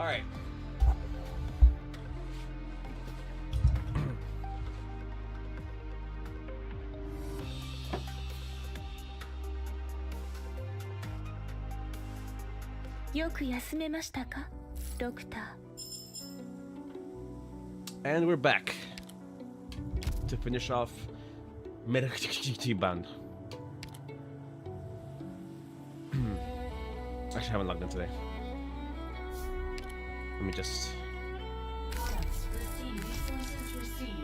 Alright. And we're back to finish off Medjehtiqedti ban. Actually, I haven't logged in today. Let me just.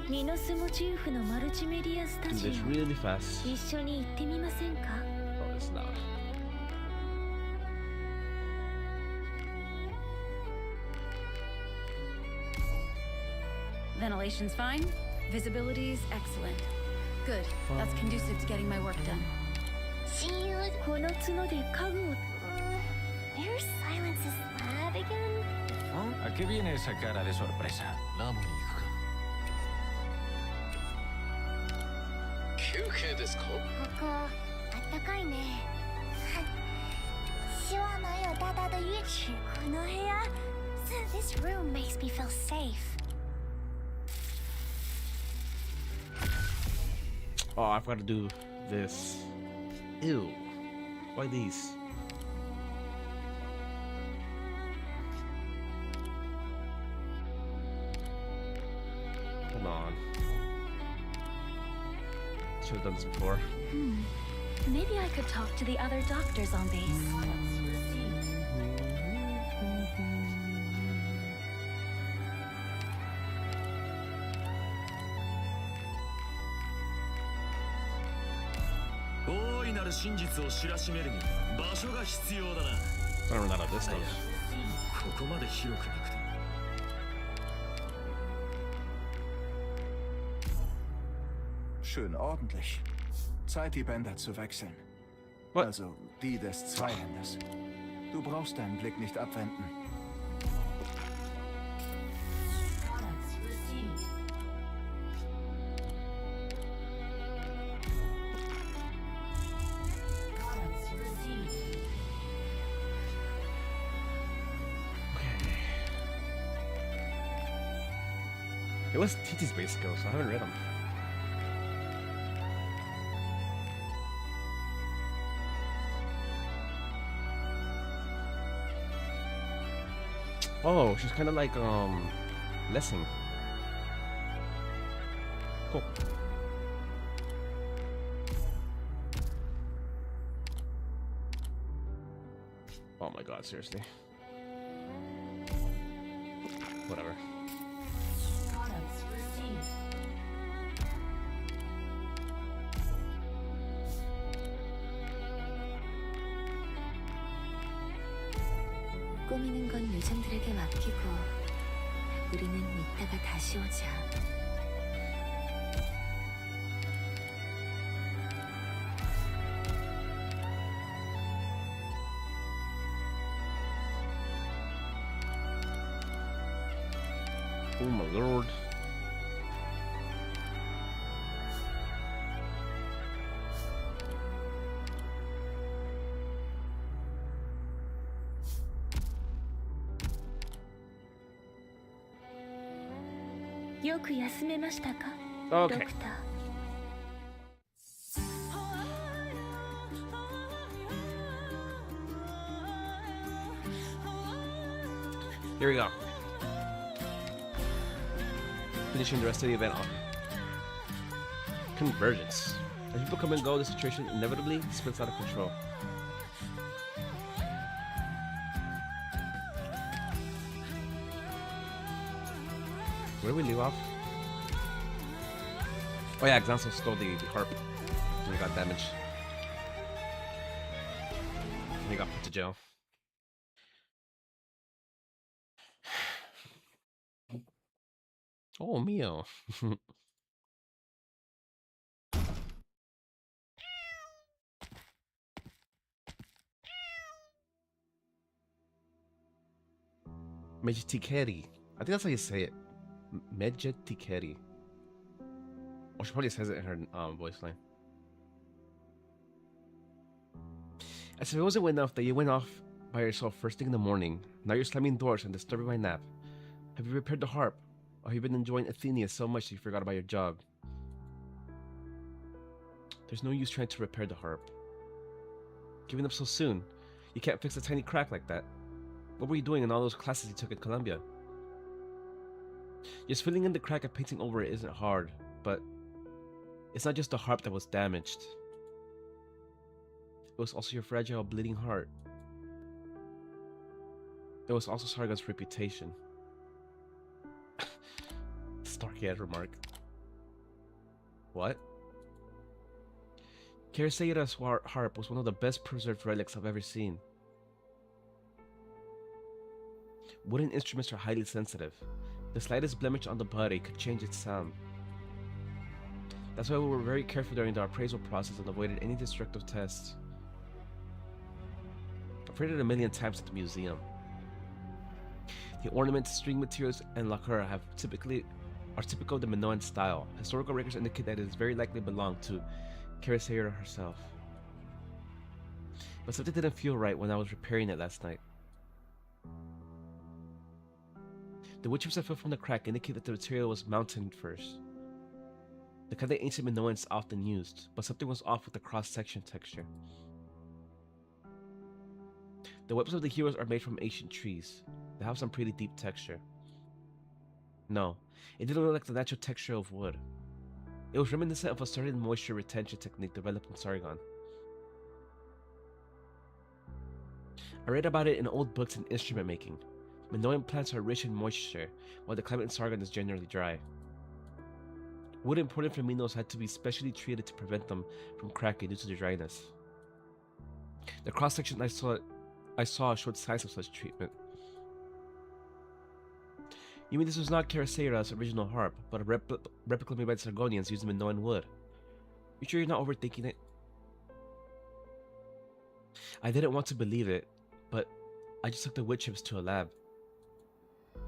Minos motifのマルチメディアスタジオ。 This really fast. 一緒に行ってみませんか? Oh, it's loud. Ventilation's fine. Visibility's excellent. Good. That's conducive to getting my work done. 親友、この角で家具を。Their silence is loud again. ¿A qué viene esa cara de sorpresa? La bonita. 休憩ですか? ここ、あったかいね。希望能有大大的浴池。この部屋。This room makes me feel safe. Oh, I forgot to do this. Ew. Why these? Hold on. Should have done this before. Maybe I could talk to the other doctors on base. I don't run out of this stuff. Schön ordentlich. Zeit, die Bänder zu wechseln. What? Also die des Zweihänders. Du brauchst deinen Blick nicht abwenden. It was TT's base skills, so I haven't read them. Oh, she's kind of like Lessing. Cool. Oh my god, seriously. Whatever. 꾸미는 건 요정들에게 맡기고 우리는 이따가 다시 오자. Oh my lord. Okay. Here we go. Finishing the rest of the event off. Convergence. As people come and go, the situation inevitably spins out of control. Where did we leave off? Oh yeah, Xanso stole the harp. And he got damaged. And he got put to jail. Oh, Mio. Medjehtiqedti. I think that's how you say it. Medjehtiqedti. Or she probably says it in her voice line. As if it wasn't enough that you went off by yourself first thing in the morning. Now you're slamming doors and disturbing my nap. Have you repaired the harp? Or have you been enjoying Athenia so much that you forgot about your job? There's no use trying to repair the harp. Giving up so soon. You can't fix a tiny crack like that. What were you doing in all those classes you took in Columbia? Just filling in the crack and painting over it isn't hard, but it's not just the harp that was damaged. It was also your fragile, bleeding heart. It was also Sargon's reputation. Starky-eyed remark. What? Karaseira's harp was one of the best preserved relics I've ever seen. Wooden instruments are highly sensitive. The slightest blemish on the body could change its sound. That's why we were very careful during the appraisal process and avoided any destructive tests. I've heard it a million times at the museum. The ornaments, string materials, and lacquer are typical of the Minoan style. Historical records indicate that it very likely belonged to Karaseira herself. But something didn't feel right when I was repairing it last night. The wood chips that fell from the crack indicate that the material was mountained first. The kind that ancient Minoans often used, but something was off with the cross-section texture. The weapons of the heroes are made from ancient trees. They have some pretty deep texture. No, it didn't look like the natural texture of wood. It was reminiscent of a certain moisture retention technique developed in Sargon. I read about it in old books in instrument making. Minoan plants are rich in moisture, while the climate in Sargon is generally dry. Wood imported from Minos had to be specially treated to prevent them from cracking due to the dryness. The cross-section I saw showed signs of such treatment. You mean this was not Karaseira's original harp, but a replica made by the Sargonians using Minoan wood? You sure you're not overthinking it? I didn't want to believe it, but I just took the wood chips to a lab.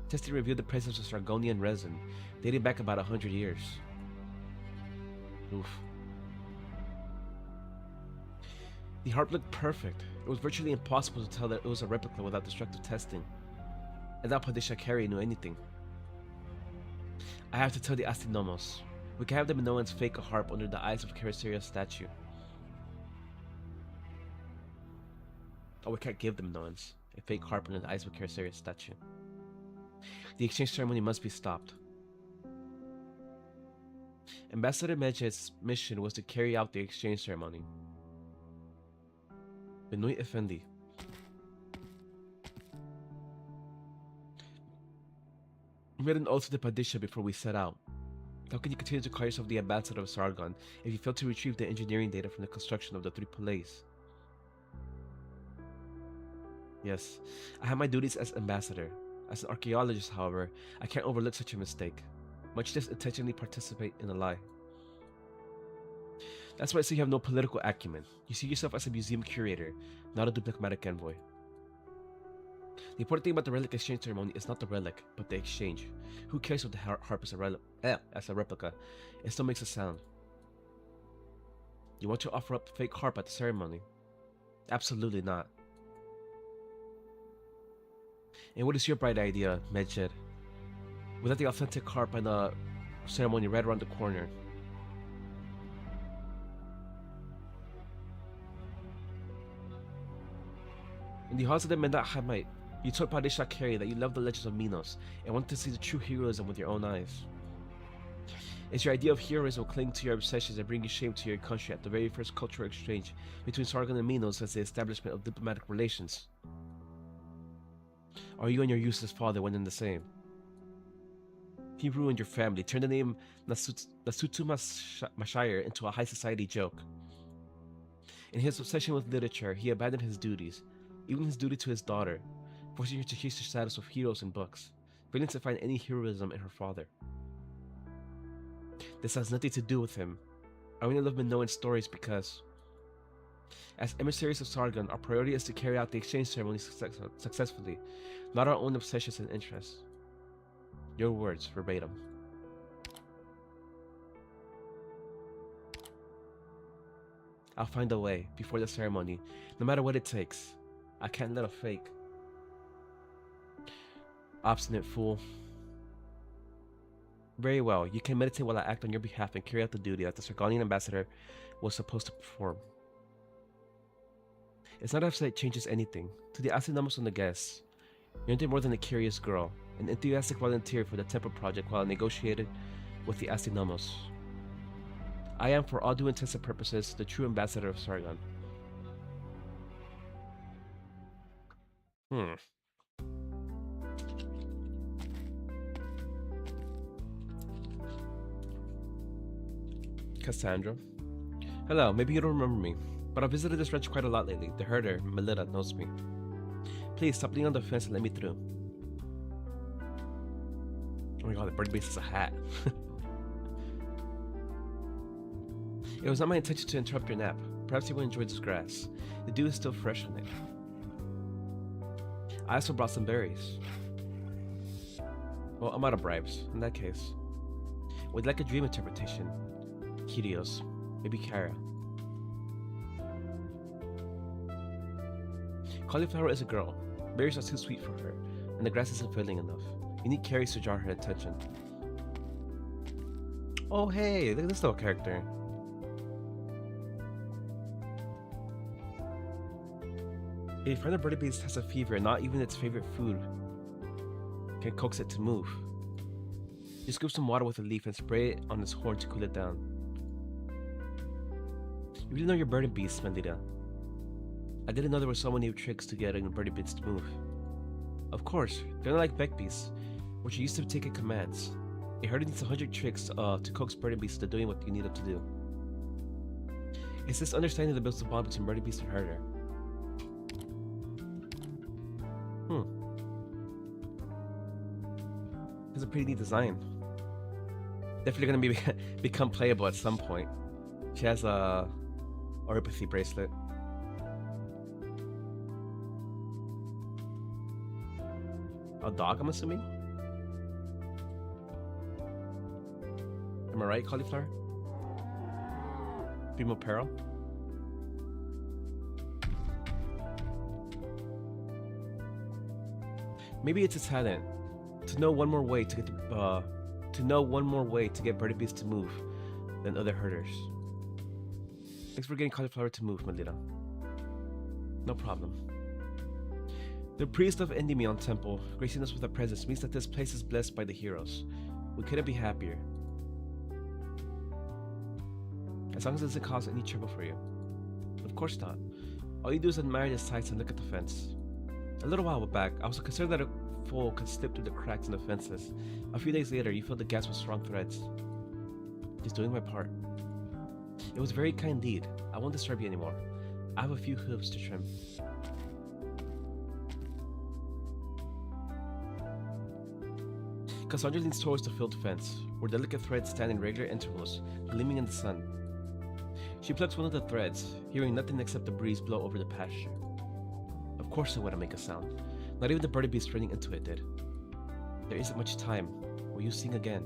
Testing revealed the presence of Sargonian resin, dating back about 100 years. Oof. The harp looked perfect. It was virtually impossible to tell that it was a replica without destructive testing. And that Medjehtiqedti knew anything. I have to tell the Astynomos. We can have the Minoans fake a harp under the eyes of Karaseira's statue. Oh, we can't give the Minoans a fake harp under the eyes of Karaseira's statue. The exchange ceremony must be stopped. Ambassador Medjeh's mission was to carry out the exchange ceremony. Benoit Effendi. We made an oath to the Padishah before we set out. How can you continue to call yourself the ambassador of Sargon if you fail to retrieve the engineering data from the construction of the 3 Palais? Yes, I have my duties as ambassador. As an archaeologist, however, I can't overlook such a mistake, much less intentionally participate in a lie. That's why I say you have no political acumen. You see yourself as a museum curator, not a diplomatic envoy. The important thing about the relic exchange ceremony is not the relic, but the exchange. Who cares if the harp is as a replica? It still makes a sound. You want to offer up the fake harp at the ceremony? Absolutely not. And what is your bright idea, Medjed? Without the authentic harp and the ceremony right around the corner. In the halls of the Medjehtiqedti, you told Medjehtiqedti that you love the legends of Minos and want to see the true heroism with your own eyes. Is your idea of heroism cling to your obsessions and bring you shame to your country at the very first cultural exchange between Sargon and Minos as the establishment of diplomatic relations? Or you and your useless father went in the same? He ruined your family, turned the name Nasutu Mashire into a high society joke. In his obsession with literature, he abandoned his duties, even his duty to his daughter, forcing her to chase the status of heroes in books, failing to find any heroism in her father. This has nothing to do with him. I only love Minoan stories because, as emissaries of Sargon, our priority is to carry out the exchange ceremony successfully, not our own obsessions and interests. Your words, verbatim. I'll find a way, before the ceremony, no matter what it takes. I can't let a fake. Obstinate fool. Very well. You can meditate while I act on your behalf and carry out the duty that the Sargonian ambassador was supposed to perform. It's not as if it changes anything. To the Astronomos and the guests, you're nothing more than a curious girl, an enthusiastic volunteer for the temple project while I negotiated with the Astronomos. I am, for all due intents and purposes, the true ambassador of Sargon. Cassandra. Hello, maybe you don't remember me, but I've visited this ranch quite a lot lately. The herder, Melita, knows me. Please stop leaning on the fence and let me through. Oh my god, the bird base is a hat. It was not my intention to interrupt your nap. Perhaps you will enjoy this grass. The dew is still fresh on it. I also brought some berries. Well, I'm out of bribes. In that case, would you like a dream interpretation? Kyrios, maybe Kara. Cauliflower is a girl. Berries are too sweet for her, and the grass isn't filling enough. You need carries to draw her attention. Oh hey, look at this little character. If a friend of Birdie Beast has a fever, not even its favorite food can coax it to move. You scoop some water with a leaf and spray it on its horn to cool it down. You really know your Birdie Beast, Melita. I didn't know there were so many tricks to getting Birdie Beasts to move. Of course, they're not like Beck Beasts, which are used to taking commands. A herder needs 100 tricks to coax Birdie Beasts to doing what you need them to do. It's this understanding that builds the bond between Birdie Beast and herder. It's a pretty neat design. Definitely gonna become playable at some point. She has a Oripathy bracelet. A dog, I'm assuming? Am I right, Cauliflower? Primo Peril? Maybe it's a talent to know one more way to get Birdie Beast to move than other herders. Thanks for getting Cauliflower to move, Melita. No problem. The priest of Endymion Temple gracing us with a presence means that this place is blessed by the heroes. We couldn't be happier. As long as it doesn't cause any trouble for you. Of course not. All you do is admire the sights and look at the fence. A little while back, I was concerned that a foal could slip through the cracks in the fences. A few days later, you filled the gaps with strong threads. Just doing my part. It was a very kind deed. I won't disturb you anymore. I have a few hooves to trim. Cassandra leans towards the filled fence, where delicate threads stand in regular intervals, gleaming in the sun. She plucks one of the threads, hearing nothing except the breeze blow over the pasture. Of course it wouldn't make a sound. Not even the Birdie Beast running into it did. There isn't much time. Will you sing again?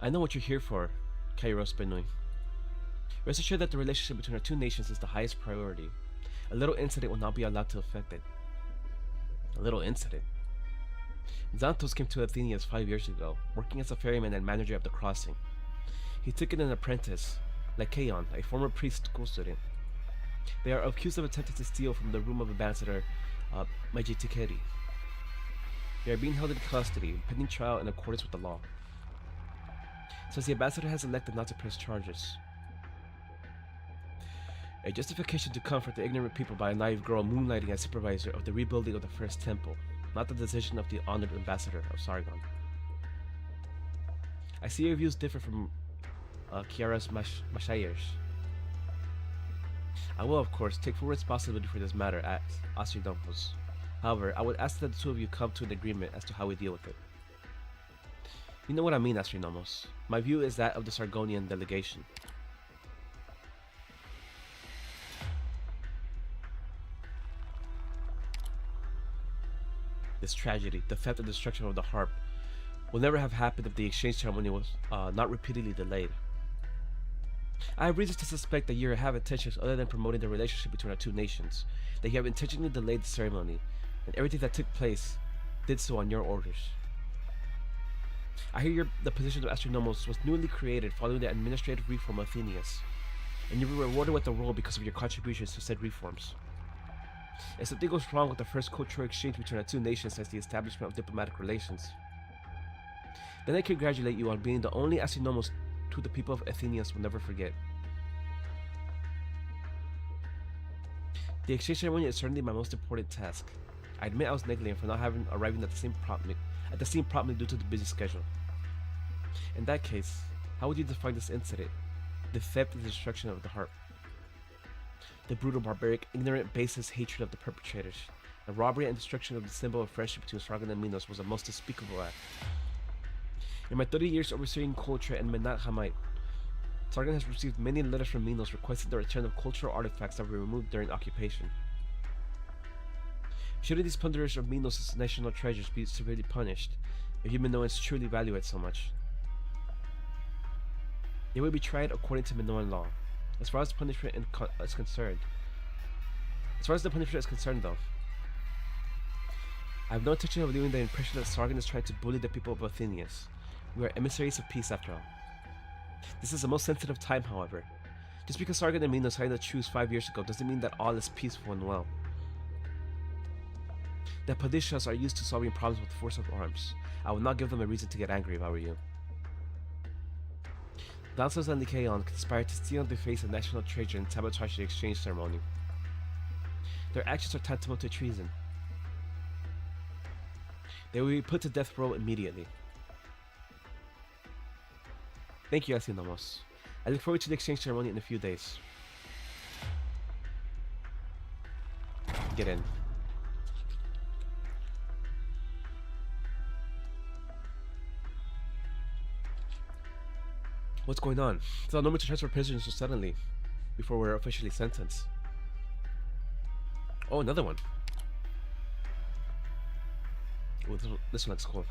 I know what you're here for, Kairos Benui. Rest assured that the relationship between our two nations is the highest priority. A little incident will not be allowed to affect it. A little incident? Xanthos came to Athenians 5 years ago, working as a ferryman and manager of the crossing. He took in an apprentice, Lycaon, a former priest school student. They are accused of attempting to steal from the room of Ambassador Medjehtiqedti. They are being held in custody, pending trial in accordance with the law. Since the ambassador has elected not to press charges. A justification to comfort the ignorant people by a naive girl moonlighting as supervisor of the rebuilding of the first temple, not the decision of the honored ambassador of Sargon. I see your views differ from Kiara's Mashayers. I will, of course, take full responsibility for this matter at Astridompos. However, I would ask that the two of you come to an agreement as to how we deal with it. You know what I mean, Astrinomos. My view is that of the Sargonian delegation. This tragedy, the theft and destruction of the harp, will never have happened if the exchange ceremony was not repeatedly delayed. I have reasons to suspect that you have intentions other than promoting the relationship between our two nations, that you have intentionally delayed the ceremony, and everything that took place did so on your orders. I hear the position of Astronomos was newly created following the administrative reform of Athenius, and you were rewarded with the role because of your contributions to said reforms. If something goes wrong with the first cultural exchange between our two nations since the establishment of diplomatic relations, then I congratulate you on being the only Astronomos who the people of Athenians will never forget. The exchange ceremony is certainly my most important task. I admit I was negligent for not arriving at the scene promptly due to the busy schedule. In that case, how would you define this incident? The theft and destruction of the harp. The brutal, barbaric, ignorant, baseless hatred of the perpetrators. The robbery and destruction of the symbol of friendship between Sargon and Minos was a most despicable act. In my 30 years overseeing culture in Menat Hamite, Sargon has received many letters from Minos requesting the return of cultural artifacts that were removed during occupation. Shouldn't these plunderers of Minos' national treasures be severely punished, if you Minoans truly value it so much? They will be tried according to Minoan law, as far as the punishment is concerned. Though, I have no intention of leaving the impression that Sargon is trying to bully the people of Athenians. We are emissaries of peace after all. This is a most sensitive time, however. Just because Sargon and Minos signed a truce 5 years ago doesn't mean that all is peaceful and well. The Padishahs are used to solving problems with the force of arms. I would not give them a reason to get angry if I were you. Dancers and Lycaon conspired to steal and deface a national treasure and sabotage the exchange ceremony. Their actions are tantamount to treason. They will be put to death row immediately. Thank you, Astronomos. I look forward to the exchange ceremony in a few days. Get in. What's going on? It's not normal to transfer prisoners so suddenly, before we're officially sentenced. Oh, another one. Oh, this one looks cool.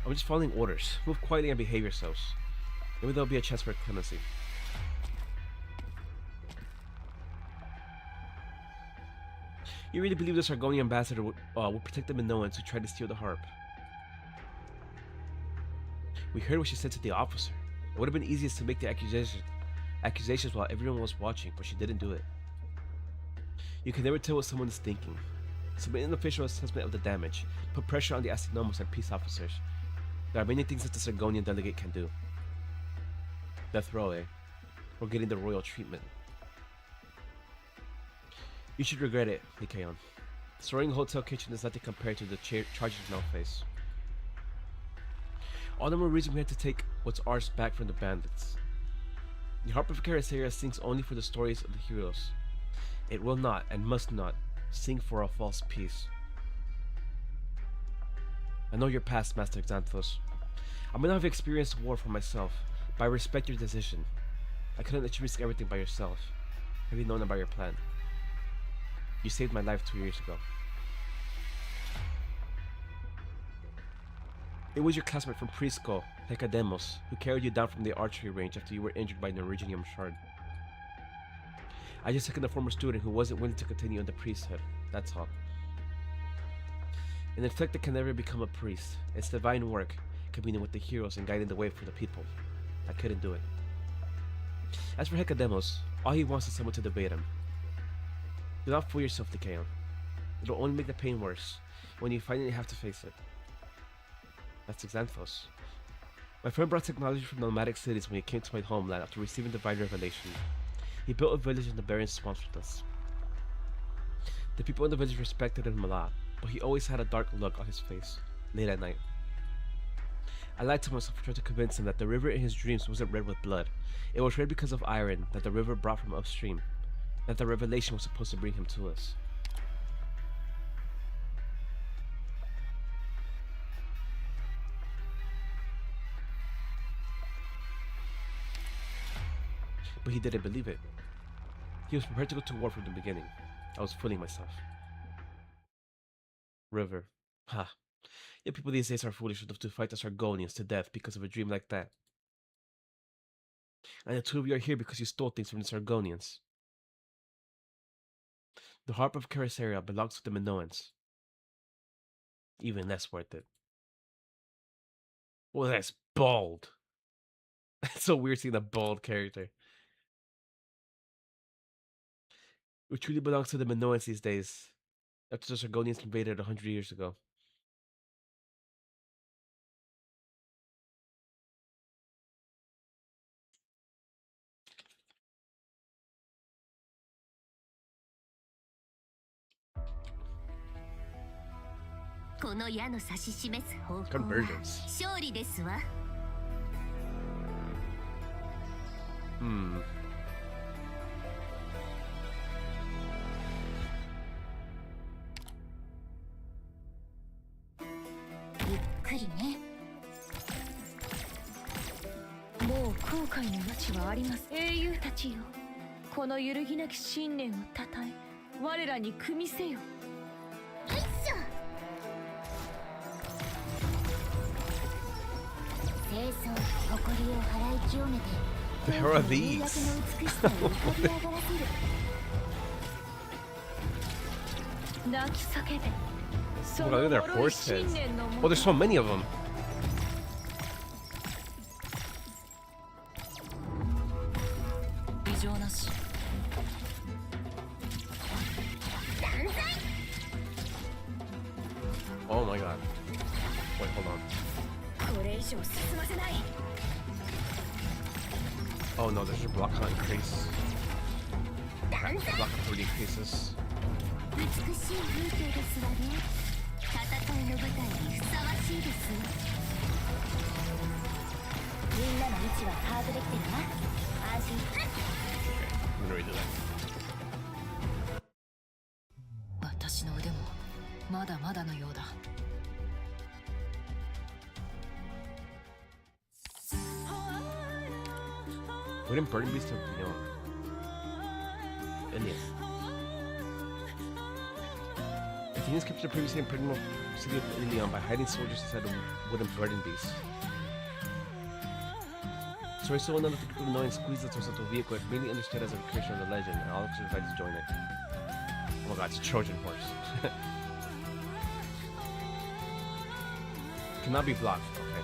I'm just following orders. Move quietly and behave yourselves. Maybe there'll be a chance for clemency. You really believe this Argonian ambassador will protect the Minoans who tried to steal the harp? We heard what she said to the officer. It would have been easiest to make the accusations while everyone was watching, but she didn't do it. You can never tell what someone is thinking. Submit an official assessment of the damage. Put pressure on the Astronomos and peace officers. There are many things that the Sargonian delegate can do. Death row, eh? Or getting the royal treatment. You should regret it, Lycaon. Destroying a hotel kitchen is nothing compared to the charges you now face. All the more reason we had to take what's ours back from the bandits. The harp of Characeria sings only for the stories of the heroes. It will not, and must not, sing for a false peace. I know your past, Master Xanthos. I may not have experienced war for myself, but I respect your decision. I couldn't let you risk everything by yourself. Have you known about your plan? You saved my life 2 years ago. It was your classmate from preschool, Hecademos, who carried you down from the archery range after you were injured by an Originium shard. I just took in a former student who wasn't willing to continue in the priesthood, that's all. An infected can never become a priest. It's divine work, communing with the heroes and guiding the way for the people. I couldn't do it. As for Hecademos, all he wants is someone to debate him. Do not fool yourself, Lycaon. It'll only make the pain worse when you finally have to face it. That's Xanthos. My friend brought technology from nomadic cities when he came to my homeland after receiving divine revelation. He built a village in the barren swamps with us. The people in the village respected him a lot, but he always had a dark look on his face, late at night. I lied to myself and tried to convince him that the river in his dreams wasn't red with blood. It was red because of iron that the river brought from upstream, that the revelation was supposed to bring him to us. But he didn't believe it. He was prepared to go to war from the beginning. I was fooling myself. River. Ha. Yeah, people these days are foolish enough to fight the Sargonians to death because of a dream like that. And the two of you are here because you stole things from the Sargonians. The harp of Carasaria belongs to the Minoans. Even less worth it. Oh, that's bald. It's so weird seeing a bald character. It truly belongs to the Minoans these days, after the Sargonians invaded 100 years ago. Convergence. Hmm. The hell are these? Oh, look at their horse heads. Oh, there's so many of them. Oh my god. Wait, hold on. Oh no, there's your block on increase. Block of 3 increases. I'm gonna redo that. Wouldn't Burning Beast have, Indian? Athenians captured the previously impregnable city of Ilion by hiding soldiers inside a wooden burning beast. So I saw another group of annoying squeeze the horizontal vehicle, mainly understood as a recreation of the legend, and all of us invited to join it. Oh my god, it's a Trojan horse. Cannot be blocked, okay.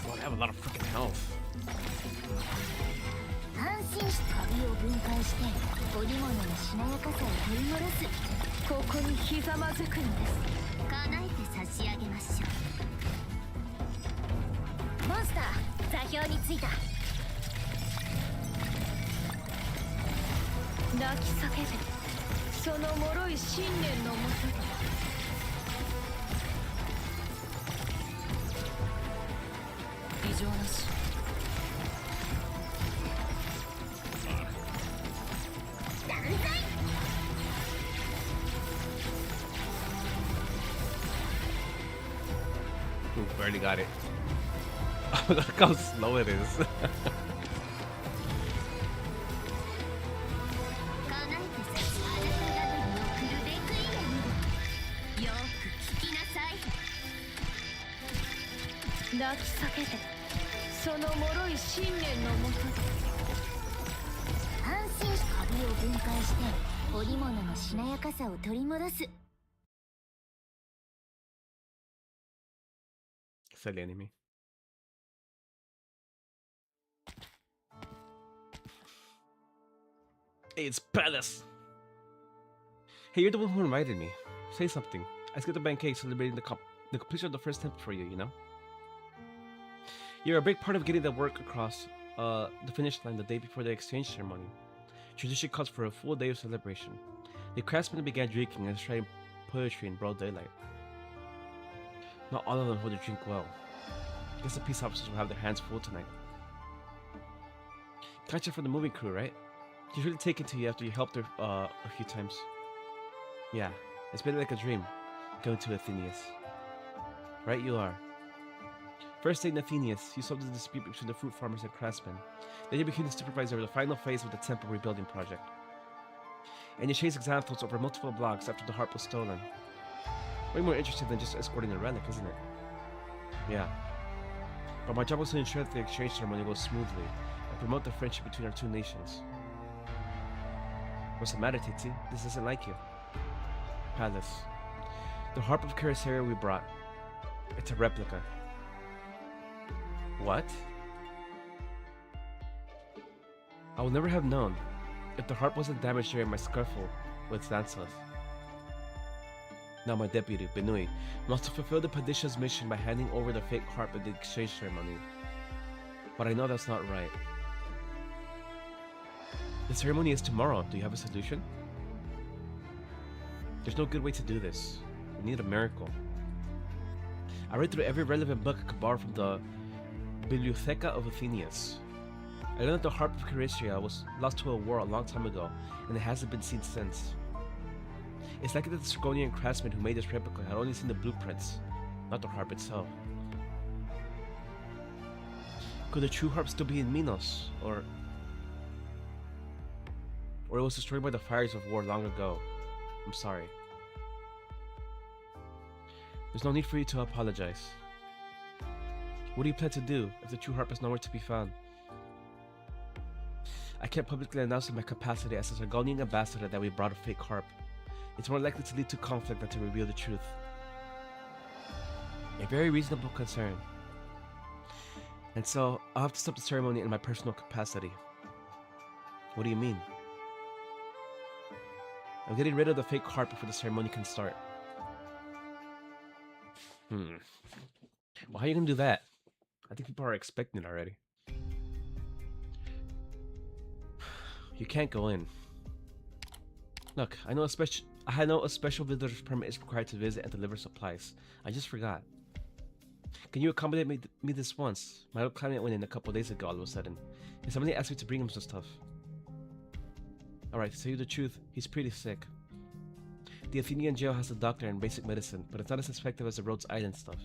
Well, they have a lot of freaking health. Ooh, barely got it. Oh, look how slow it is. 織物のしなやかさを取り戻す。 Silly enemy. Hey, it's Pallas! Hey, you're the one who invited me. Say something. I skipped the banquet celebrating the completion of the first temple for you, you know? You're a big part of getting the work across the finish line the day before the exchange ceremony. Tradition calls for a full day of celebration. The craftsmen began drinking and reciting poetry in broad daylight. Not all of them hold their drink well. I guess the peace officers will have their hands full tonight. Gotcha from the moving crew, right? She's really taken to you after you helped her a few times. Yeah, it's been like a dream, going to Athenius. Right you are. First day in Athenius, you solved the dispute between the fruit farmers and craftsmen. Then you became the supervisor of the final phase of the temple rebuilding project. And you chased examples over multiple blocks after the harp was stolen. Way more interesting than just escorting a relic, isn't it? Yeah. But my job was to ensure that the exchange ceremony goes smoothly and promote the friendship between our two nations. What's the matter, Titi? This isn't like you. Pallas. The harp of Chrysaria we brought. It's a replica. What? I would never have known if the harp wasn't damaged during my scuffle with Lancelot. Now my deputy, Benui, must fulfill the Padisha's mission by handing over the fake harp at the exchange ceremony. But I know that's not right. The ceremony is tomorrow. Do you have a solution? There's no good way to do this. We need a miracle. I read through every relevant book I could borrow from the Bibliotheca of Athenius. I learned that the harp of Chrysaria was lost to a war a long time ago, and it hasn't been seen since. It's likely that the Sirgonian craftsman who made this replica had only seen the blueprints, not the harp itself. Could the true harp still be in Minos, or it was destroyed by the fires of war long ago? I'm sorry. There's no need for you to apologize. What do you plan to do if the true harp is nowhere to be found? I can't publicly announce in my capacity as a Sirgonian ambassador that we brought a fake harp. It's more likely to lead to conflict than to reveal the truth. A very reasonable concern. And so, I'll have to stop the ceremony in my personal capacity. What do you mean? I'm getting rid of the fake harp before the ceremony can start. Well, how are you gonna do that? I think people are expecting it already. You can't go in. Look, I know a special visitor's permit is required to visit and deliver supplies. I just forgot. Can you accommodate me this once? My old client went in a couple days ago all of a sudden, and somebody asked me to bring him some stuff. Alright, to tell you the truth, he's pretty sick. The Athenian jail has a doctor and basic medicine, but it's not as effective as the Rhodes Island stuff.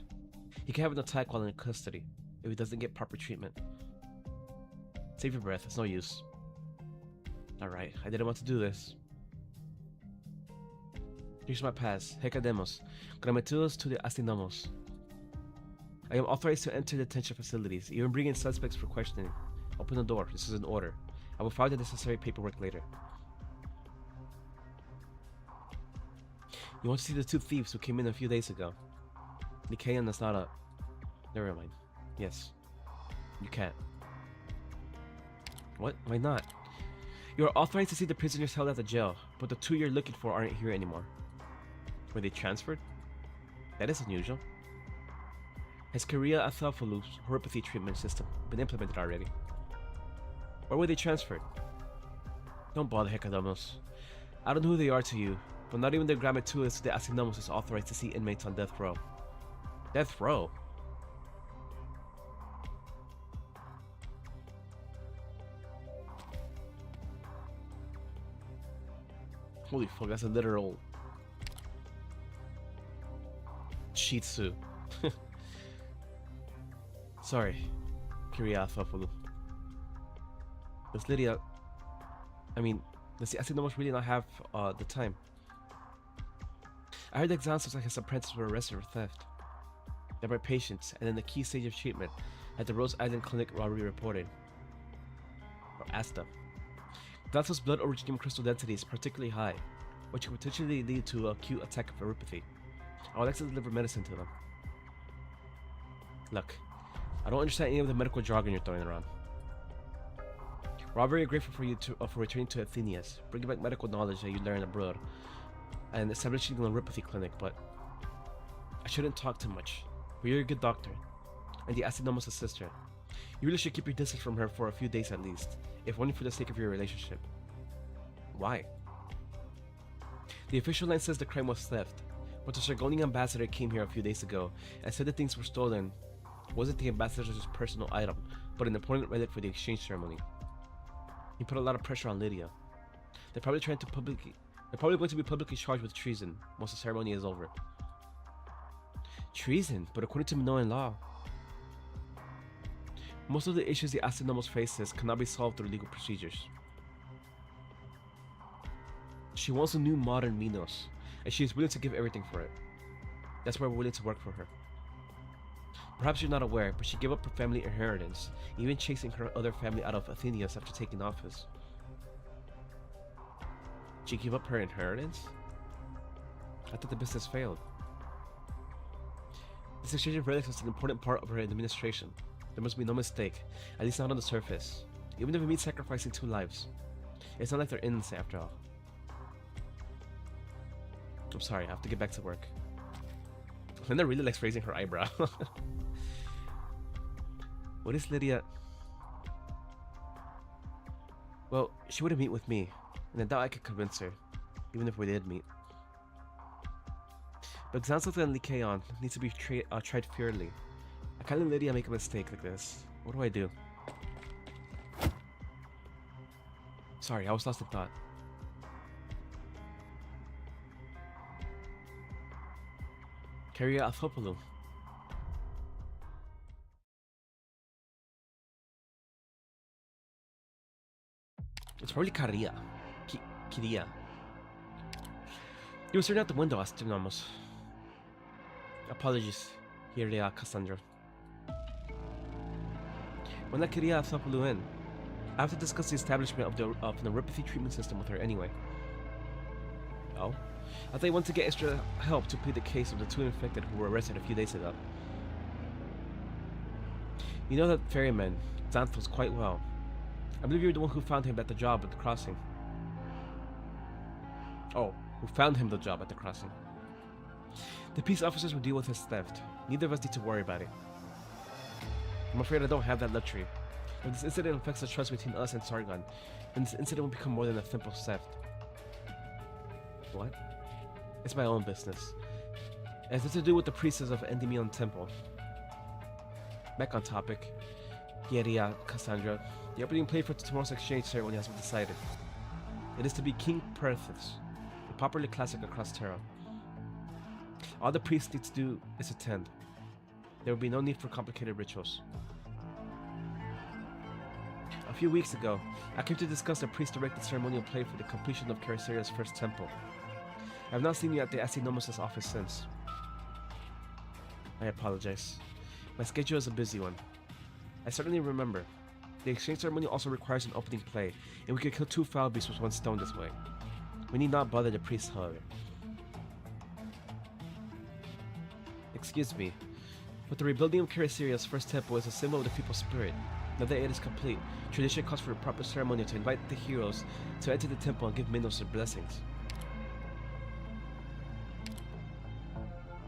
He can have an attack while in custody, if he doesn't get proper treatment. Save your breath, it's no use. Alright, I didn't want to do this. Here's my pass, Hecademos, Grammatilus to the Astinamos. I am authorized to enter detention facilities, even bring in suspects for questioning. Open the door, this is an order. I will file the necessary paperwork later. You want to see the two thieves who came in a few days ago? Nikayan is not a... Never mind. Yes. You can't. What? Why not? You are authorized to see the prisoners held at the jail, but the two you're looking for aren't here anymore. Were they transferred? That is unusual. Has Korea Athalfalu's horopathy treatment system been implemented already? Or were they transferred? Don't bother, Hecadamos. I don't know who they are to you, but not even the Grammatilus to the Astinamos is authorized to see inmates on death row. Death row? Holy fuck, that's a literal Shih Tzu. Sorry, Korea Athalfalu. Does Lydia... does the Astinamos really not have the time? I heard the exam like his apprentices were arrested for theft. They were patients, and in the key stage of treatment at the Rose Island Clinic robbery reported. Or Asta. Xanthos' blood originium crystal density is particularly high, which could potentially lead to an acute attack of neuropathy. I would like to deliver medicine to them. Look, I don't understand any of the medical jargon you're throwing around. We're all very grateful for you for returning to Athenias, bringing back medical knowledge that you learned abroad, and establishing a neuropathy clinic, but I shouldn't talk too much. But you're a good doctor, and the Astynomos' sister. You really should keep your distance from her for a few days at least, if only for the sake of your relationship. Why? The official line says the crime was theft, but the Sargonian ambassador came here a few days ago and said the things were stolen wasn't the ambassador's personal item, but an important relic for the exchange ceremony. He put a lot of pressure on Lydia. They're probably going to be publicly charged with treason once the ceremony is over. Treason? But according to Minoan law, most of the issues the Astynomos faces cannot be solved through legal procedures. She wants a new modern Minos, and she is willing to give everything for it. That's why we're willing to work for her. Perhaps you're not aware, but she gave up her family inheritance, even chasing her other family out of Athenias after taking office. She gave up her inheritance? I thought the business failed. This exchange of relics was an important part of her administration. There must be no mistake, at least not on the surface. Even if it means sacrificing 2 lives. It's not like they're innocent after all. I'm sorry, I have to get back to work. Linda really likes raising her eyebrow. What is Lydia? Well, she wouldn't meet with me, and I doubt I could convince her, even if we did meet. But Xanthos and Lycaon needs to be tried fairly. I can't let Lydia make a mistake like this. What do I do? Sorry, I was lost in thought. Carry out Athopoulou. It's probably Karia. Kiria. He was staring out the window, Astynomos. Apologies, Kiria Cassandra. When let Kiria Athopoulou in, I have to discuss the establishment of the neuropathy treatment system with her anyway. Oh? I thought you wanted to get extra help to plead the case of the 2 infected who were arrested a few days ago. You know that ferryman, Xanthos, quite well. I believe you're the one who found him at the job at the crossing. Oh, who found him the job at the crossing. The peace officers will deal with his theft. Neither of us need to worry about it. I'm afraid I don't have that luxury. If this incident affects the trust between us and Sargon, then this incident will become more than a simple theft. What? It's my own business. It has to do with the priestess of Endymion Temple. Back on topic. Yeria, Cassandra, the opening play for tomorrow's exchange ceremony has been decided. It is to be King Perthus, a popular classic across Terra. All the priests need to do is attend. There will be no need for complicated rituals. A few weeks ago, I came to discuss the priest-directed ceremonial play for the completion of Caraceria's first temple. I have not seen you at the Astynomos' office since. I apologize. My schedule is a busy one. I certainly remember. The exchange ceremony also requires an opening play, and we could kill 2 foul beasts with 1 stone this way. We need not bother the priests, however. Excuse me, but the rebuilding of Caraceria's first temple is a symbol of the people's spirit. Now that it is complete, tradition calls for a proper ceremony to invite the heroes to enter the temple and give Minos their blessings.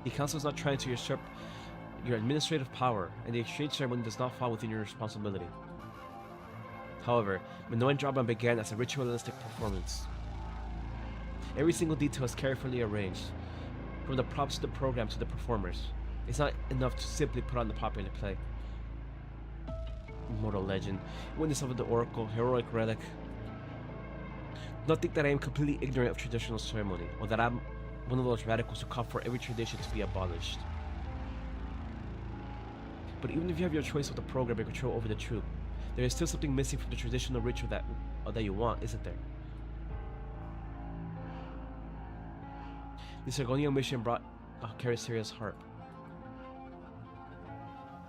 The council is not trying to usurp your administrative power, and the exchange ceremony does not fall within your responsibility. However, Minoan drama began as a ritualistic performance. Every single detail is carefully arranged, from the props to the program to the performers. It's not enough to simply put on the popular play. Immortal legend, witness of the oracle, heroic relic. Do not think that I am completely ignorant of traditional ceremony, or that I'm one of those radicals who call for every tradition to be abolished. But even if you have your choice of the program and control over the troop, there is still something missing from the traditional ritual that you want, isn't there? The Sargonian mission brought Caraceria's harp.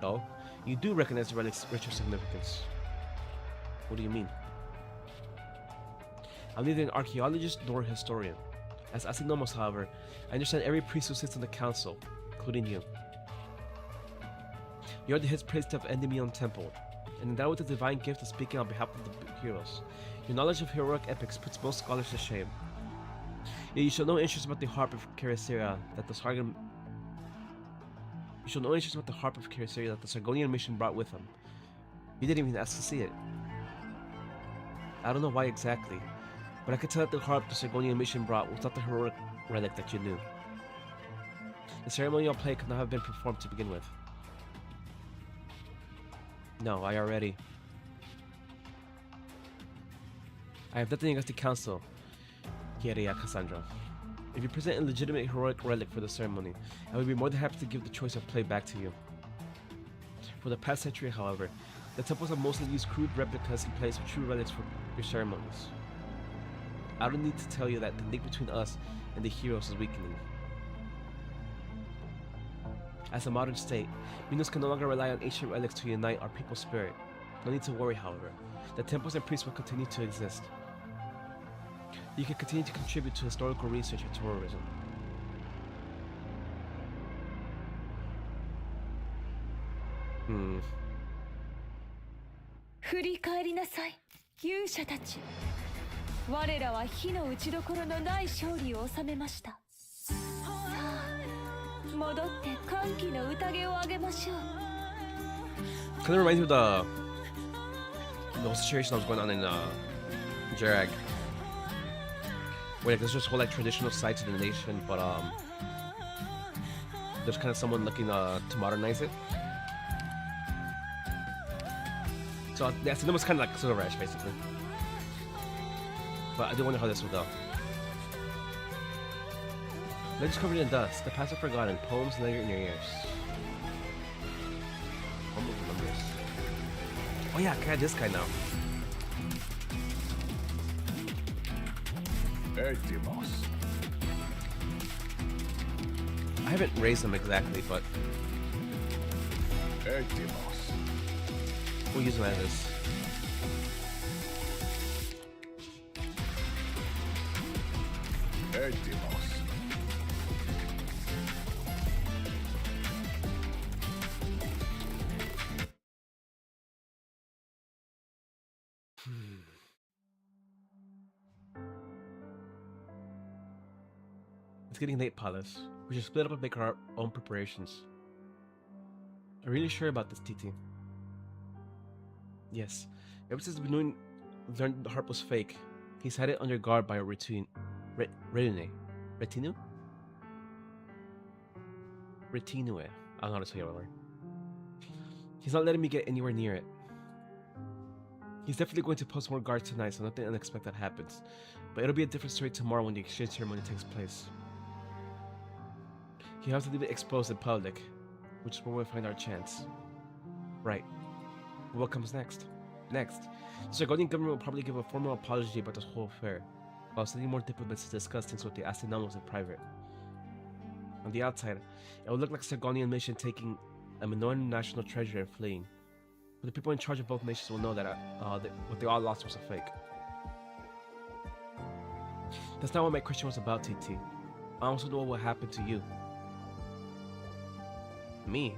Oh, you do recognize the relic's ritual significance. What do you mean? I'm neither an archaeologist nor a historian. As Asinomos, however, I understand every priest who sits on the council, including you. You are the highest priest of Endymion Temple, and endowed with the divine gift of speaking on behalf of the heroes. Your knowledge of heroic epics puts most scholars to shame. Yet you show no interest about the harp of Caracera that the Sargonian mission brought with them. You didn't even ask to see it. I don't know why exactly, but I could tell that the harp the Sargonian mission brought was not the heroic relic that you knew. The ceremonial play could not have been performed to begin with. No, I have nothing against the council, Kieria Cassandra. If you present a legitimate heroic relic for the ceremony, I would be more than happy to give the choice of play back to you. For the past century, however, the temples have mostly used crude replicas in place of true relics for your ceremonies. I don't need to tell you that the link between us and the heroes is weakening. As a modern state, Minos can no longer rely on ancient relics to unite our people's spirit. No need to worry, however. The temples and priests will continue to exist. You can continue to contribute to historical research and tourism. Hmm. 振り返りなさい、勇者たち。我らは火の打ちどころのない勝利を収めました。さあ、戻って歓喜の宴を上げましょう。 Kind of reminds me of the whole situation that was going on in Jarag. Where like, there's this whole like traditional side to the nation, but there's kind of someone looking to modernize it. So yeah, so it was kind of like Silver Rush basically. But I do wonder how this will go. Legends covered in dust, the past are forgotten, poems linger in your ears. Oh yeah, I can add this guy now. I haven't raised him exactly, but we'll use him as is. It's getting late, Pallas. We should split up and make our own preparations. Are you really sure about this, Titi? Yes. Ever since Benoon learned the harp was fake, he's had it under guard by a Retinu? Retinue? Retinue. I don't know how to say that word. He's not letting me get anywhere near it. He's definitely going to post more guards tonight, so nothing unexpected happens. But it'll be a different story tomorrow when the exchange ceremony takes place. You have to leave it exposed in public, which is where we'll find our chance. Right. But what comes next? Next, the Sargonian government will probably give a formal apology about this whole affair, while sending more diplomats to discuss things with the Astinamos in private. On the outside, it will look like a Sargonian mission taking a Minoan national treasure and fleeing. But the people in charge of both nations will know that what they all lost was a fake. That's not what my question was about, TT. I also know what will happen to you. Me?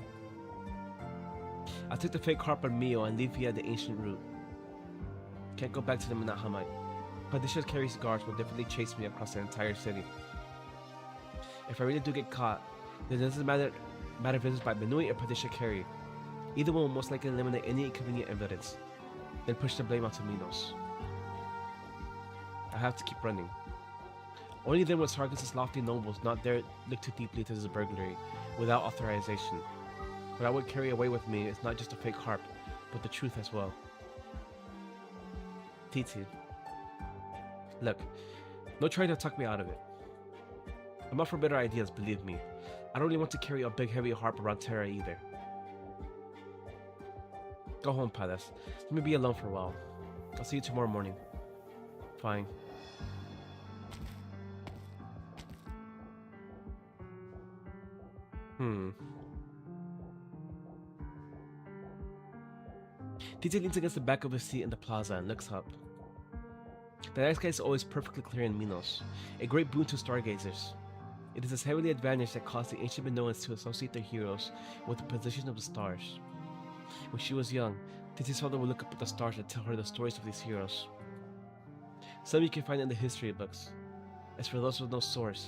I'll take the fake harp on Mio and leave via the ancient route. Can't go back to the Minahamite. Padisha's carries guards will definitely chase me across the entire city. If I really do get caught, then it doesn't matter if it's by Benui or Padisha Carry. Either one will most likely eliminate any inconvenient evidence, then push the blame onto Minos. I have to keep running. Only then will Sargus' lofty nobles not dare look too deeply into this burglary without authorization. What I would carry away with me is not just a fake harp, but the truth as well. Titi. Look, no trying to talk me out of it. I'm up for better ideas, believe me. I don't really want to carry a big heavy harp around Terra either. Go home, Pallas. Let me be alone for a while. I'll see you tomorrow morning. Fine. Titi leans against the back of his seat in the plaza and looks up. The night sky is always perfectly clear in Minos, a great boon to stargazers. It is this heavenly advantage that caused the ancient Minoans to associate their heroes with the position of the stars. When she was young, Titi's father would look up at the stars and tell her the stories of these heroes. Some you can find in the history books. As for those with no source,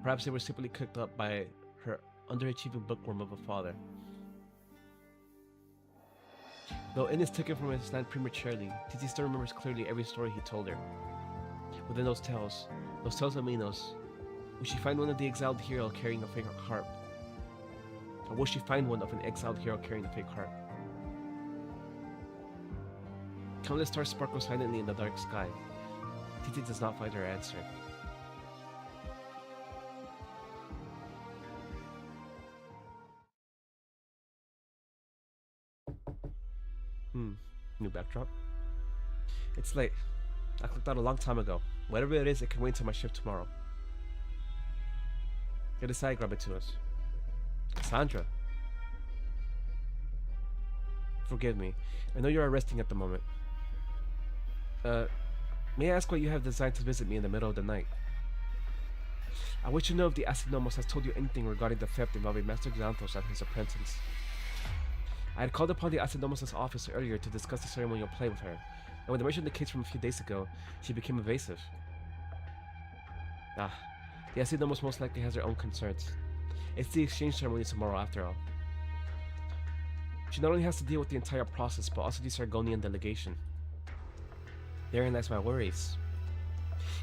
perhaps they were simply cooked up by her underachieving bookworm of a father. Though Ines took him from his land prematurely, Titi still remembers clearly every story he told her. Within those tales of Minos, will she find one of the exiled hero carrying a fake harp? Or will she find one of an exiled hero carrying a fake harp? Countless stars sparkle silently in the dark sky. Titi does not find her answer. New backdrop. It's late. I clicked out a long time ago. Whatever it is, it can wait until my shift tomorrow. Get aside, grab it to us. Cassandra. Forgive me. I know you're resting at the moment. May I ask why you have designed to visit me in the middle of the night? I wish to know if the Asinomos has told you anything regarding the theft involving Master Xanthos and his apprentice. I had called upon the Asinomos' office earlier to discuss the ceremonial play with her, and when I mentioned the case from a few days ago, she became evasive. The Asinomos most likely has their own concerns. It's the exchange ceremony tomorrow after all. She not only has to deal with the entire process, but also the Sargonian delegation. Therein lies my worries.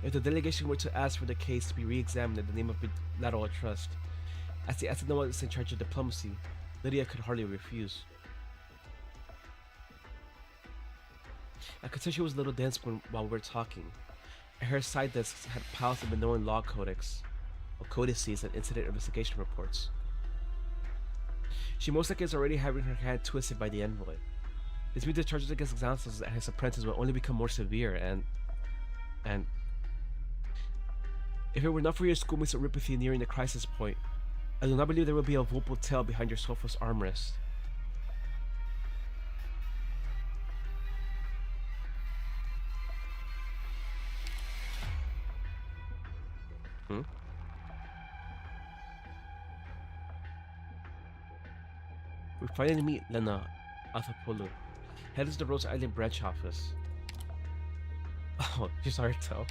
If the delegation were to ask for the case to be re-examined in the name of bilateral trust, as the Asinomos is in charge of diplomacy, Lydia could hardly refuse. I could tell she was a little dense while we were talking, and her side desks had piles of Minoan law codices and incident investigation reports. She most likely is already having her hand twisted by the envoy. This means the charges against Xanthos and his apprentice will only become more severe, and if it were not for your schoolmates at Ripathy nearing the crisis point, I do not believe there will be a Volpal tail behind your sofa's armrest. We finally meet Lena Athapolu, head of the Rose Island branch office. Oh, she's hard to tell.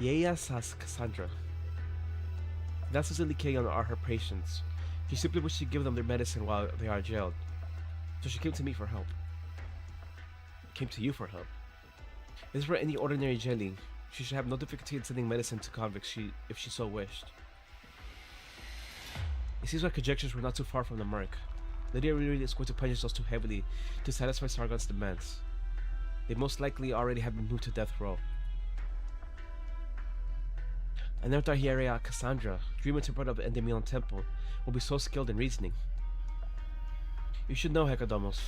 Yeya says Cassandra. Not Cecily Kayon are her patients. She simply wished to give them their medicine while they are jailed. So she came to me for help. Came to you for help. If this were any ordinary jailing, she should have no difficulty in sending medicine to convicts if she so wished. It seems my conjectures were not too far from the mark. Lydia really is going to punish us too heavily to satisfy Sargon's demands. They most likely already have been moved to death row. And Nertahiarea Cassandra, dream interpreter of the Endymion Temple, will be so skilled in reasoning. You should know, Hecadomos,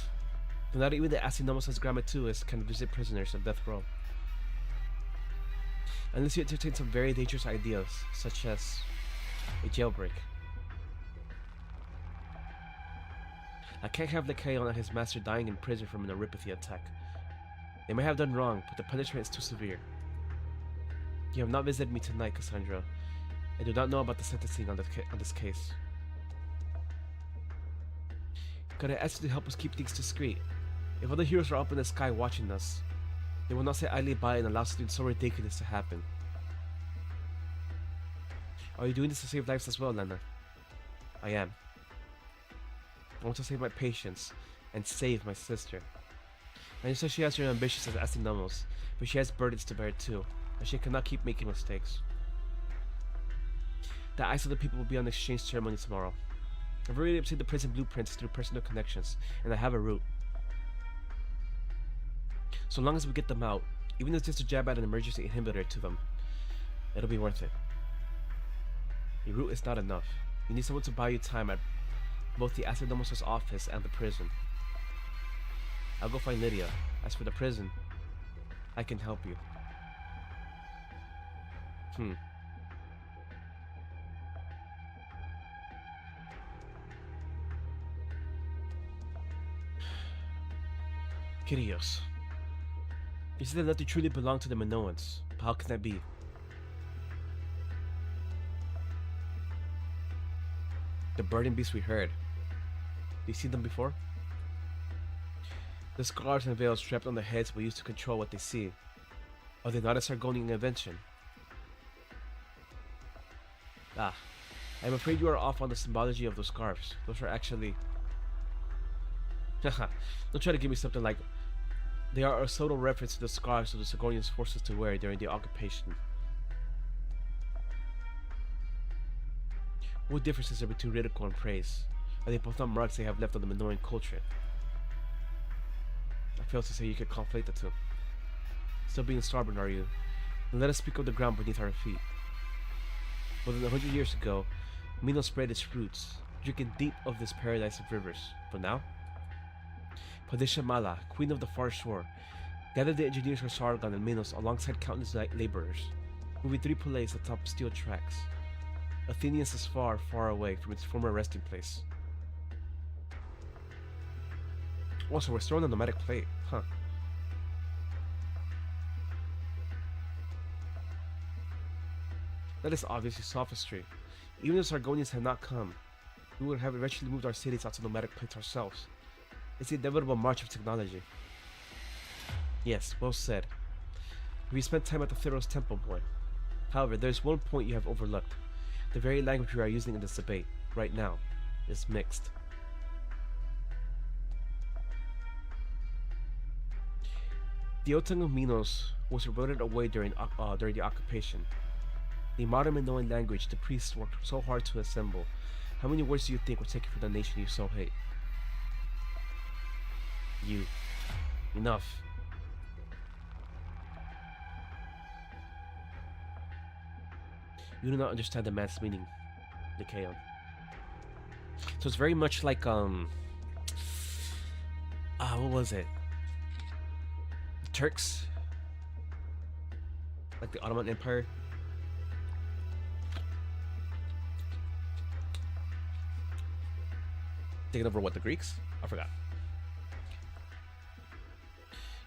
that not even the Asinomos' Grammateus can visit prisoners on death row. Unless you entertain some very dangerous ideas, such as a jailbreak. I can't have Lycaon and his master dying in prison from an Euripathy attack. They may have done wrong, but the punishment is too severe. You have not visited me tonight, Cassandra. I do not know about the sentencing on this case. Could I ask you to help us keep things discreet? If other heroes are up in the sky watching us, they will not sit idly by and allow something so ridiculous to happen. Are you doing this to save lives as well, Lena? I am. I want to save my patients and save my sister. I understand she has her ambitions as Asinomos, but she has burdens to bear too, and she cannot keep making mistakes. The eyes of the people will be on the exchange ceremony tomorrow. I've already obtained the prison blueprints through personal connections, and I have a route. So long as we get them out, even if it's just to jab out an emergency inhibitor to them, it'll be worth it. A route is not enough. You need someone to buy you time at both the Asinomos' office and the prison. I'll go find Lydia. As for the prison, I can help you. Kyrios. You said that nothing truly belonged to the Minoans. But how can that be? The burning beasts we heard. Do you see them before? The scarves and veils strapped on their heads were used to control what they see. Are they not a Sargonian invention? Ah, I'm afraid you are off on the symbology of those scarves. Those are actually... Haha, don't try to give me something like... They are a subtle reference to the scarves of the Sargonians forced us to wear during the occupation. What difference is there between ridicule and praise? Are they both not marks they have left on the Minoan culture? I fail to say you could conflate the two. Still being stubborn, are you? Then let us speak of the ground beneath our feet. More than 100 years ago, Minos spread its roots, drinking deep of this paradise of rivers. But now? Padisha Mala, queen of the far shore, gathered the engineers for Sargon and Minos alongside countless laborers, moving 3 Pallas atop steel tracks. Athenians is far, far away from its former resting place. Also, we're still on the nomadic plate, huh? That is obviously sophistry. Even if Sargonians had not come, we would have eventually moved our cities out to nomadic plates ourselves. It's the inevitable march of technology. Yes, well said. We spent time at the Pharaoh's temple, boy. However, there's one point you have overlooked. The very language we are using in this debate, right now, is mixed. The old tongue of Minos was eroded away during the occupation. The modern Minoan language the priests worked so hard to assemble. How many words do you think were taken from the nation you so hate? You. Enough. You do not understand the man's meaning, Nikaon. So it's very much like what was it? The Turks? Like the Ottoman Empire? Taking over what, the Greeks? I forgot.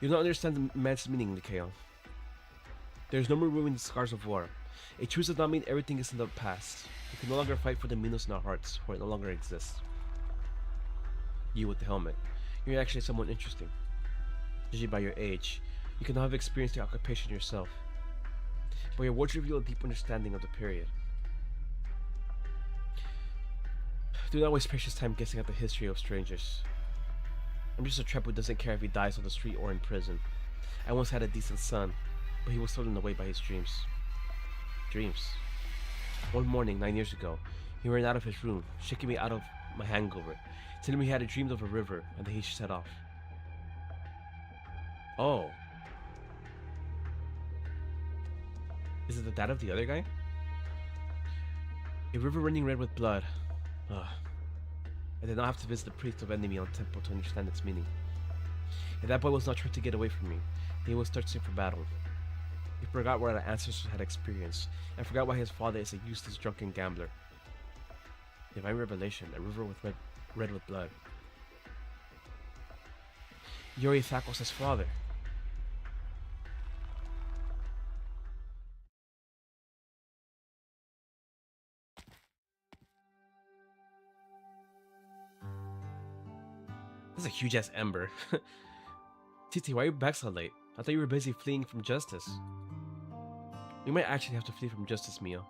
You do not understand the man's meaning, Nikaon. There is no more room in the scars of war. A truce does not mean everything is in the past. We can no longer fight for the Minos in our hearts, for it no longer exists. You with the helmet. You're actually someone interesting. Judging by your age, you cannot have experienced the occupation yourself. But your words reveal a deep understanding of the period. Do not waste precious time guessing at the history of strangers. I'm just a tramp who doesn't care if he dies on the street or in prison. I once had a decent son, but he was stolen away by his dreams. Dreams. One morning, 9 years ago, he ran out of his room, shaking me out of my hangover, telling me he had dreamed of a river and that he should set off. Oh. Is it the dad of the other guy? A river running red with blood. Ugh. I did not have to visit the priest of Enemy on temple to understand its meaning. If that boy was not trying to get away from me, he was thirsting for battle. He forgot what our ancestors had experienced, and forgot why his father is a useless drunken gambler. Divine revelation, a river with red with blood. Yuri Thakos' father. That's a huge ass ember. Titi, why are you back so late? I thought you were busy fleeing from justice. We might actually have to flee from justice, Mio.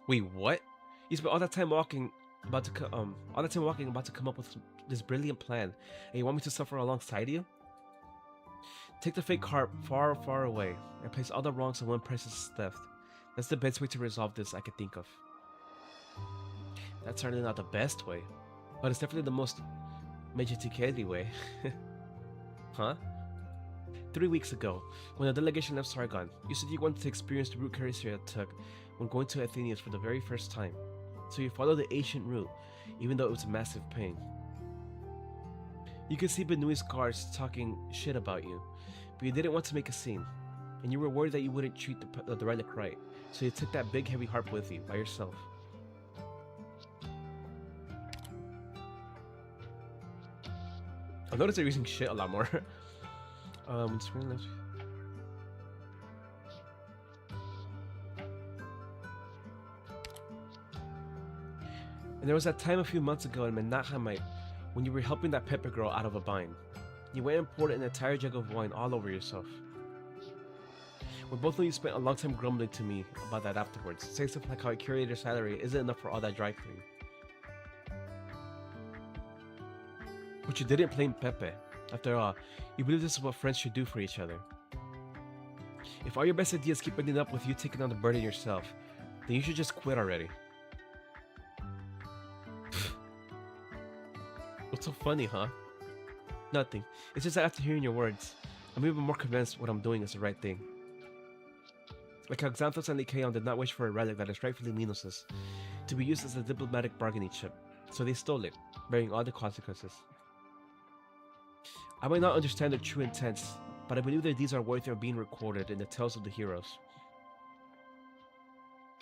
Wait, what? You spent all that time walking, about to come up with this brilliant plan, and you want me to suffer alongside you? Take the fake harp far, far away, and place all the wrongs on one person's theft. That's the best way to resolve this I could think of. That's certainly not the best way, but it's definitely the most Medjehtiqedti way. Huh? 3 weeks ago, when the delegation left Sargon, you said you wanted to experience the route Carissia took when going to Athenians for the very first time. So you followed the ancient route, even though it was a massive pain. You could see Benui's guards talking shit about you, but you didn't want to make a scene, and you were worried that you wouldn't treat the relic right, so you took that big heavy harp with you, by yourself. I noticed they're using shit a lot more. And there was that time a few months ago in Medjehtiqedti when you were helping that Pepe girl out of a bind. You went and poured an entire jug of wine all over yourself. We both know you spent a long time grumbling to me about that afterwards, saying stuff like how a curator's salary isn't enough for all that dry cleaning. But you didn't blame Pepe. After all, you believe this is what friends should do for each other. If all your best ideas keep ending up with you taking on the burden yourself, then you should just quit already. What's so funny, huh? Nothing. It's just that after hearing your words, I'm even more convinced what I'm doing is the right thing. Like how Xanthos and Lycaon did not wish for a relic that is rightfully Minos's to be used as a diplomatic bargaining chip, so they stole it, bearing all the consequences. I might not understand their true intents, but I believe their deeds are worthy of being recorded in the tales of the heroes.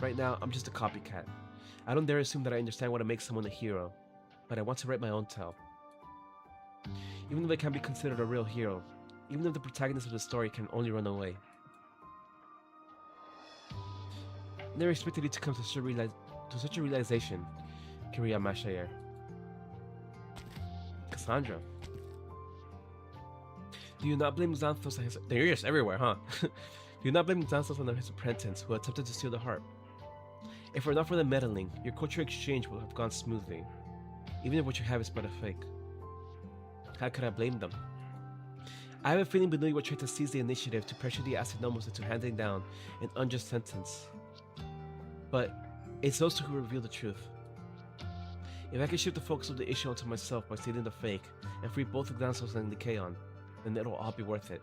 Right now, I'm just a copycat. I don't dare assume that I understand what makes someone a hero, but I want to write my own tale. Even if I can't be considered a real hero, even if the protagonist of the story can only run away. I never expected you to come to such a realization, Kiria Mashayer. Cassandra. Do you not blame Xanthos and his... They're just everywhere, huh? Do you not blame Xanthos and his apprentice who attempted to steal the harp? If it were not for the meddling, your culture exchange would have gone smoothly, even if what you have is but a fake. How could I blame them? I have a feeling Benui will try to seize the initiative to pressure the Astronomos into handing down an unjust sentence. But it's those two who reveal the truth. If I can shift the focus of the issue onto myself by stealing the fake and free both Xanthos and Lycaon, then it'll all be worth it.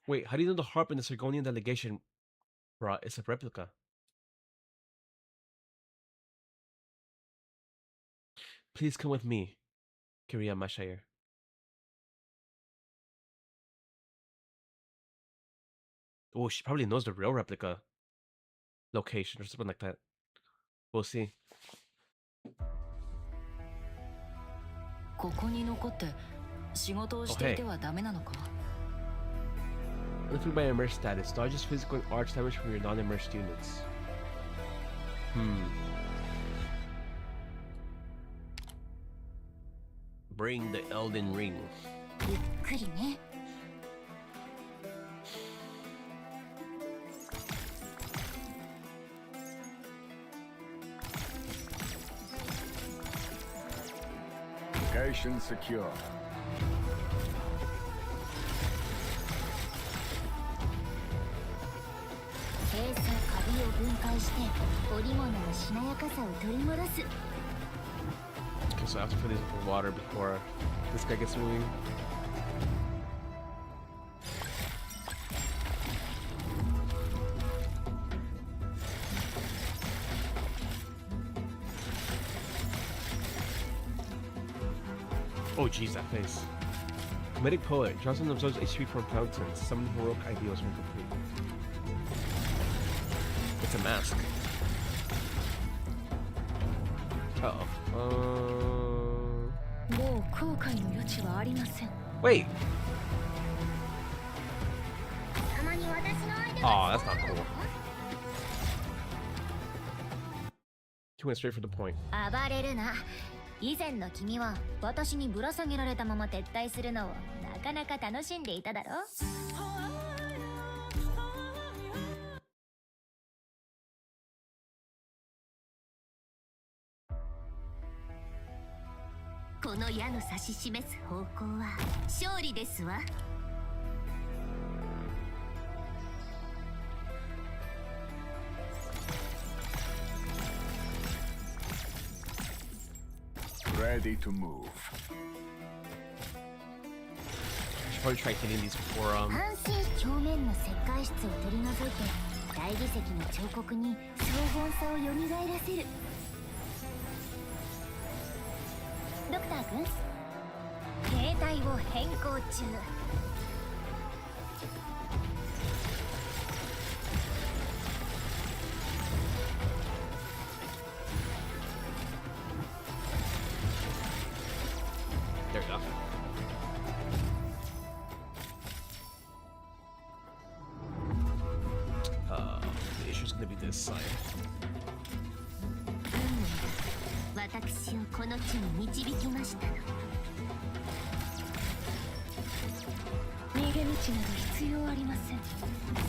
Wait, how do you know the harp in the Sargonian delegation brought is a replica? Please come with me, Kiria Mashayer. Oh, she probably knows the real replica location or something like that. We'll see. ここに残って仕事をしていてはダメなのか? Looking by immersed status, dodges physical and arch damage from your non-immersed units. Bring the Elden Ring. ゆっくりね. Location secure. Okay, so I have to put these in water before this guy gets moving. Oh jeez, that face. Comedic Poet. Johnson absorbs HP from fountains, summoning heroic ideals when complete. It's a mask. Uh-oh. Wait! Oh, that's not cool. He went straight for the point. 以前の君は私にぶら下げられたまま撤退するのをなかなか楽しんでいただろう。この矢の指し示す方向は勝利ですわ。Ready to move. Should probably try hitting these before 安心表面の石灰質を取り除いて大理石の彫刻に荘厳さを蘇らせる。ドクター君、形態を変更中。Maybe this side. 私をこの地に導きましたの。逃げ道など必要ありません。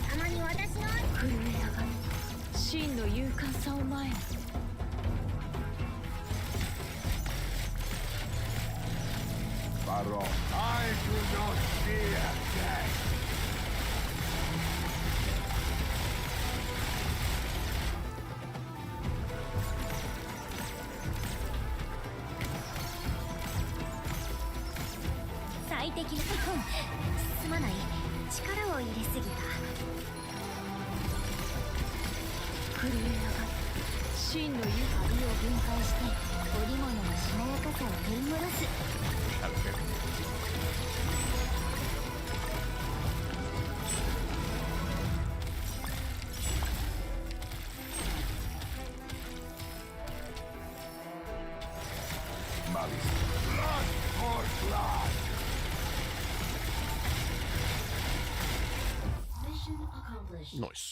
たまに私の震え上がる真の勇敢さを前に。Baron. I do not fear death. Blood for blood. Mission accomplished. Nice.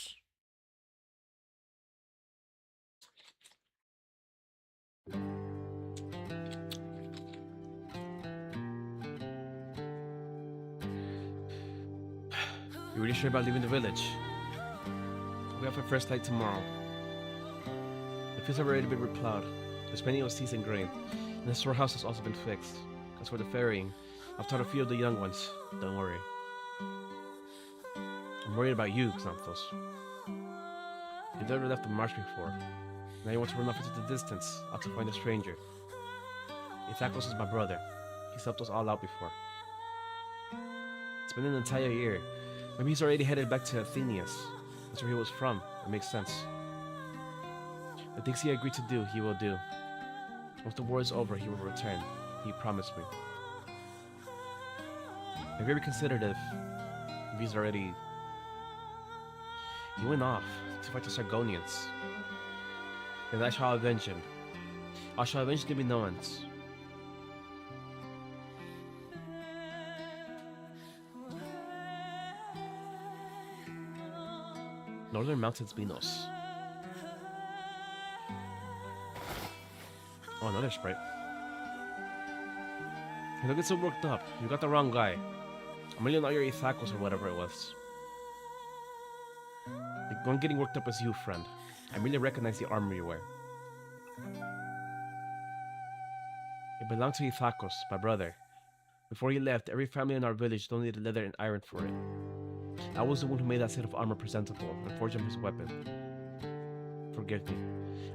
You really sure about leaving the village? We have our first night tomorrow. The fields have already been replowed. There's plenty of seeds and grain, and the storehouse has also been fixed. As for the ferrying, I've taught a few of the young ones. Don't worry. I'm worried about you, Xanthos. You've never left the marsh before. Now you want to run off into the distance, out to find a stranger. Ithacos is my brother. He's helped us all out before. It's been an entire year. Maybe he's already headed back to Athenius. That's where he was from. It makes sense. The things he agreed to do, he will do. Once the war is over, he will return. He promised me. Have you ever considered if he's already... He went off to fight the Sargonians. And I shall avenge him. I shall avenge the Minoans. Northern Mountains, Minos. Oh, another sprite. Hey, don't get so worked up. You got the wrong guy. I'm really not your Ithacos or whatever it was. The one getting worked up is you, friend. I really recognize the armor you wear. It belonged to Ithacos, my brother. Before he left, every family in our village donated leather and iron for it. I was the one who made that set of armor presentable and forged him his weapon. Forgive me.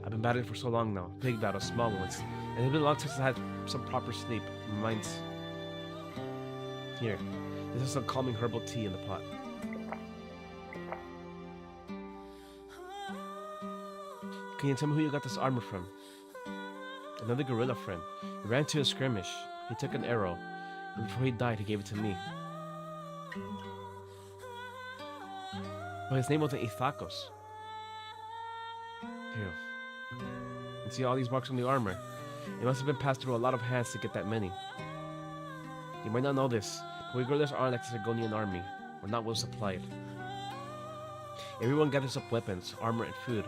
I've been battling for so long now. Big battles, small ones. And it's been long since I had some proper sleep. My mind's... Here. This is some calming herbal tea in the pot. Can you tell me who you got this armor from? Another gorilla friend. He ran to a skirmish. He took an arrow. And before he died, he gave it to me. But his name wasn't Ithacos. Ew. And see all these marks on the armor? It must have been passed through a lot of hands to get that many. You might not know this, but we gorillas aren't like the Sargonian army. We're not well supplied. Everyone gathers up weapons, armor, and food,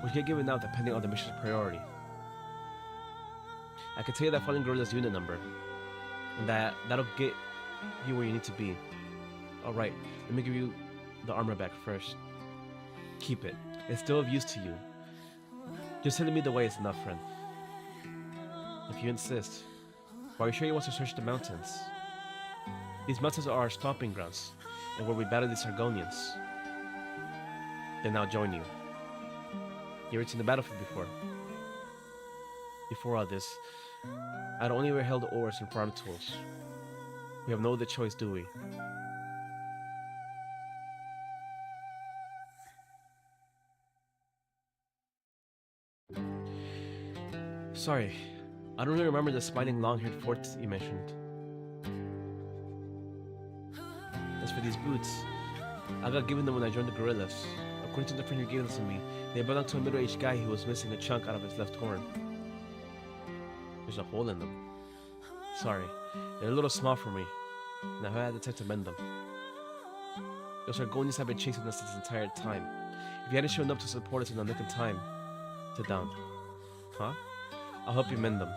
which get given out depending on the mission's priority. I can tell you that Fallen Gorilla's unit number, and that'll get you where you need to be. Alright, let me give you the armor back first. Keep it. It's still of use to you. Just telling me the way is enough, friend. If you insist. But are you sure you want to search the mountains? These mountains are our stomping grounds, and where we battle the Sargonians. Then I'll join you. You ever seen the battlefield before? Before all this, I'd only ever held oars and farm tools. We have no other choice, do we? Sorry, I don't really remember the smiling long-haired fort you mentioned. As for these boots, I got given them when I joined the gorillas. According to the friend who gave them to me, they belonged to a middle-aged guy who was missing a chunk out of his left horn. There's a hole in them. Sorry, they're a little small for me, and I had the time to mend them. Those Argonians have been chasing us this entire time. If you hadn't shown up to support us in the nick of time, sit down. Huh? I'll help you mend them.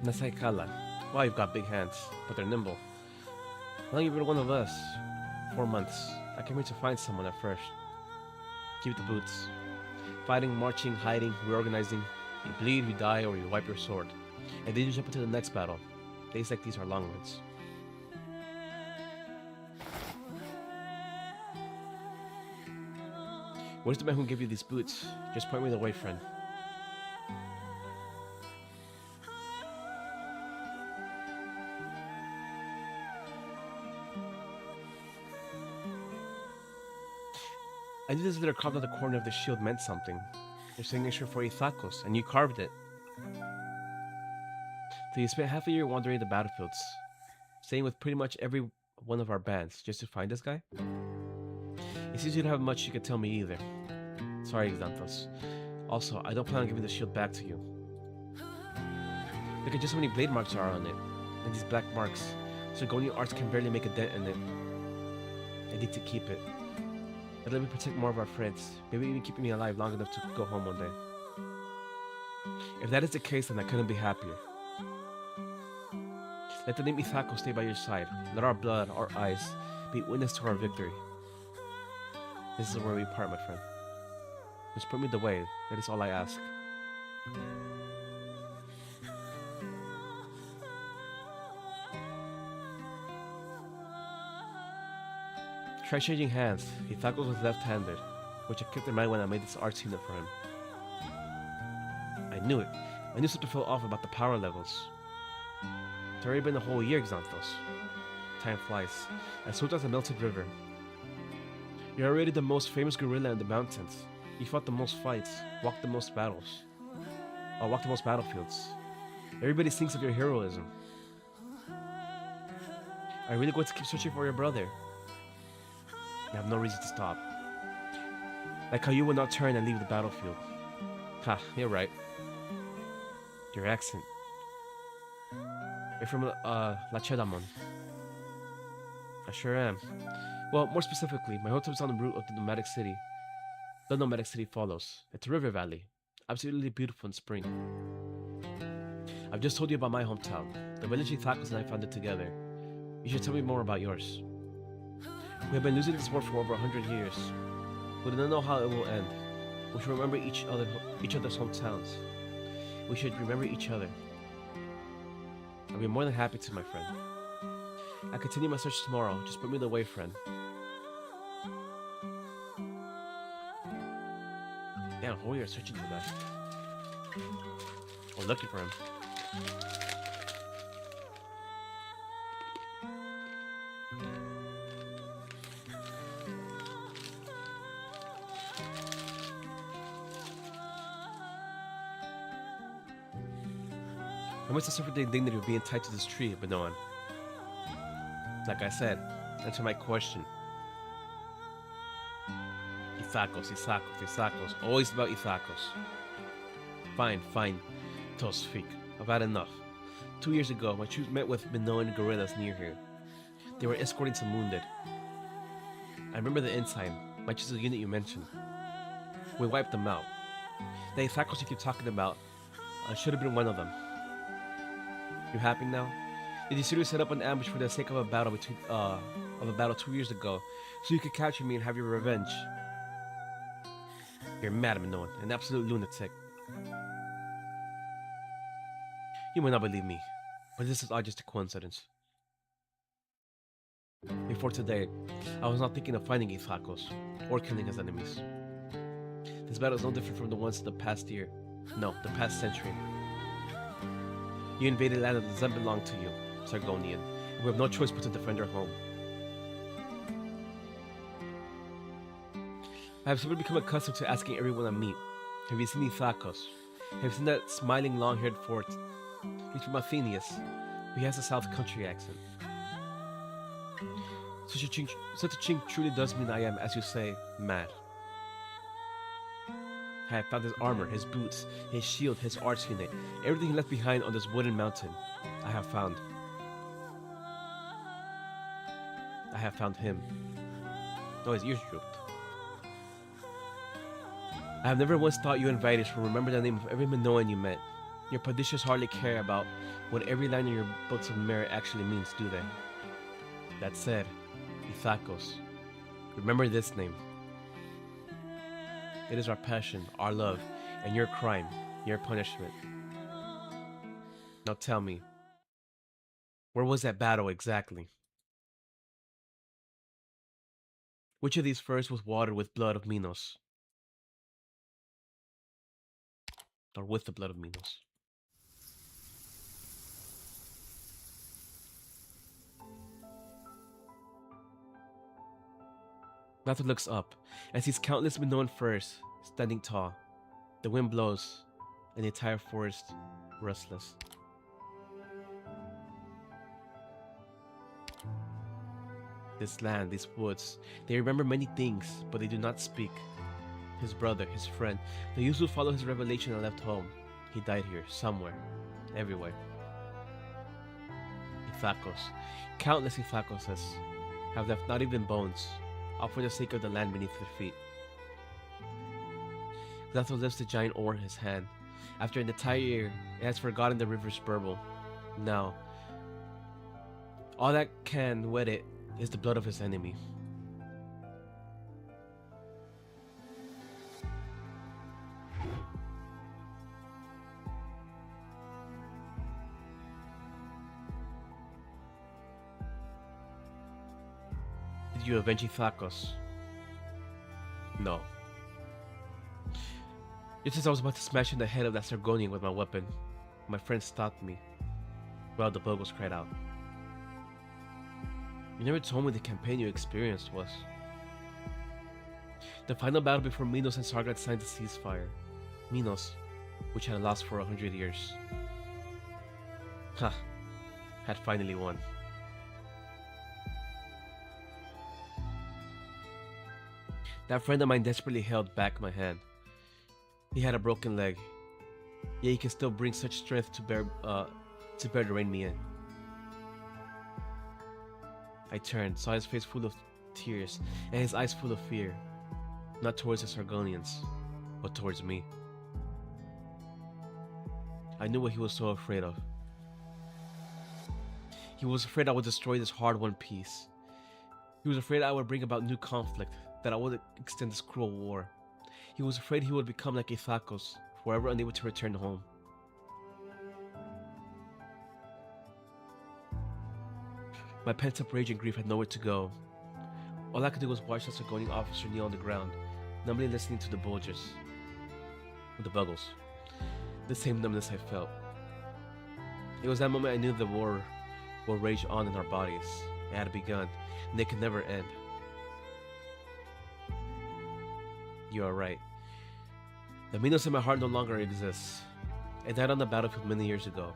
Nasai Kala. Wow, you've got big hands, but they're nimble. How long have you been one of us? 4 months. I came here to find someone at first. Keep the boots. Fighting, marching, hiding, reorganizing. You bleed, you die, or you wipe your sword. And then you jump into the next battle. Days like these are long ones. Where's the man who gave you these boots? Just point me the way, friend. I knew this letter carved on the corner of the shield meant something. Your signature for Ithakos, and you carved it. So you spent half a year wandering the battlefields, staying with pretty much every one of our bands, just to find this guy? It seems you don't have much you can tell me either. Sorry, Xanthos. Also, I don't plan on giving the shield back to you. Look at just how many blade marks are on it, and these black marks. Sargonian arts can barely make a dent in it. I need to keep it. And let me protect more of our friends, maybe even keeping me alive long enough to go home one day. If that is the case, then I couldn't be happier. Let the name Ithako stay by your side. Let our blood, our eyes, be witness to our victory. This is where we part, my friend. Just put me the way, that is all I ask. Try changing hands. Ithakos was left-handed, which I kept in mind when I made this art unit for him. I knew it. I knew something felt off about the power levels. It's already been a whole year, Xanthos. Time flies, and so does a melted river. You're already the most famous gorilla in the mountains. You fought the most fights, walked the most battles. Walked the most battlefields. Everybody thinks of your heroism. Are you really going to keep searching for your brother? I have no reason to stop. Like how you would not turn and leave the battlefield. Ha, you're right. Your accent. You're from Lachedamon. I sure am. Well, more specifically, my hotel is on the route of the nomadic city. The nomadic city follows. It's a river valley. Absolutely beautiful in spring. I've just told you about my hometown. The village Ithakos and I founded together. You should tell me more about yours. We have been losing this war for over 100 years. We don't know how it will end. We should remember each other's hometowns. We should remember each other. I'll be more than happy to, my friend. I'll continue my search tomorrow. Just put me the way, friend. Damn, who are you searching for that? Or looking for him. I must have suffered the indignity of being tied to this tree, but no one. Like I said, answer my question. Ithakos. Always about Ithakos. Fine. Tosfik. I've had enough. 2 years ago, my troops met with Minoan guerrillas near here. They were escorting some wounded. I remember the ensign, which is the unit you mentioned. We wiped them out. The Ithakos you keep talking about, I should have been one of them. You happy now? Did you seriously set up an ambush for the sake of a battle 2 years ago, so you could capture me and have your revenge? You're mad, Minoan, an absolute lunatic. You may not believe me, but this is all just a coincidence. Before today, I was not thinking of finding Ithakos, or killing his enemies. This battle is no different from the ones of the past year. No, the past century. You invaded land that doesn't belong to you, Sargonian, and we have no choice but to defend our home. I have simply become accustomed to asking everyone I meet, have you seen Ithakos? Have you seen that smiling long-haired fort? He's from Athenius, but he has a South Country accent. Such a chink truly does mean I am, as you say, mad. I have found his armor, his boots, his shield, his arch unit, everything he left behind on this wooden mountain. I have found him. Oh, his ears drooped. I have never once thought you invaders will remember the name of every Minoan you met. Your Padishas hardly care about what every line in your books of merit actually means, do they? That said, Ithakos, remember this name. It is our passion, our love, and your crime, your punishment. Now tell me, where was that battle exactly? Which of these furs was watered with blood of Minos? Or with the blood of Minos? Nathan looks up and sees countless Minoan firs standing tall. The wind blows, and the entire forest restless. This land, these woods, they remember many things, but they do not speak. His brother, his friend, the youth who followed his revelation and left home. He died here, somewhere, everywhere. Ithakos, countless Ithakoses, have left not even bones, all for the sake of the land beneath their feet. Xathos lifts the giant oar in his hand. After an entire year, it has forgotten the river's burble. Now, all that can wet it is the blood of his enemy. Did you avenge Ithakos? No. Just as I was about to smash in the head of that Sargonian with my weapon, my friend stopped me. Well, the Bogos cried out. You never told me the campaign you experienced was. The final battle before Minos and Arknights signed the ceasefire. Minos, which had lost for 100 years. Had finally won. That friend of mine desperately held back my hand. He had a broken leg, yet he can still bring such strength to bear to rein me in. I turned, saw his face full of tears, and his eyes full of fear. Not towards the Sargonians, but towards me. I knew what he was so afraid of. He was afraid I would destroy this hard-won peace. He was afraid I would bring about new conflict, that I would extend this cruel war. He was afraid he would become like Ithakos, forever unable to return home. My pent-up rage and grief had nowhere to go. All I could do was watch the Sargonian officer kneel on the ground, numbly listening to the bulges. The Buggles. The same numbness I felt. It was that moment I knew the war will rage on in our bodies. It had begun, and it could never end. You are right. The Minos in my heart no longer exists. It died on the battlefield many years ago,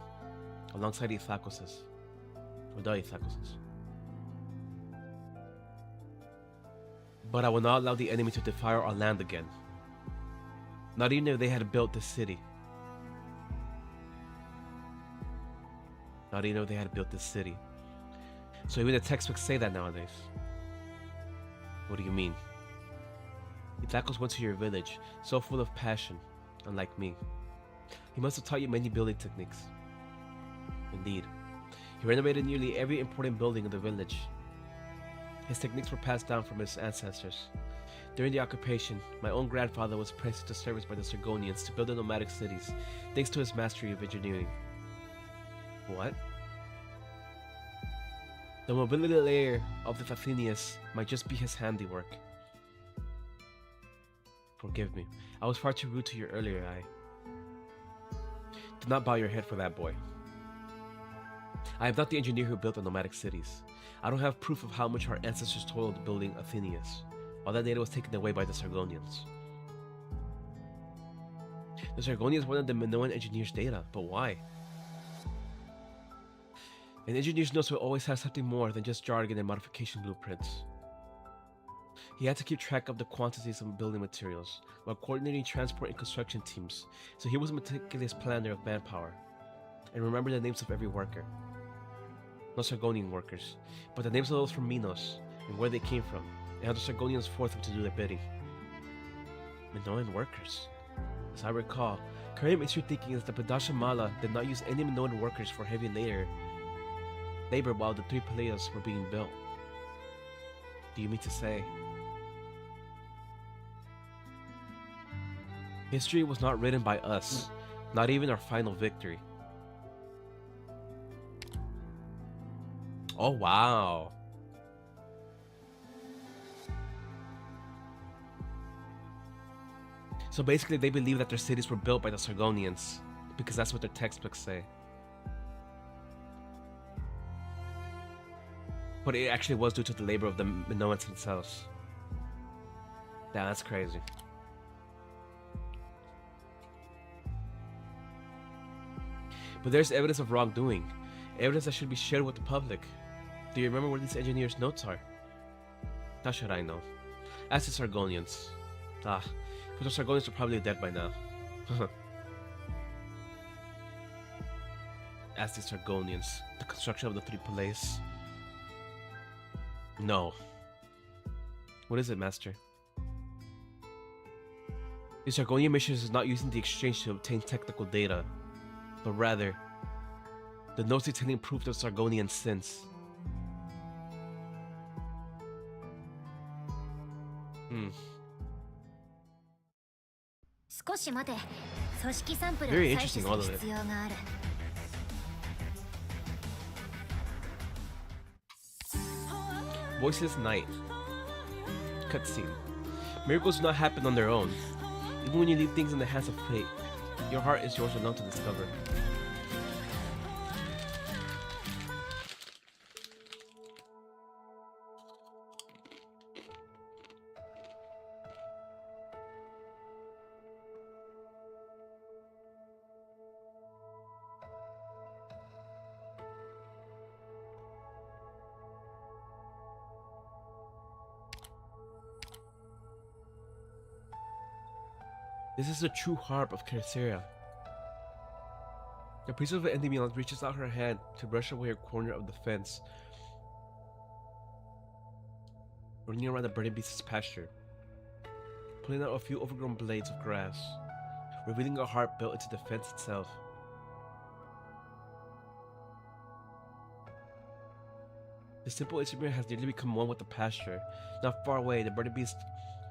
alongside Ithakoses. Or the Ithakoses. But I will not allow the enemy to defile our land again. Not even if they had built this city. Not even if they had built this city. So even the textbooks say that nowadays. What do you mean? Ithakos went to your village, so full of passion, unlike me. He must have taught you many building techniques. Indeed. He renovated nearly every important building in the village. His techniques were passed down from his ancestors. During the occupation, my own grandfather was pressed into service by the Sargonians to build the nomadic cities, thanks to his mastery of engineering. What? The mobility layer of the Athenians might just be his handiwork. Forgive me, I was far too rude to your earlier eye. Do not bow your head for that, boy. I am not the engineer who built the nomadic cities. I don't have proof of how much our ancestors toiled building Athenians. All that data was taken away by the Sargonians. The Sargonians wanted the Minoan engineers' data, but why? An engineer's notes will always have something more than just jargon and modification blueprints. He had to keep track of the quantities of building materials while coordinating transport and construction teams, so he was a meticulous planner of manpower and remembered the names of every worker. Not Sargonian workers, but the names of those from Minos and where they came from, and how the Sargonians forced them to do their bidding. Minoan workers. As I recall, current mainstream thinking is that Padasha Mala did not use any Minoan workers for heavy labor while the three Pallas were being built. Do you mean to say history was not written by us, not even our final victory? Oh wow. So basically they believe that their cities were built by the Sargonians, because that's what their textbooks say. But it actually was due to the labor of the Minoans themselves. Damn, that's crazy. But there's evidence of wrongdoing, evidence that should be shared with the public. Do you remember where these engineers' notes are? How should I know? Ask the Sargonians. But the Sargonians are probably dead by now. Ask the Sargonians. The construction of the three Pallas. No. What is it, Master? The Sargonian mission is not using the exchange to obtain technical data, but rather the notes detailing proof of Sargonian sins. Very interesting, all of it. Voiceless Night. Cutscene. Miracles do not happen on their own. Even when you leave things in the hands of fate, your heart is yours alone to discover. This is the true harp of Kerseria. The priestess of Endymion reaches out her hand to brush away a corner of the fence, running around the burning beast's pasture, pulling out a few overgrown blades of grass, revealing a harp built into the fence itself. The simple instrument has nearly become one with the pasture. Not far away, the burning beast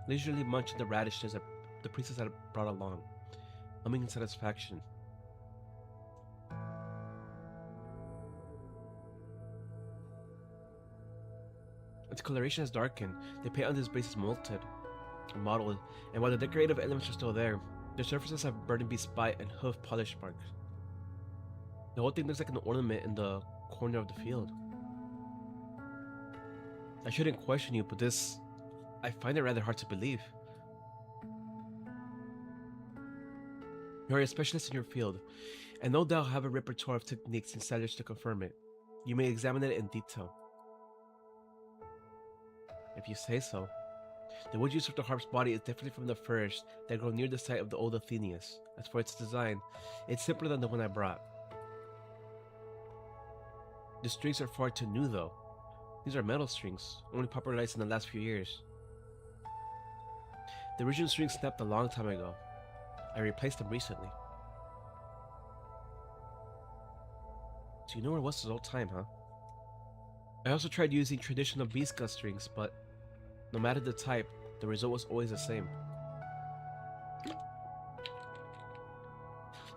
leisurely munched the radishes that the priestess had brought along, humming in satisfaction. Its coloration has darkened, the paint on this base is molted, mottled, and while the decorative elements are still there, the surfaces have burning beast bite and hoof polish marks. The whole thing looks like an ornament in the corner of the field. I shouldn't question you, but I find it rather hard to believe. You are a specialist in your field, and no doubt have a repertoire of techniques and standards to confirm it. You may examine it in detail. If you say so. The wood use of the harp's body is different from the firs that grow near the site of the old Athenius. As for its design, it's simpler than the one I brought. The strings are far too new though. These are metal strings, only popularized in the last few years. The original strings snapped a long time ago. I replaced them recently. So you know where it was this whole time, huh? I also tried using traditional beast gut strings, but no matter the type, the result was always the same.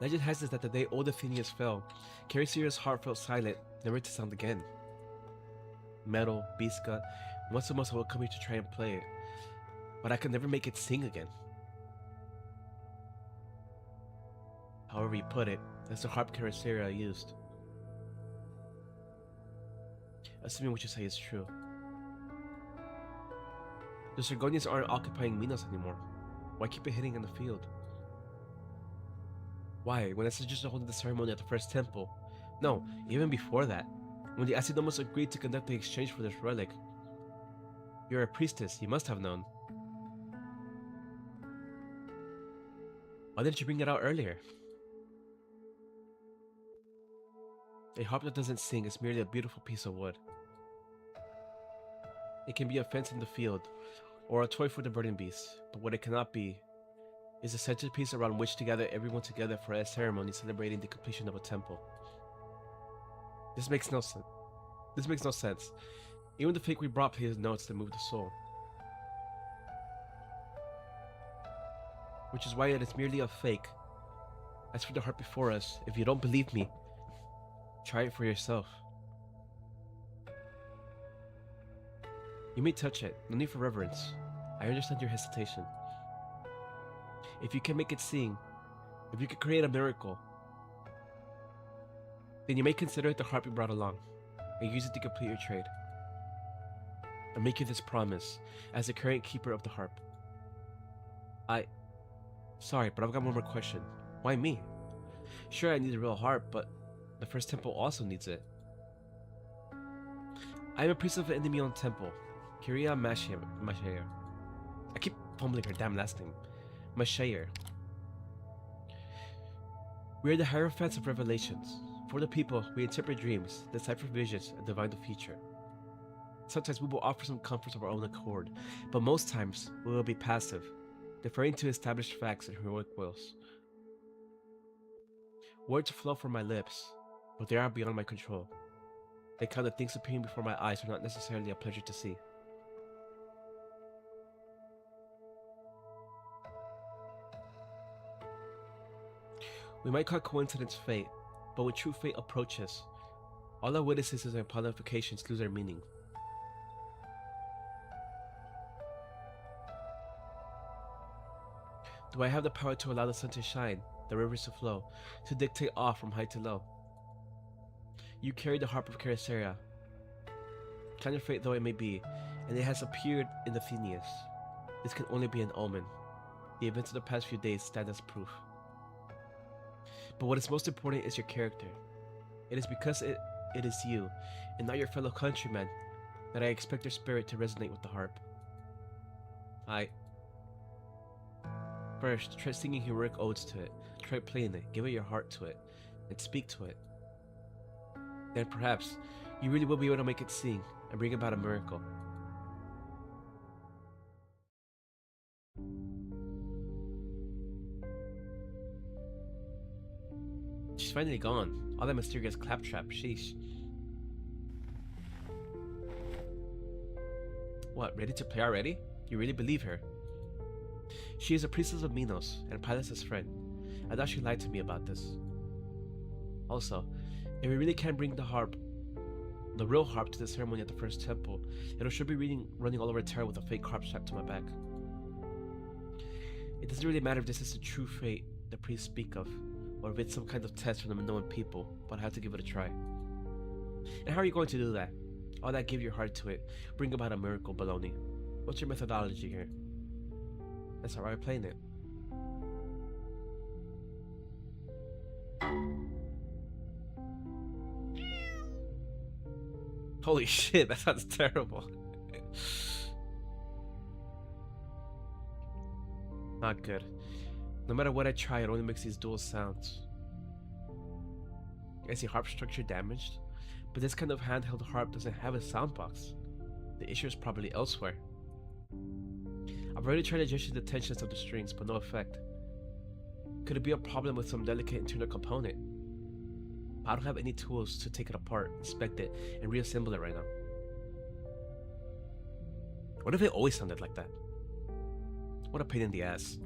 Legend has it that the day old Athenius fell, Kerseira's heart felt silent, never to sound again. Metal, beast gut, once a month I would come here to try and play it, but I could never make it sing again. However you put it, that's the harp Kerseira used. Assuming what you say is true. The Sargonians aren't occupying Minos anymore. Why keep it hidden in the field? Why, when I suggested holding the ceremony at the first temple? No, even before that, when the Asinomos agreed to conduct the exchange for this relic. You're a priestess, you must have known. Why didn't you bring it out earlier? A harp that doesn't sing is merely a beautiful piece of wood. It can be a fence in the field, or a toy for the burning beast, but what it cannot be is a centerpiece around which to gather everyone together for a ceremony celebrating the completion of a temple. This makes no sense. Even the fake we brought plays notes that move the soul. Which is why it is merely a fake. As for the heart before us, if you don't believe me, try it for yourself. You may touch it, no need for reverence. I understand your hesitation. If you can make it sing, if you can create a miracle, then you may consider it the harp you brought along, and use it to complete your trade. I make you this promise, as the current keeper of the harp. Sorry, but I've got one more question. Why me? Sure, I need a real harp, but the first temple also needs it. I am a priest of an Endymion temple, Kyria Mashayer. I keep fumbling her damn last name. Mashayer. We are the Hierophants of Revelations. For the people, we interpret dreams, decipher visions, and divine the future. Sometimes we will offer some comforts of our own accord, but most times we will be passive, deferring to established facts and heroic wills. Words flow from my lips, but they are beyond my control. The kind of things appearing before my eyes are not necessarily a pleasure to see. We might call coincidence fate, but when true fate approaches, all our witticisms and qualifications lose their meaning. Do I have the power to allow the sun to shine, the rivers to flow, to dictate awe from high to low? You carry the harp of Cariceria, counterfeit though it may be, and it has appeared in the Athenians. This can only be an omen. The events of the past few days stand as proof. But what is most important is your character. It is because it is you, and not your fellow countrymen, that I expect your spirit to resonate with the harp. First, try singing heroic odes to it, try playing it, give it your heart to it, and speak to it. Then perhaps, you really will be able to make it sing, and bring about a miracle. She's finally gone. All that mysterious claptrap, sheesh. What, ready to play already? You really believe her? She is a priestess of Minos, and Pallas' friend. I thought she lied to me about this. Also, if we really can bring the real harp to the ceremony at the first temple, it should be running all over Terra with a fake harp strapped to my back. It doesn't really matter if this is the true fate the priests speak of, or if it's some kind of test from the Minoan people, but I have to give it a try. And how are you going to do that? All that give your heart to it, bring about a miracle baloney. What's your methodology here? That's alright, playing it. Holy shit, that sounds terrible. Not good. No matter what I try, it only makes these dual sounds. I see harp structure damaged, but this kind of handheld harp doesn't have a sound box. The issue is probably elsewhere. I've already tried adjusting the tensions of the strings, but no effect. Could it be a problem with some delicate internal component? I don't have any tools to take it apart, inspect it, and reassemble it right now. What if it always sounded like that? What a pain in the ass.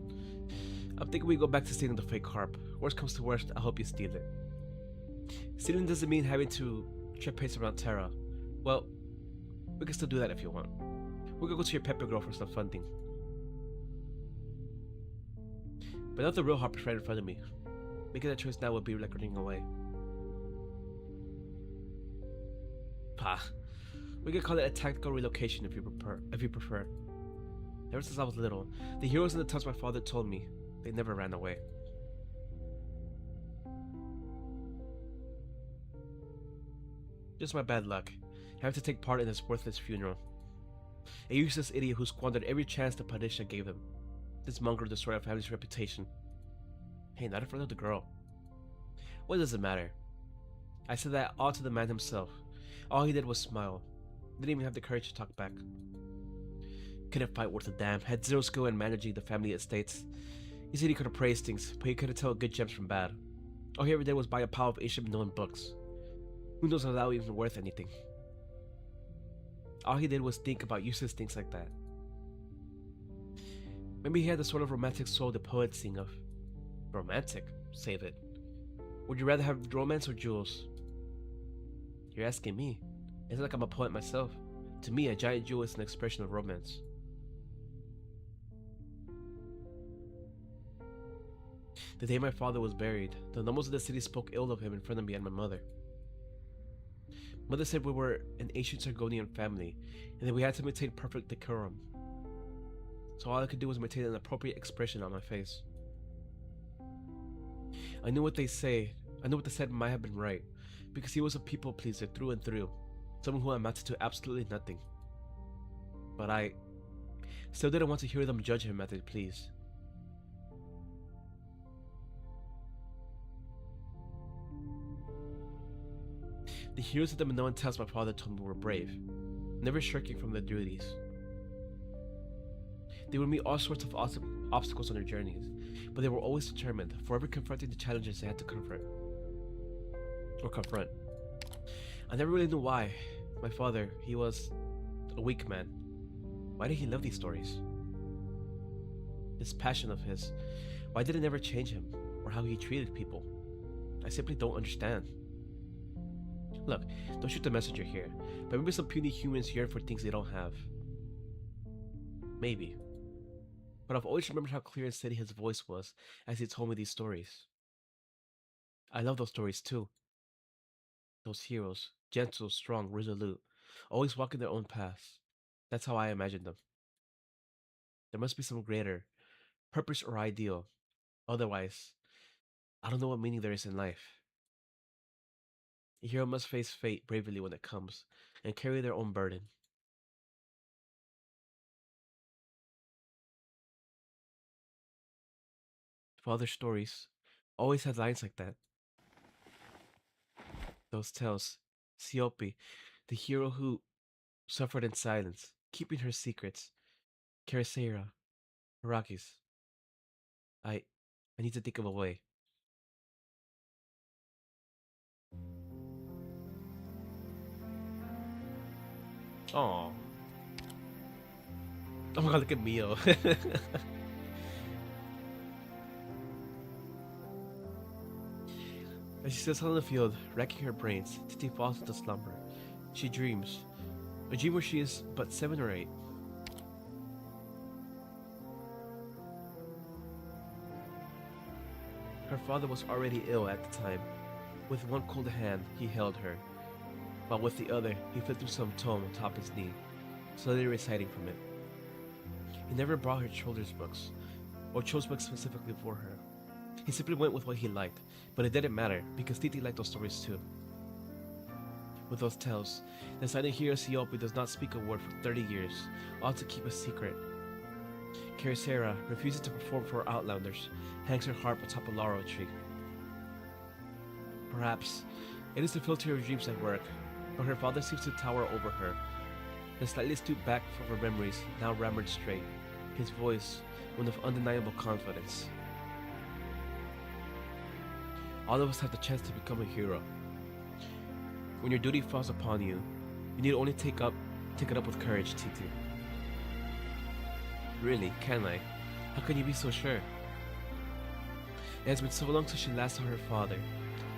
I'm thinking we go back to stealing the fake harp. Worst comes to worst, I hope you steal it. Stealing doesn't mean having to trip pace around Terra. Well, we can still do that if you want. We can go to your Pepper Girl for some funding. But not the real harp is right in front of me. Making that choice now would be like running away. We could call it a tactical relocation if you prefer. Ever since I was little, the heroes in the tales my father told me, they never ran away. Just my bad luck. I have to take part in this worthless funeral. A useless idiot who squandered every chance the Padishah gave him. This mongrel destroyed our family's reputation. Hey, not in front of the girl. What does it matter? I said that all to the man himself. All he did was smile. Didn't even have the courage to talk back. Couldn't fight worth a damn. Had zero skill in managing the family estates. He said he could appraise things, but he couldn't tell good gems from bad. All he ever did was buy a pile of ancient known books. Who knows how that was even worth anything? All he did was think about useless things like that. Maybe he had the sort of romantic soul the poets sing of. Romantic? Save it. Would you rather have romance or jewels? You're asking me. It's like I'm a poet myself. To me, a giant jewel is an expression of romance. The day my father was buried, the nobles of the city spoke ill of him in front of me and my mother. Mother said we were an ancient Sargonian family, and that we had to maintain perfect decorum. So all I could do was maintain an appropriate expression on my face. I knew what they said might have been right, because he was a people pleaser through and through, someone who amounted to absolutely nothing. But I still didn't want to hear them judge him as they pleased. The heroes of the Minoan tales my father told me were brave, never shirking from their duties. They would meet all sorts of obstacles on their journeys, but they were always determined, forever confronting the challenges they had to confront. I never really knew why. My father, he was a weak man. Why did he love these stories? This passion of his, why did it never change him, or how he treated people? I simply don't understand. Look, don't shoot the messenger here, but maybe some puny humans yearn for things they don't have. Maybe. But I've always remembered how clear and steady his voice was as he told me these stories. I love those stories too. Those heroes, gentle, strong, resolute, always walking their own paths. That's how I imagined them. There must be some greater purpose or ideal. Otherwise, I don't know what meaning there is in life. A hero must face fate bravely when it comes, and carry their own burden. Father's stories always had lines like that. Those tales, Siope, the hero who suffered in silence, keeping her secrets, Carisera, Herakles. I need to think of a way. Oh. Oh my god, look at Mio. As she sits on the field, racking her brains, Titi falls into slumber. She dreams. A dream where she is but 7 or 8. Her father was already ill at the time. With one cold hand, he held her, while with the other, he flipped through some tome atop his knee, slowly reciting from it. He never brought her children's books, or chose books specifically for her. He simply went with what he liked, but it didn't matter, because Titi liked those stories too. With those tales, the silent hero Siope does not speak a word for 30 years, all to keep a secret. Carisera refuses to perform for her outlanders, hangs her harp atop a laurel tree. Perhaps it is the filter of dreams at work, but her father seems to tower over her. The slightly stooped back from her memories now rammered straight, his voice one of undeniable confidence. All of us have the chance to become a hero. When your duty falls upon you, you need only take it up with courage, Titi. Really, can I? How can you be so sure? It has been so long since she last saw her father,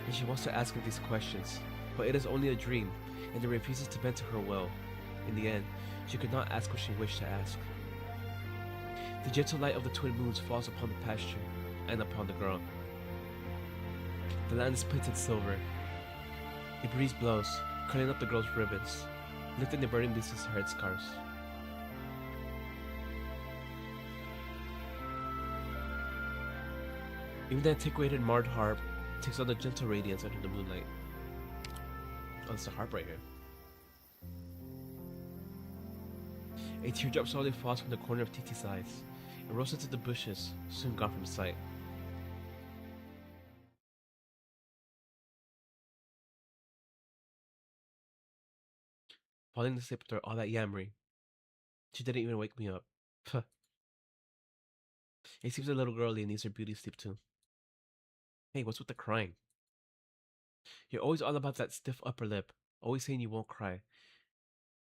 and she wants to ask him these questions, but it is only a dream, and it refuses to bend to her will. In the end, she could not ask what she wished to ask. The gentle light of the twin moons falls upon the pasture, and upon the girl. The land is painted silver. A breeze blows, curling up the girl's ribbons, lifting the burning beast's headscarves. Even the antiquated marred harp takes on the gentle radiance under the moonlight. Oh, it's a harp right here. A teardrop slowly falls from the corner of Titi's eyes. It rolls into the bushes, soon gone from sight. Falling asleep after all that yammering. She didn't even wake me up. It seems the little girlie needs her beauty sleep too. Hey, what's with the crying? You're always all about that stiff upper lip, always saying you won't cry.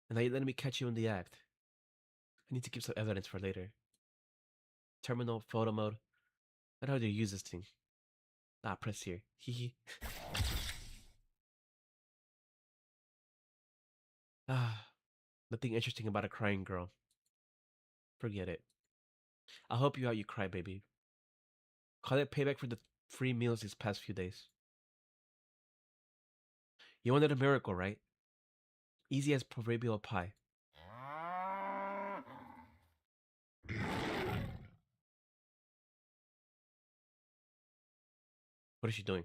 And now you're letting me catch you in the act. I need to keep some evidence for later. Terminal, photo mode. I know how to use this thing. Ah, press here. Hee. Nothing interesting about a crying girl. Forget it. I'll help you out, you crybaby. Call it payback for the free meals these past few days. You wanted a miracle, right? Easy as proverbial pie. What is she doing?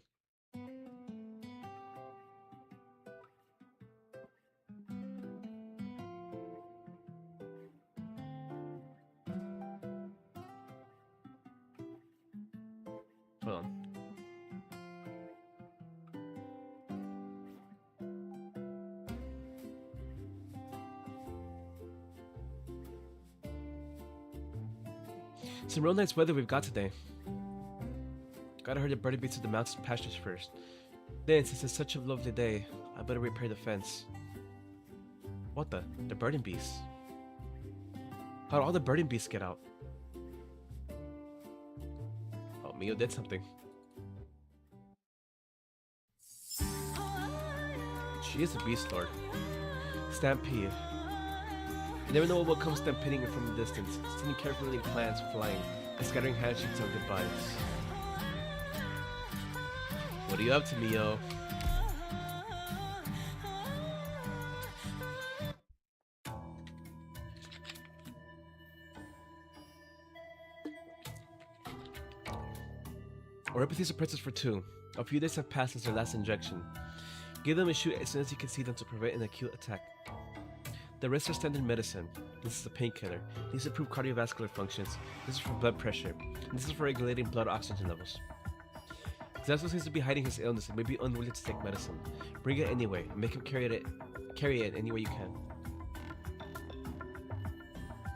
Hold on. Some real nice weather we've got today. Gotta herd the birdie beats to the mountain pastures first. Then, since it's such a lovely day, I better repair the fence. What the? The birding beasts? How'd all the birding beasts get out? Oh, Mio did something. She is a beast lord. Stampede. You never know what comes stampeding in from a distance, sending carefully plans flying, and scattering handshakes of goodbyes. What are you up to, Mio? Oripathy's a princess for 2. A few days have passed since their last injection. Give them a shoot as soon as you can see them to prevent an acute attack. The rest are standard medicine. This is a painkiller. These improve cardiovascular functions. This is for blood pressure. And this is for regulating blood oxygen levels. Xaxo seems to be hiding his illness and may be unwilling to take medicine. Bring it anyway, and make him carry it any way you can.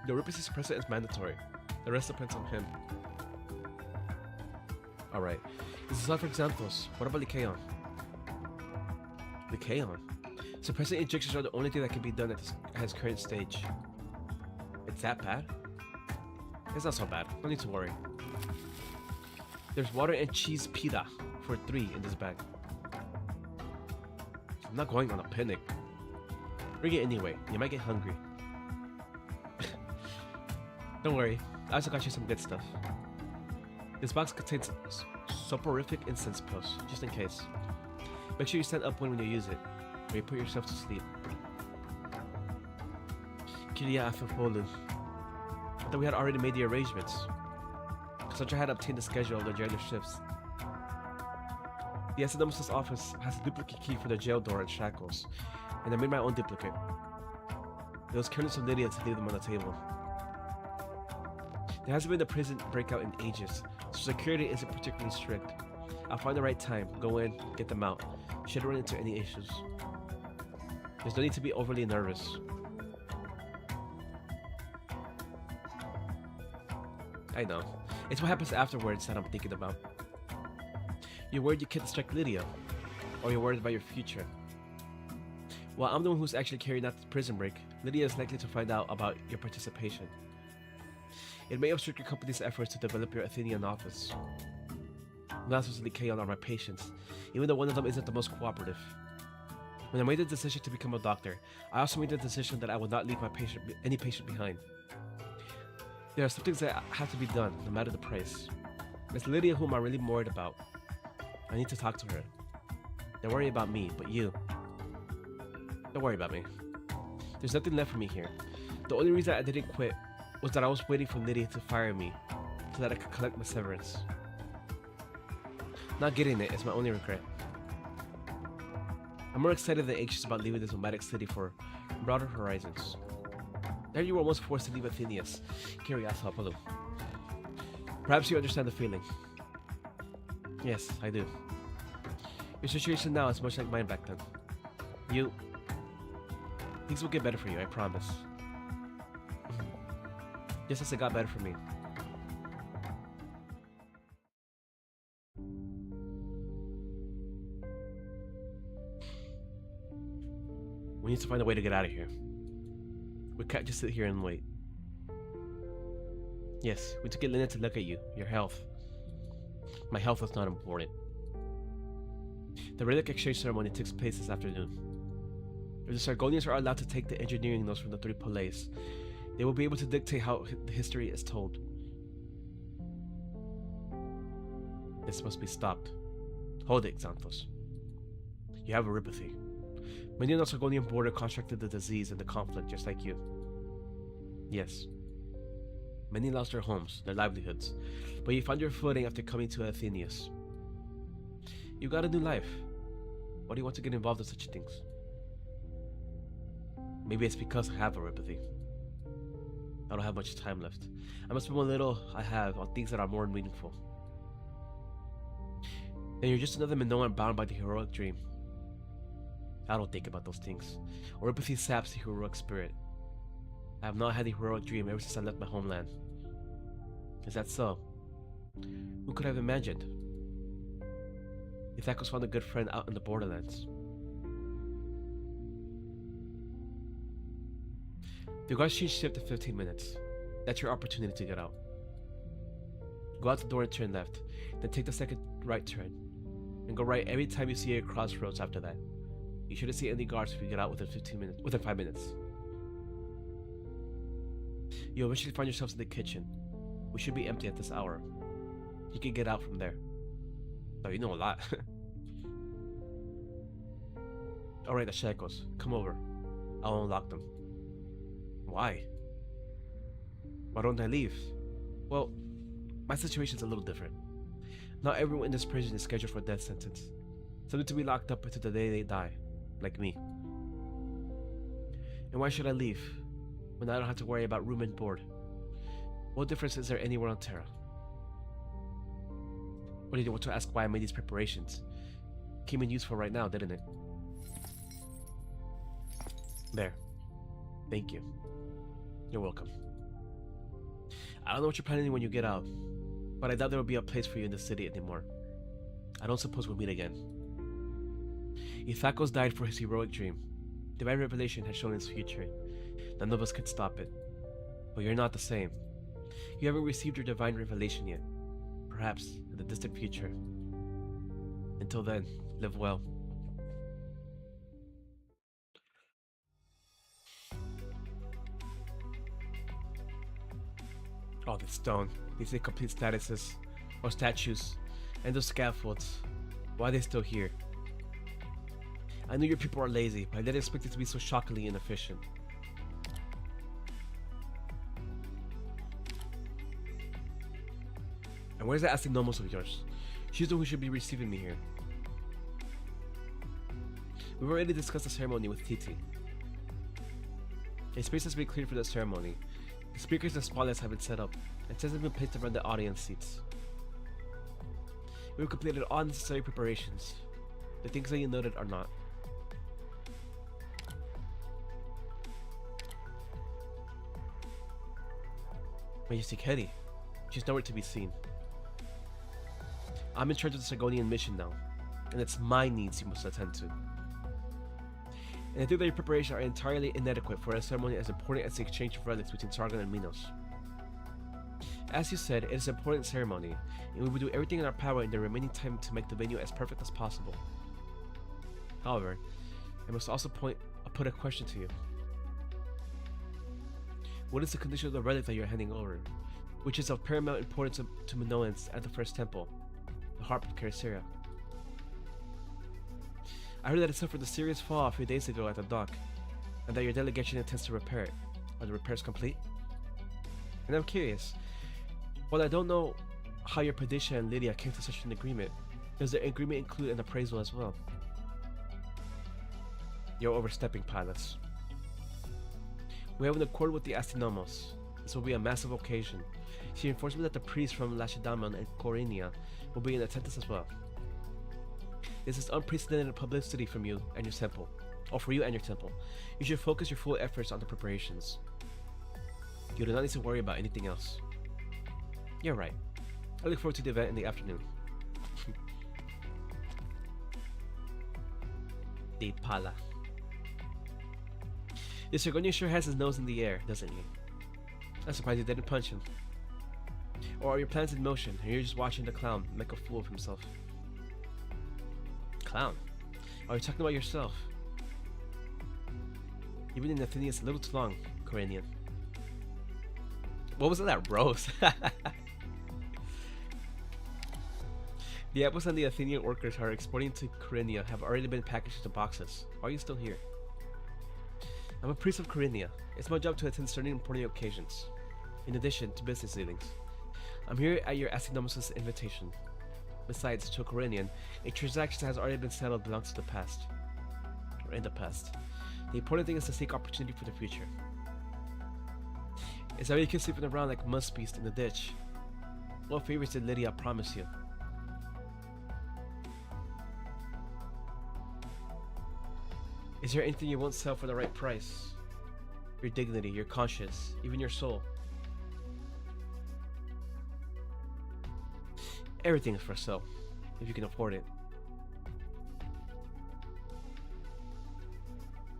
The Oripathy suppressor is mandatory. The rest depends on him. Alright. This is all for examples. What about Lycaon? Lycaon? Suppressing injections are the only thing that can be done at his current stage. It's that bad? It's not so bad. No need to worry. There's water and cheese pita for 3 in this bag. I'm not going on a picnic. Bring it anyway. You might get hungry. Don't worry. I also got you some good stuff. This box contains soporific incense pills, just in case. Make sure you stand up when you use it, or you put yourself to sleep. Kiria Afefolu. I thought we had already made the arrangements. Cassandra had obtained the schedule of the jailer shifts. The Asinomus's office has a duplicate key for the jail door and shackles, and I made my own duplicate. It was careless of Lydia to leave them on the table. There hasn't been a prison breakout in ages, so security isn't particularly strict. I'll find the right time, go in, get them out. Shouldn't run into any issues. There's no need to be overly nervous. I know. It's what happens afterwards that I'm thinking about. You're worried you can't distract Lydia, or you're worried about your future. While I'm the one who's actually carrying out the prison break, Lydia is likely to find out about your participation. It may obstruct your company's efforts to develop your Athenian office. Glasses and Lycaon are my patients, even though one of them isn't the most cooperative. When I made the decision to become a doctor, I also made the decision that I would not leave any patient behind. There are some things that have to be done, no matter the price. It's Lydia whom I'm really worried about. I need to talk to her. Don't worry about me, but you. Don't worry about me. There's nothing left for me here. The only reason I didn't quit was that I was waiting for Lydia to fire me so that I could collect my severance. Not getting it is my only regret. I'm more excited than anxious about leaving this nomadic city for broader horizons. There you were once forced to leave Athenius. Kyriathopoulos. Perhaps you understand the feeling. Yes, I do. Your situation now is much like mine back then. Things will get better for you, I promise. Just as it got better for me. We need to find a way to get out of here. We can't just sit here and wait. Yes, we need to get Lena to look at you, your health. My health is not important. The relic exchange ceremony takes place this afternoon. If the Sargonians are allowed to take the engineering notes from the three Pallas, they will be able to dictate how the history is told. This must be stopped. Hold it, Xanthos. You have neuropathy. Many on the Sargonian border contracted the disease in the conflict, just like you. Yes. Many lost their homes, their livelihoods, but you found your footing after coming to Athenius. You got a new life. Why do you want to get involved in such things? Maybe it's because I have neuropathy. I don't have much time left. I must spend what little I have on things that are more meaningful. Then you're just another Minoan bound by the heroic dream. I don't think about those things. Neuropathy saps the heroic spirit. I have not had a heroic dream ever since I left my homeland. Is that so? Who could have imagined? Ithacos found a good friend out in the borderlands. The guards change shift in 15 minutes. That's your opportunity to get out. Go out the door and turn left, then take the second right turn, and go right every time you see a crossroads after that. You shouldn't see any guards if you get out within 5 minutes. You'll eventually find yourselves in the kitchen. We should be empty at this hour. You can get out from there. Oh, you know a lot. Alright, the shackles. Come over. I'll unlock them. Why? Why don't I leave? Well, my situation's a little different. Not everyone in this prison is scheduled for a death sentence. Some need to be locked up until the day they die. Like me. And why should I leave when I don't have to worry about room and board? What difference is there anywhere on Terra? Or did you want to ask why I made these preparations? Came in useful right now, didn't it? There. Thank you. You're welcome. I don't know what you're planning when you get out, but I doubt there will be a place for you in the city anymore. I don't suppose we'll meet again. Ithacos died for his heroic dream. Divine revelation has shown his future. None of us can stop it. But you're not the same. You haven't received your divine revelation yet. Perhaps in the distant future. Until then, live well. Oh, the stone. These incomplete statuses, or statues, and those scaffolds. Why are they still here? I know your people are lazy, but I didn't expect it to be so shockingly inefficient. And where's that Astignomos of yours? She's the one who should be receiving me here. We've already discussed the ceremony with Titi. A space has been cleared for the ceremony. The speakers and spotlights have been set up, and tents have been placed around the audience seats. We've completed all necessary preparations. The things that you noted are not. Medjehtiqedti. She's nowhere to be seen. I'm in charge of the Sargonian mission now, and it's my needs you must attend to. And I think that your preparations are entirely inadequate for a ceremony as important as the exchange of relics between Sargon and Minos. As you said, it is an important ceremony, and we will do everything in our power in the remaining time to make the venue as perfect as possible. However, I must also put a question to you. What is the condition of the relic that you're handing over, which is of paramount importance to Minoans at the First Temple, the Harp of Kerysera? I heard that it suffered a serious fall a few days ago at the dock, and that your delegation intends to repair it. Are the repairs complete? And I'm curious, while I don't know how your Padisha and Lydia came to such an agreement, does the agreement include an appraisal as well? You're overstepping, Pallas. We have an accord with the Astynomos. This will be a massive occasion. She informs me that the priests from Lacedaemon and Corinthia will be in attendance as well. This is unprecedented publicity from you and your temple. Oh, for you and your temple. You should focus your full efforts on the preparations. You do not need to worry about anything else. You're right. I look forward to the event in the afternoon. The Pallas. This Argonian sure has his nose in the air, doesn't he? I'm surprised you didn't punch him. Or are your plans in motion and you're just watching the clown make a fool of himself? Clown? Are you talking about yourself? You've been in Athenians a little too long, Corinthian. What was that, Rose? The apples and the Athenian workers who are exporting to Corinthia have already been packaged into boxes. Why are you still here? I'm a priest of Corinthia. It's my job to attend certain important occasions, in addition to business dealings. I'm here at your Astynomos' invitation. Besides, to a Corinthian, a transaction that has already been settled belongs to the past. Or in the past. The important thing is to seek opportunity for the future. Is that you keep sleeping around like musk beast in the ditch? What favors did Lydia promise you? Is there anything you won't sell for the right price? Your dignity, your conscience, even your soul. Everything is for sale, if you can afford it.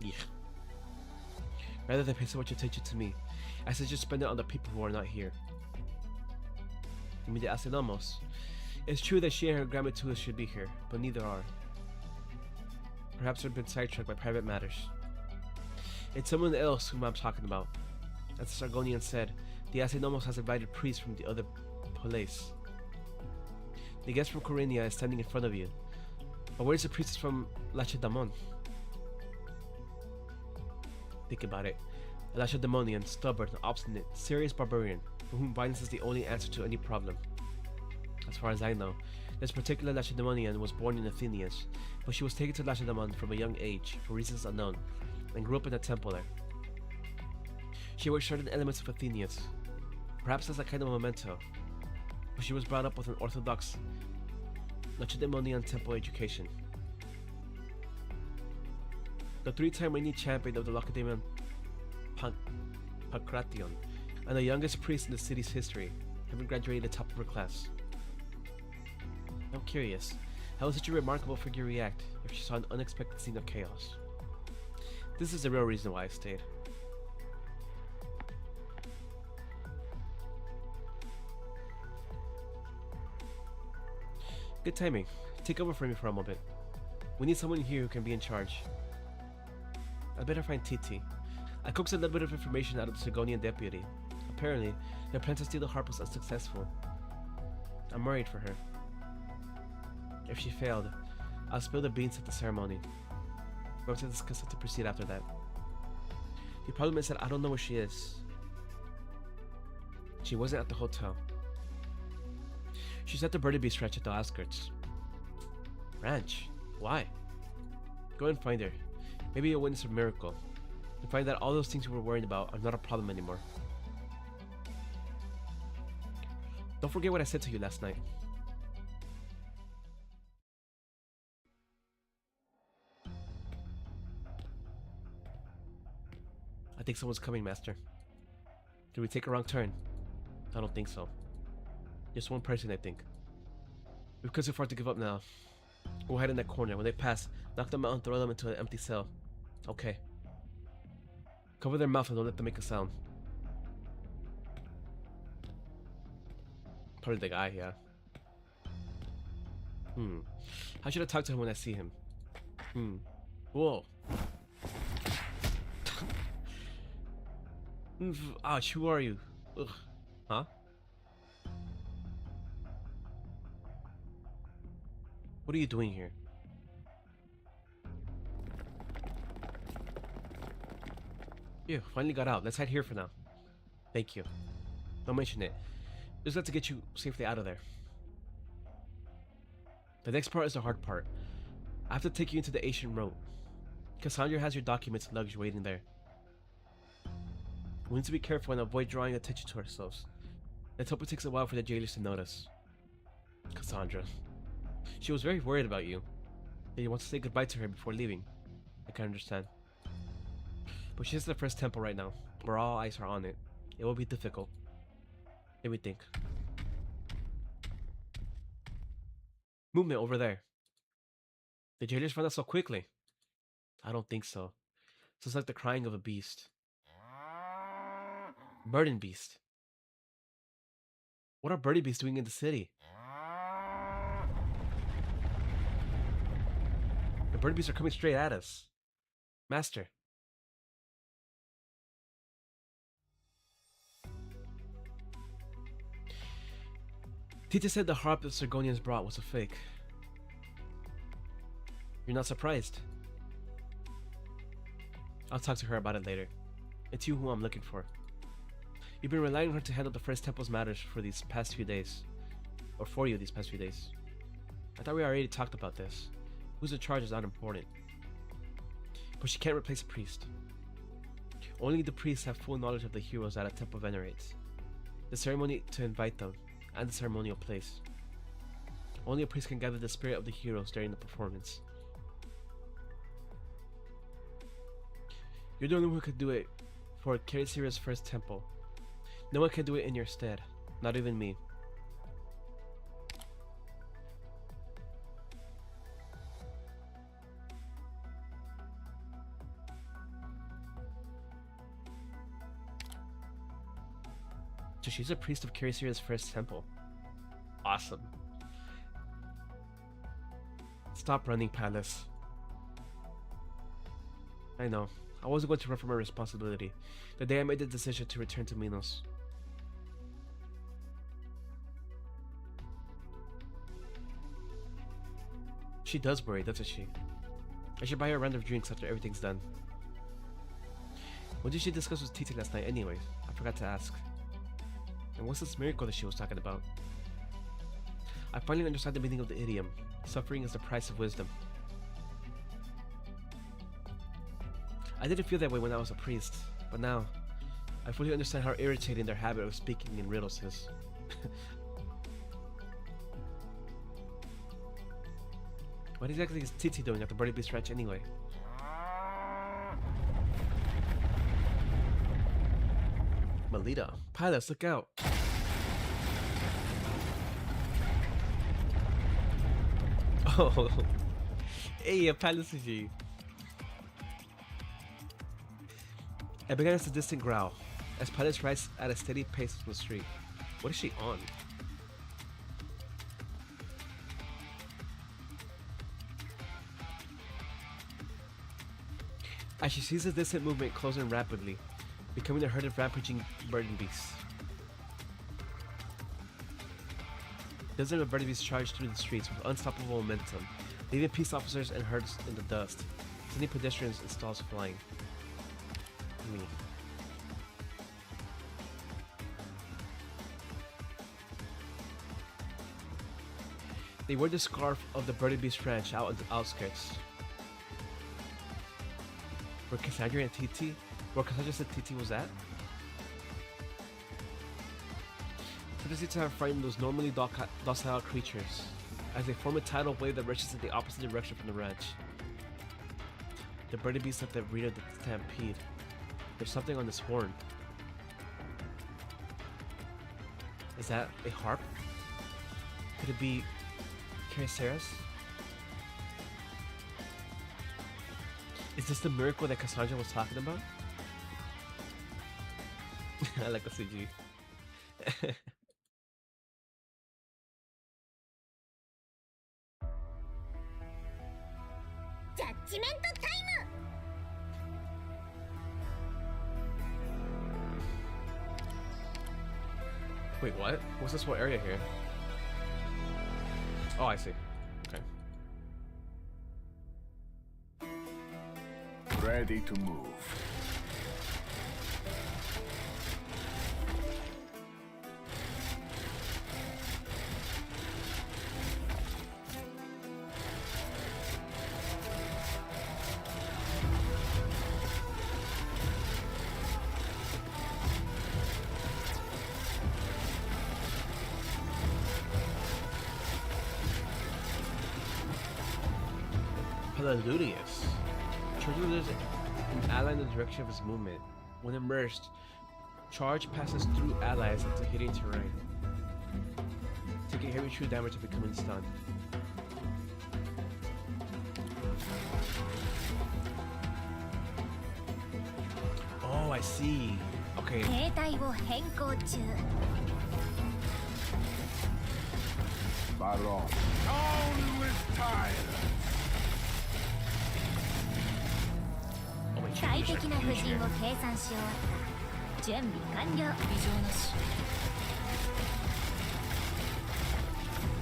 Yeah. Rather than pay so much attention to me, I suggest spend it on the people who are not here. You mean the Astynomos? It's true that she and her Grammatus should be here, but neither are. Perhaps they've been sidetracked by private matters. It's someone else whom I'm talking about. As the Sargonian said, the Astynomos has invited priests from the other Pallas. The guest from Corinthia is standing in front of you. But where's the priest from Lacedaemon? Think about it. A Lacedaemonian, stubborn, obstinate, serious barbarian, for whom violence is the only answer to any problem. As far as I know, this particular Lacedaemonian was born in Athenians, but she was taken to Lacedaemon from a young age, for reasons unknown, and grew up in a temple there. She wears certain elements of Athenians, perhaps as a kind of memento, but she was brought up with an orthodox Lacedaemonian temple education. The three-time reigning champion of the Lacedaemonian Pancration, and the youngest priest in the city's history, having graduated top of her class. I'm curious, how would such a remarkable figure react if she saw an unexpected scene of chaos? This is the real reason why I stayed. Good timing. Take over for me for a moment. We need someone here who can be in charge. I better find Titi. I coaxed a little bit of information out of the Sargonian deputy. Apparently, the plan to steal the harp was unsuccessful. I'm worried for her. If she failed, I'll spill the beans at the ceremony. We'll have to discuss how to proceed after that. The problem is that I don't know where she is. She wasn't at the hotel. She's at the Birdie ranch at the outskirts. Ranch? Why? Go and find her. Maybe you'll witness a miracle. And find that all those things you were worried about are not a problem anymore. Don't forget what I said to you last night. I think someone's coming, Master. Did we take a wrong turn? I don't think so. Just one person, I think. We've come so far to give up now. Go hide in that corner. When they pass, knock them out and throw them into an empty cell. Okay. Cover their mouth and don't let them make a sound. Probably the guy, yeah. How should I talk to him when I see him? Whoa. Ouch, who are you? Ugh. Huh? What are you doing here? You finally got out. Let's hide here for now. Thank you. Don't mention it. Just got to get you safely out of there. The next part is the hard part. I have to take you into the ancient road. Cassandra has your documents and luggage waiting there. We need to be careful and avoid drawing attention to ourselves. Let's hope it takes a while for the jailers to notice. Cassandra. She was very worried about you. And you want to say goodbye to her before leaving. I can understand. But she's at the first temple right now, where all eyes are on it. It will be difficult. Let me think. Movement over there. The jailers run us so quickly. I don't think so. Sounds like the crying of a beast. Burden beast. What are birdie beasts doing in the city? The birdie beasts are coming straight at us. Master. Tita said the harp the Sargonians brought was a fake. You're not surprised. I'll talk to her about it later. It's you who I'm looking for. You've been relying on her to handle the First Temple's matters for these past few days. Or for you these past few days. I thought we already talked about this. Who's in charge is not important. But she can't replace a priest. Only the priests have full knowledge of the heroes that a temple venerates. The ceremony to invite them, and the ceremonial place. Only a priest can gather the spirit of the heroes during the performance. You're the only one who could do it for Kerisira's first temple. No one can do it in your stead, not even me. So she's a priest of Kerisira's first temple. Awesome. Stop running, Pallas. I know. I wasn't going to run from my responsibility the day I made the decision to return to Minos. She does worry, doesn't she? I should buy her a round of drinks after everything's done. What did she discuss with Titi last night anyways? I forgot to ask. And what's this miracle that she was talking about? I finally understand the meaning of the idiom. Suffering is the price of wisdom. I didn't feel that way when I was a priest, but now, I fully understand how irritating their habit of speaking in riddles is. What exactly is Titi doing at the Birdie Beast Ranch anyway? Melita, Pallas, look out! Oh, hey, a Pallas is you. It began as a distant growl, as Pallas rides at a steady pace from the street. What is she on? As she sees the distant movement closing rapidly, becoming a herd of rampaging burden beasts. Dozens of burden beasts charge through the streets with unstoppable momentum, leaving peace officers and herds in the dust, sending pedestrians and stalls flying. Me. They wore the scarf of the Birdie Beast Ranch out on the outskirts. Where Cassandra and Titi? Where Cassandra said Titi was at? Courtesy to have frightened those normally docile creatures, as they form a tidal wave that rushes in the opposite direction from the ranch. The Birdie Beast at the rear of the stampede. There's something on this horn. Is that a harp? Could it be Kerisira's? Is this the miracle that Cassandra was talking about? I like the CG. Wait, what? What's this whole area here? Oh, I see. Okay. Ready to move. Pallas. Charge leaders an ally in the direction of his movement. When immersed, charge passes through allies into hitting terrain, taking heavy true damage and becoming stunned. Oh, I see. Okay. 兵隊を変更中 Baron. Down with time! Oh, wait, 最適な布陣を計算し終わった準備完了異常なし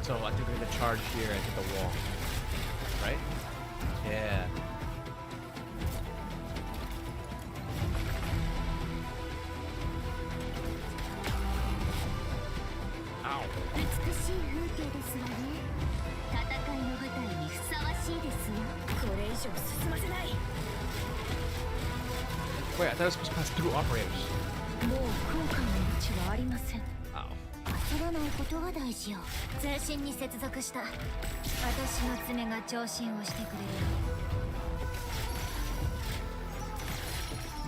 So I think we're gonna charge here and hit the wall. Right? Yeah. Ow. 美しい風景ですわね戦いの舞台にふさわしいですよこれ以上進ませない Wait, I thought I was supposed to pass through operators. もう後悔の余地はありません Ow. 焦らないことが大事よ通信に接続した私の爪が聴診をしてくれる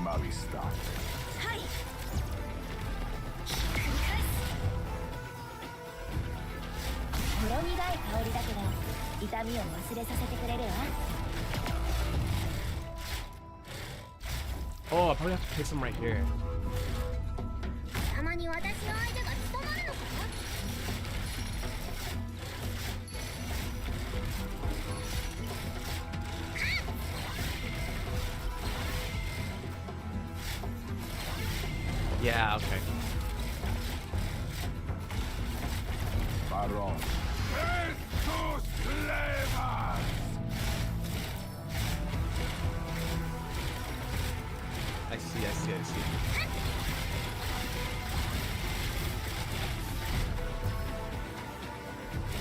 Mavista. はいほろ苦い香りだけど痛みを忘れさせてくれるわ Oh, I probably have to place him right here. たまに私の相手が務まるのか Yeah, okay. Baron. Estos levas! I see.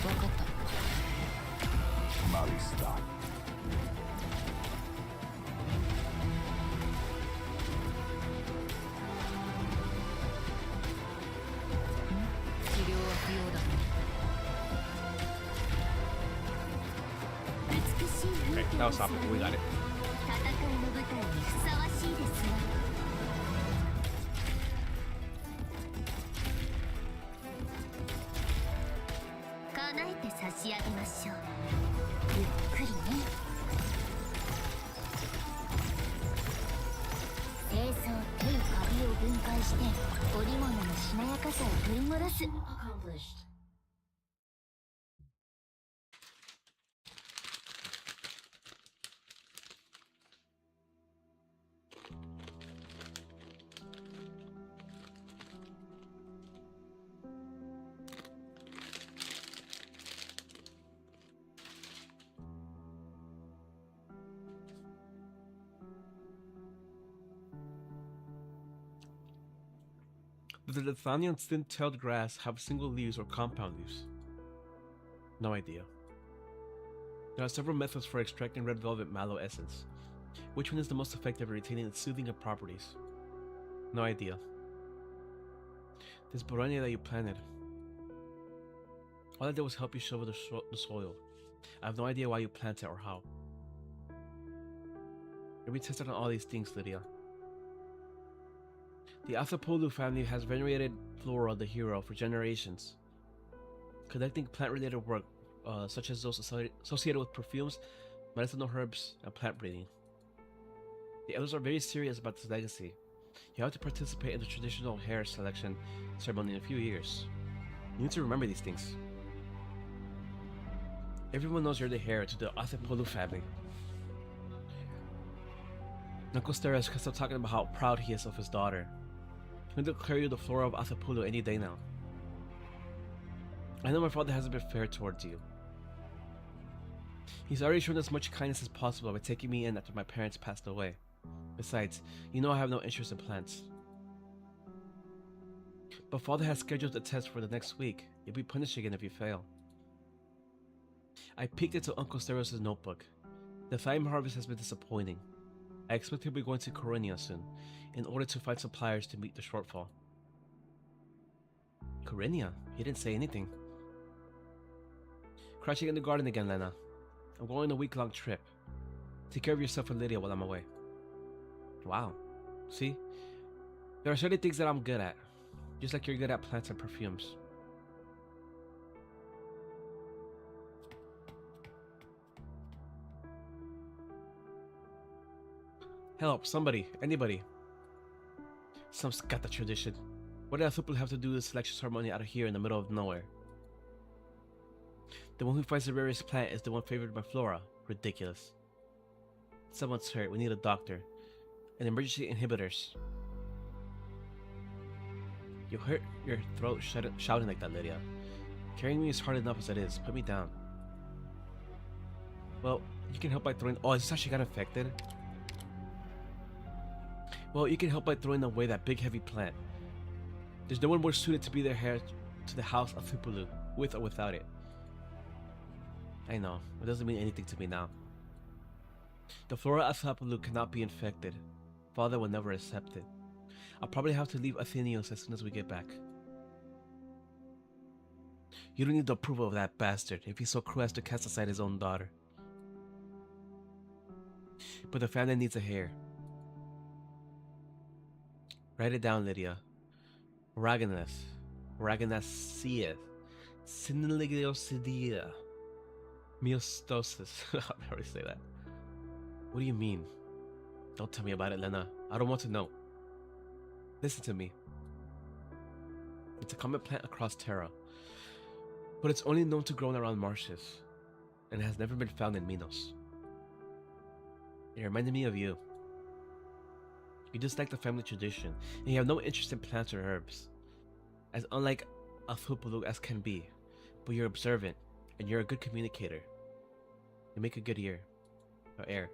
分かった Mavista. 治療は不要だ 美しい Okay, 風景 that です was わ stop it. We got it. 戦いの舞台にふさわしいですわ叶えて差し上げましょうゆっくりね清掃手カビを分解して織物のしなやかさを取り戻す Does the Lithanian thin-tailed grass have single leaves or compound leaves? No idea. There are several methods for extracting red velvet mallow essence. Which one is the most effective at retaining its soothing properties? No idea. This Borania that you planted. All I did was help you shovel the soil. I have no idea why you planted or how. Let me test on all these things, Lydia. The Athapolu family has venerated Flora the hero for generations, conducting plant-related work such as those associated with perfumes, medicinal herbs, and plant breeding. The elders are very serious about this legacy. You have to participate in the traditional hair selection ceremony in a few years. You need to remember these things. Everyone knows you're the heir to the Athapolu family. Uncle Steras can stop talking about how proud he is of his daughter. He'll declare you the Flora of Athapulu any day now. I know my father hasn't been fair towards you. He's already shown as much kindness as possible by taking me in after my parents passed away. Besides, you know I have no interest in plants. But father has scheduled a test for the next week. You'll be punished again if you fail. I peeked into Uncle Steros' notebook. The thyme harvest has been disappointing. I expect he'll be going to Coronia soon, in order to find suppliers to meet the shortfall. Coronia? He didn't say anything. Crouching in the garden again, Lena. I'm going on a week-long trip. Take care of yourself and Lydia while I'm away. Wow. See? There are certain things that I'm good at. Just like you're good at plants and perfumes. Help, somebody, anybody. Some scatter tradition. What did Athupul have to do with the selection ceremony out of here in the middle of nowhere? The one who finds the rarest plant is the one favored by Flora. Ridiculous. Someone's hurt. We need a doctor. And emergency inhibitors. You hurt your throat shouting like that, Lydia. Carrying me is hard enough as it is. Put me down. Well, you can help by throwing... Oh, is this how she got infected? Well, you can help by throwing away that big heavy plant. There's no one more suited to be their heir to the house of Thupulu, with or without it. I know, it doesn't mean anything to me now. The flora of Thupulu cannot be infected. Father will never accept it. I'll probably have to leave Athenios as soon as we get back. You don't need the approval of that bastard if he's so cruel as to cast aside his own daughter. But the family needs a heir. Write it down, Lydia. Raganasia, Syneligiosidia, Myostosis. I'll never say that. What do you mean? Don't tell me about it, Lena. I don't want to know. Listen to me. It's a common plant across Terra, but it's only known to grow around marshes, and it has never been found in Minos. It reminded me of you. You dislike the family tradition, and you have no interest in plants or herbs. As unlike Athupulu as can be, but you're observant, and you're a good communicator. You make a good heir.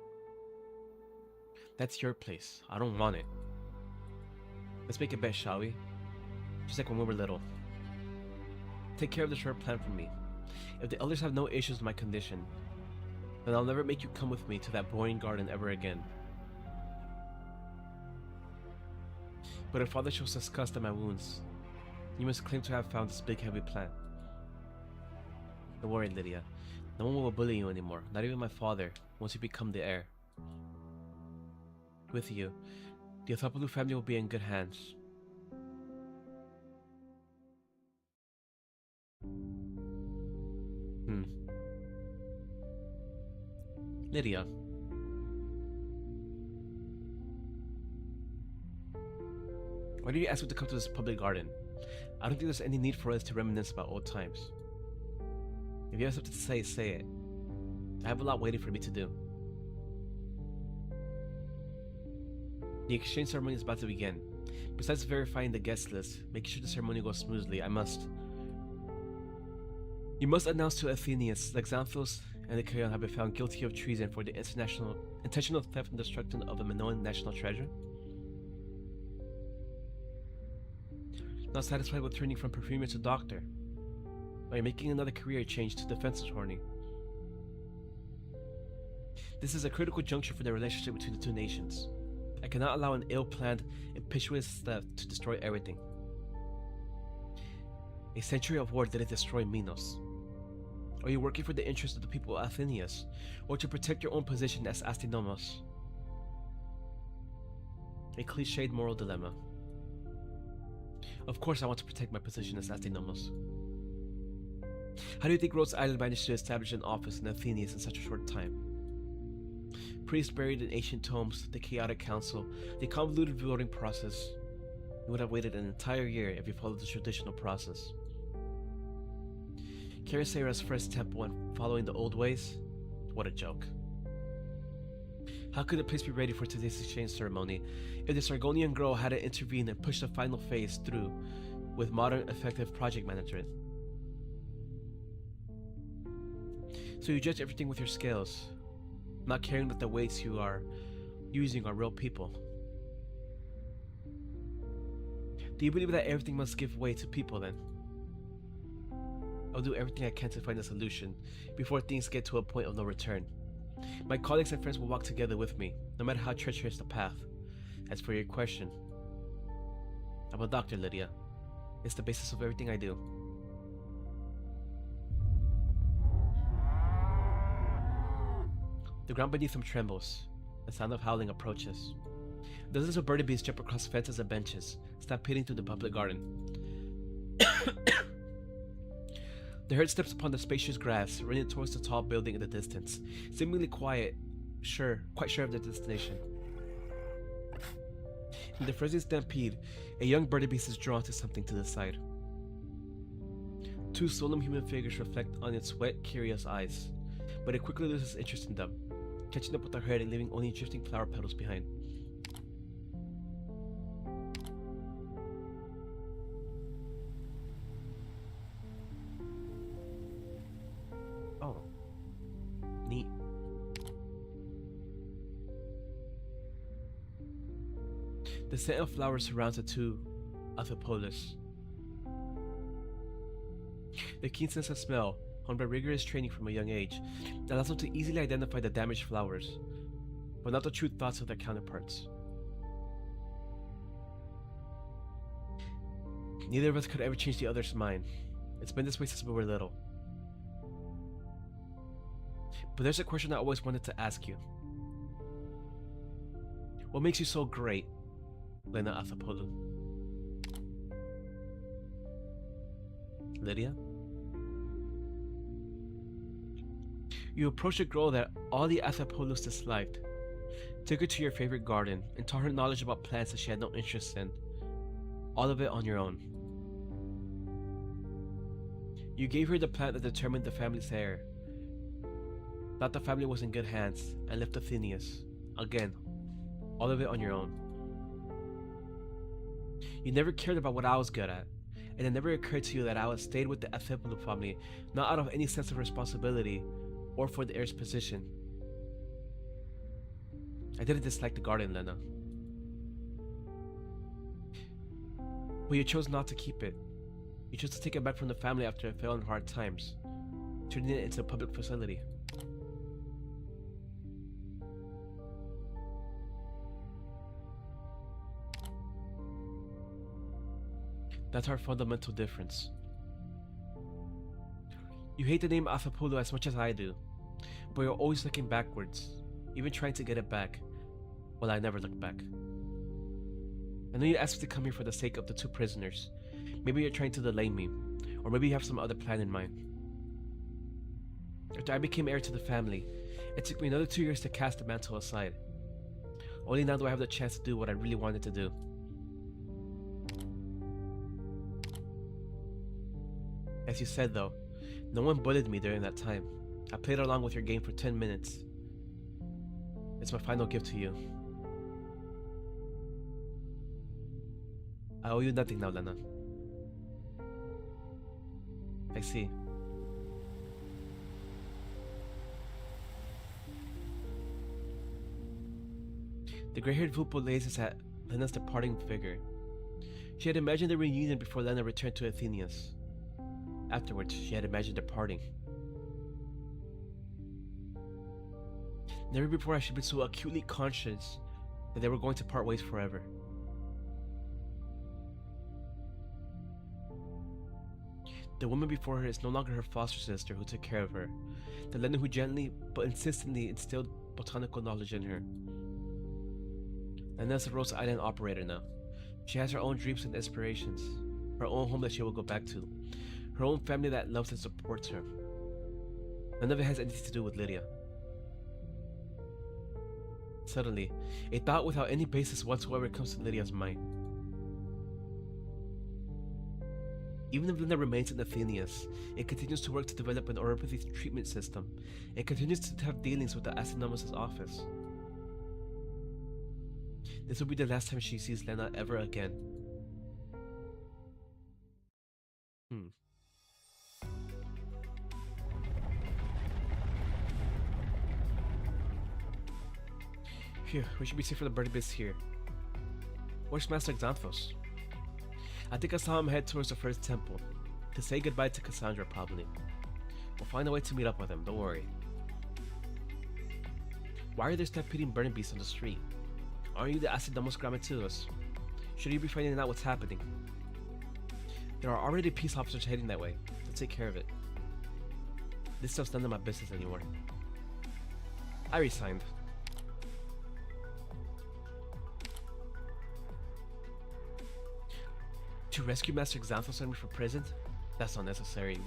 That's your place. I don't want it. Let's make a bet, shall we? Just like when we were little. Take care of this rare plant for me. If the elders have no issues with my condition, then I'll never make you come with me to that boring garden ever again. But if Father shows disgust at my wounds, you must claim to have found this big heavy plant. Don't worry, Lydia. No one will bully you anymore, not even my father, once you become the heir. With you, the Athapulu family will be in good hands. Lydia. Why do you ask me to come to this public garden? I don't think there's any need for us to reminisce about old times. If you have something to say, say it. I have a lot waiting for me to do. The exchange ceremony is about to begin. Besides verifying the guest list, making sure the ceremony goes smoothly, You must announce to Athenians that Xanthos and the Chaon have been found guilty of treason for the intentional theft and destruction of a Minoan national treasure. Not satisfied with turning from perfumer to doctor, by making another career change to defense attorney. This is a critical juncture for the relationship between the two nations. I cannot allow an ill-planned, impetuous theft to destroy everything. A century of war didn't destroy Minos. Are you working for the interests of the people of Athenias, or to protect your own position as Astynomos? A cliched moral dilemma. Of course I want to protect my position as Astynomos. How do you think Rhodes Island managed to establish an office in Athenias in such a short time? Priests buried in ancient tomes, the chaotic council, the convoluted voting process. You would have waited an entire year if you followed the traditional process. Karisera's first temple and following the old ways? What a joke. How could the place be ready for today's exchange ceremony if the Sargonian girl hadn't intervened and pushed the final phase through with modern, effective project management? So you judge everything with your scales, not caring that the weights you are using are real people. Do you believe that everything must give way to people then? I'll do everything I can to find a solution before things get to a point of no return. My colleagues and friends will walk together with me, no matter how treacherous the path. As for your question, I'm a doctor, Lydia. It's the basis of everything I do. The ground beneath them trembles. The sound of howling approaches. Dozens of birdie bees jump across fences and benches, stampeding through the public garden. The herd steps upon the spacious grass, running towards the tall building in the distance, seemingly quite sure of their destination. In the frenzied stampede, a young birdie beast is drawn to something to the side. Two solemn human figures reflect on its wet, curious eyes, but it quickly loses interest in them, catching up with the herd and leaving only drifting flower petals behind. Oh. Neat. The scent of flowers surrounds the two Pallas. The keen sense of smell, honed by rigorous training from a young age, allows them to easily identify the damaged flowers, but not the true thoughts of their counterparts. Neither of us could ever change the other's mind. It's been this way since we were little. But there's a question I always wanted to ask you. What makes you so great, Lena Athapolu? Lydia? You approached a girl that all the Athapolus disliked, took her to your favorite garden, and taught her knowledge about plants that she had no interest in. All of it on your own. You gave her the plant that determined the family's heir. Thought the family was in good hands, and left Athenius. Again, all of it on your own. You never cared about what I was good at, and it never occurred to you that I would stayed with the Athapolu family not out of any sense of responsibility or for the heir's position. I didn't dislike the garden, Lena. But you chose not to keep it. You chose to take it back from the family after it fell in hard times, turning it into a public facility. That's our fundamental difference. You hate the name Athapolu as much as I do, but you're always looking backwards, even trying to get it back. Well, I never look back. I know you asked me to come here for the sake of the two prisoners. Maybe you're trying to delay me, or maybe you have some other plan in mind. After I became heir to the family, it took me another 2 years to cast the mantle aside. Only now do I have the chance to do what I really wanted to do. As you said though, no one bullied me during that time. I played along with your game for 10 minutes. It's my final gift to you. I owe you nothing now, Lena. I see. The gray-haired Vupo gazes at Lena's departing figure. She had imagined a reunion before Lena returned to Athenius. Afterwards, she had imagined departing. Never before had she been so acutely conscious that they were going to part ways forever. The woman before her is no longer her foster sister who took care of her, the Lena who gently but insistently instilled botanical knowledge in her. Lena's a Rose Island operator now. She has her own dreams and aspirations, her own home that she will go back to, her own family that loves and supports her. None of it has anything to do with Lydia. Suddenly, a thought without any basis whatsoever comes to Lydia's mind. Even if Lena remains in Athenius, it continues to work to develop an oropathy treatment system. It continues to have dealings with the Astronomus' office. This will be the last time she sees Lena ever again. Phew, we should be safe for the birdie bits here. Where's Master Xanthos? I think I saw him head towards the first temple, to say goodbye to Cassandra probably. We'll find a way to meet up with him, don't worry. Why are there stampeding burning beasts on the street? Aren't you the Acidamos Grammatilus? Should you be finding out what's happening? There are already peace officers heading that way, so take care of it. This stuff's none of my business anymore. I resigned. To rescue Master Xanthos and me from prison? That's unnecessary.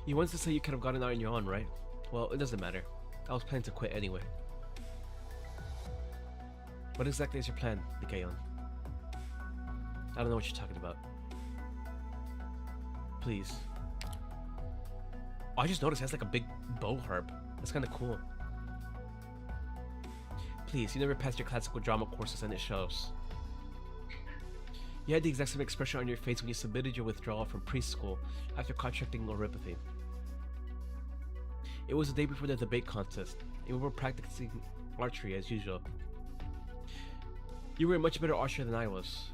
You wanted to say you could have gotten out on your own, right? Well, it doesn't matter. I was planning to quit anyway. What exactly is your plan, Nikayon? I don't know what you're talking about. Please. Oh, I just noticed it has like a big bow harp. That's kind of cool. Please, you never passed your classical drama courses and it shows. You had the exact same expression on your face when you submitted your withdrawal from preschool after contracting neuropathy. It was the day before the debate contest, and we were practicing archery as usual. You were a much better archer than I was.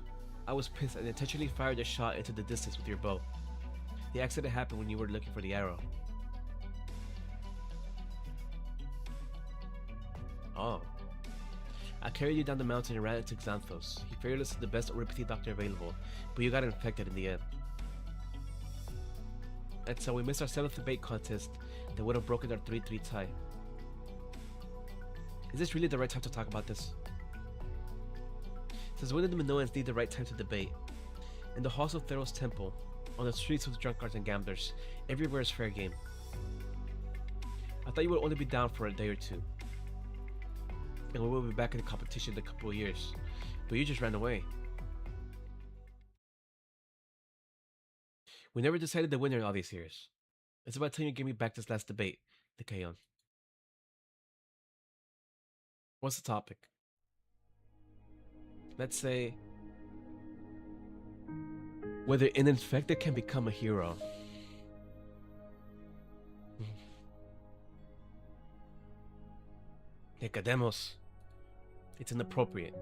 I was pissed and intentionally fired a shot into the distance with your bow. The accident happened when you were looking for the arrow. Oh. I carried you down the mountain and ran into Xanthos. He feared us the best neuropathy doctor available, but you got infected in the end. And so we missed our 7th debate contest that would have broken our 3-3 tie. Is this really the right time to talk about this? Since when did the Minoans need the right time to debate? In the halls of Theros Temple, on the streets with drunkards and gamblers, everywhere is fair game. I thought you would only be down for a day or two. And we will be back in the competition in a couple of years. But you just ran away. We never decided the winner in all these years. It's about time you gave me back this last debate, Nikayon. What's the topic? Let's say whether an infected can become a hero. Nicodemus. It's inappropriate.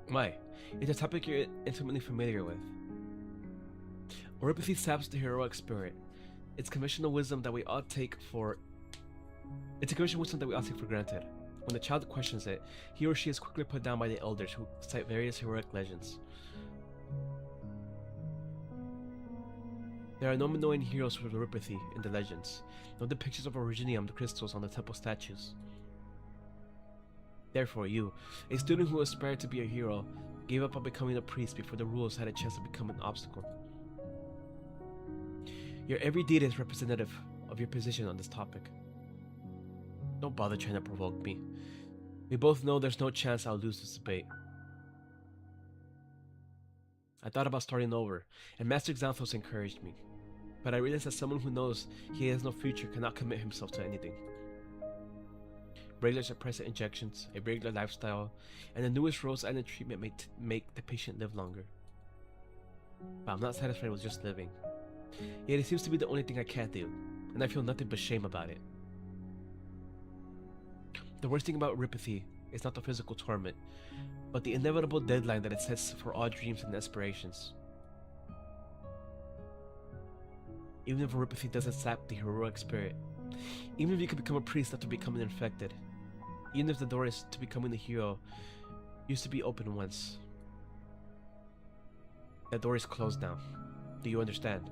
Why? It's a topic you're intimately familiar with. Neuropathy saps the heroic spirit. It's conventional wisdom that we all take for granted. When the child questions it, he or she is quickly put down by the elders who cite various heroic legends. There are no Minoan heroes with neuropathy in the legends, no depictions of originium crystals on the temple statues. Therefore, you, a student who aspired to be a hero, gave up on becoming a priest before the rules had a chance to become an obstacle. Your every deed is representative of your position on this topic. Don't bother trying to provoke me. We both know there's no chance I'll lose this debate. I thought about starting over, and Master Xanthos encouraged me. But I realized that someone who knows he has no future cannot commit himself to anything. Regular suppressant injections, a regular lifestyle, and the newest Rose Island treatment may make the patient live longer. But I'm not satisfied with just living. Yet it seems to be the only thing I can't do, and I feel nothing but shame about it. The worst thing about neuropathy is not the physical torment, but the inevitable deadline that it sets for all dreams and aspirations. Even if neuropathy doesn't sap the heroic spirit, even if you could become a priest after becoming infected, even if the door is to becoming a hero used to be open once, that door is closed now. Do you understand?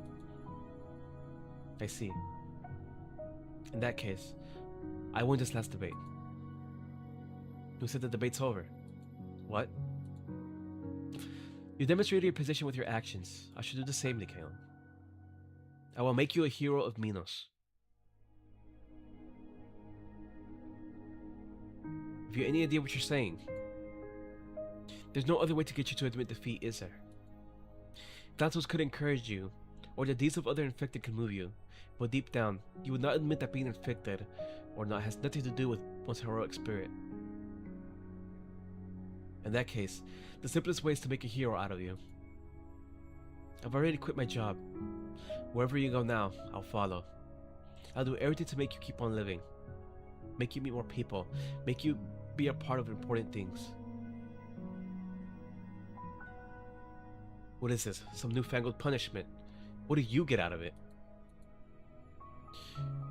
I see. In that case, I won this last debate. Who said the debate's over? What? You demonstrated your position with your actions. I should do the same, Nikayon. I will make you a hero of Minos. Have you any idea what you're saying? There's no other way to get you to admit defeat, is there? Xanthos could encourage you, or the deeds of other infected could move you, but deep down, you would not admit that being infected or not has nothing to do with one's heroic spirit. In that case, the simplest way is to make a hero out of you. I've already quit my job. Wherever you go now, I'll follow. I'll do everything to make you keep on living. Make you meet more people. Make you be a part of important things. What is this? Some newfangled punishment? What do you get out of it?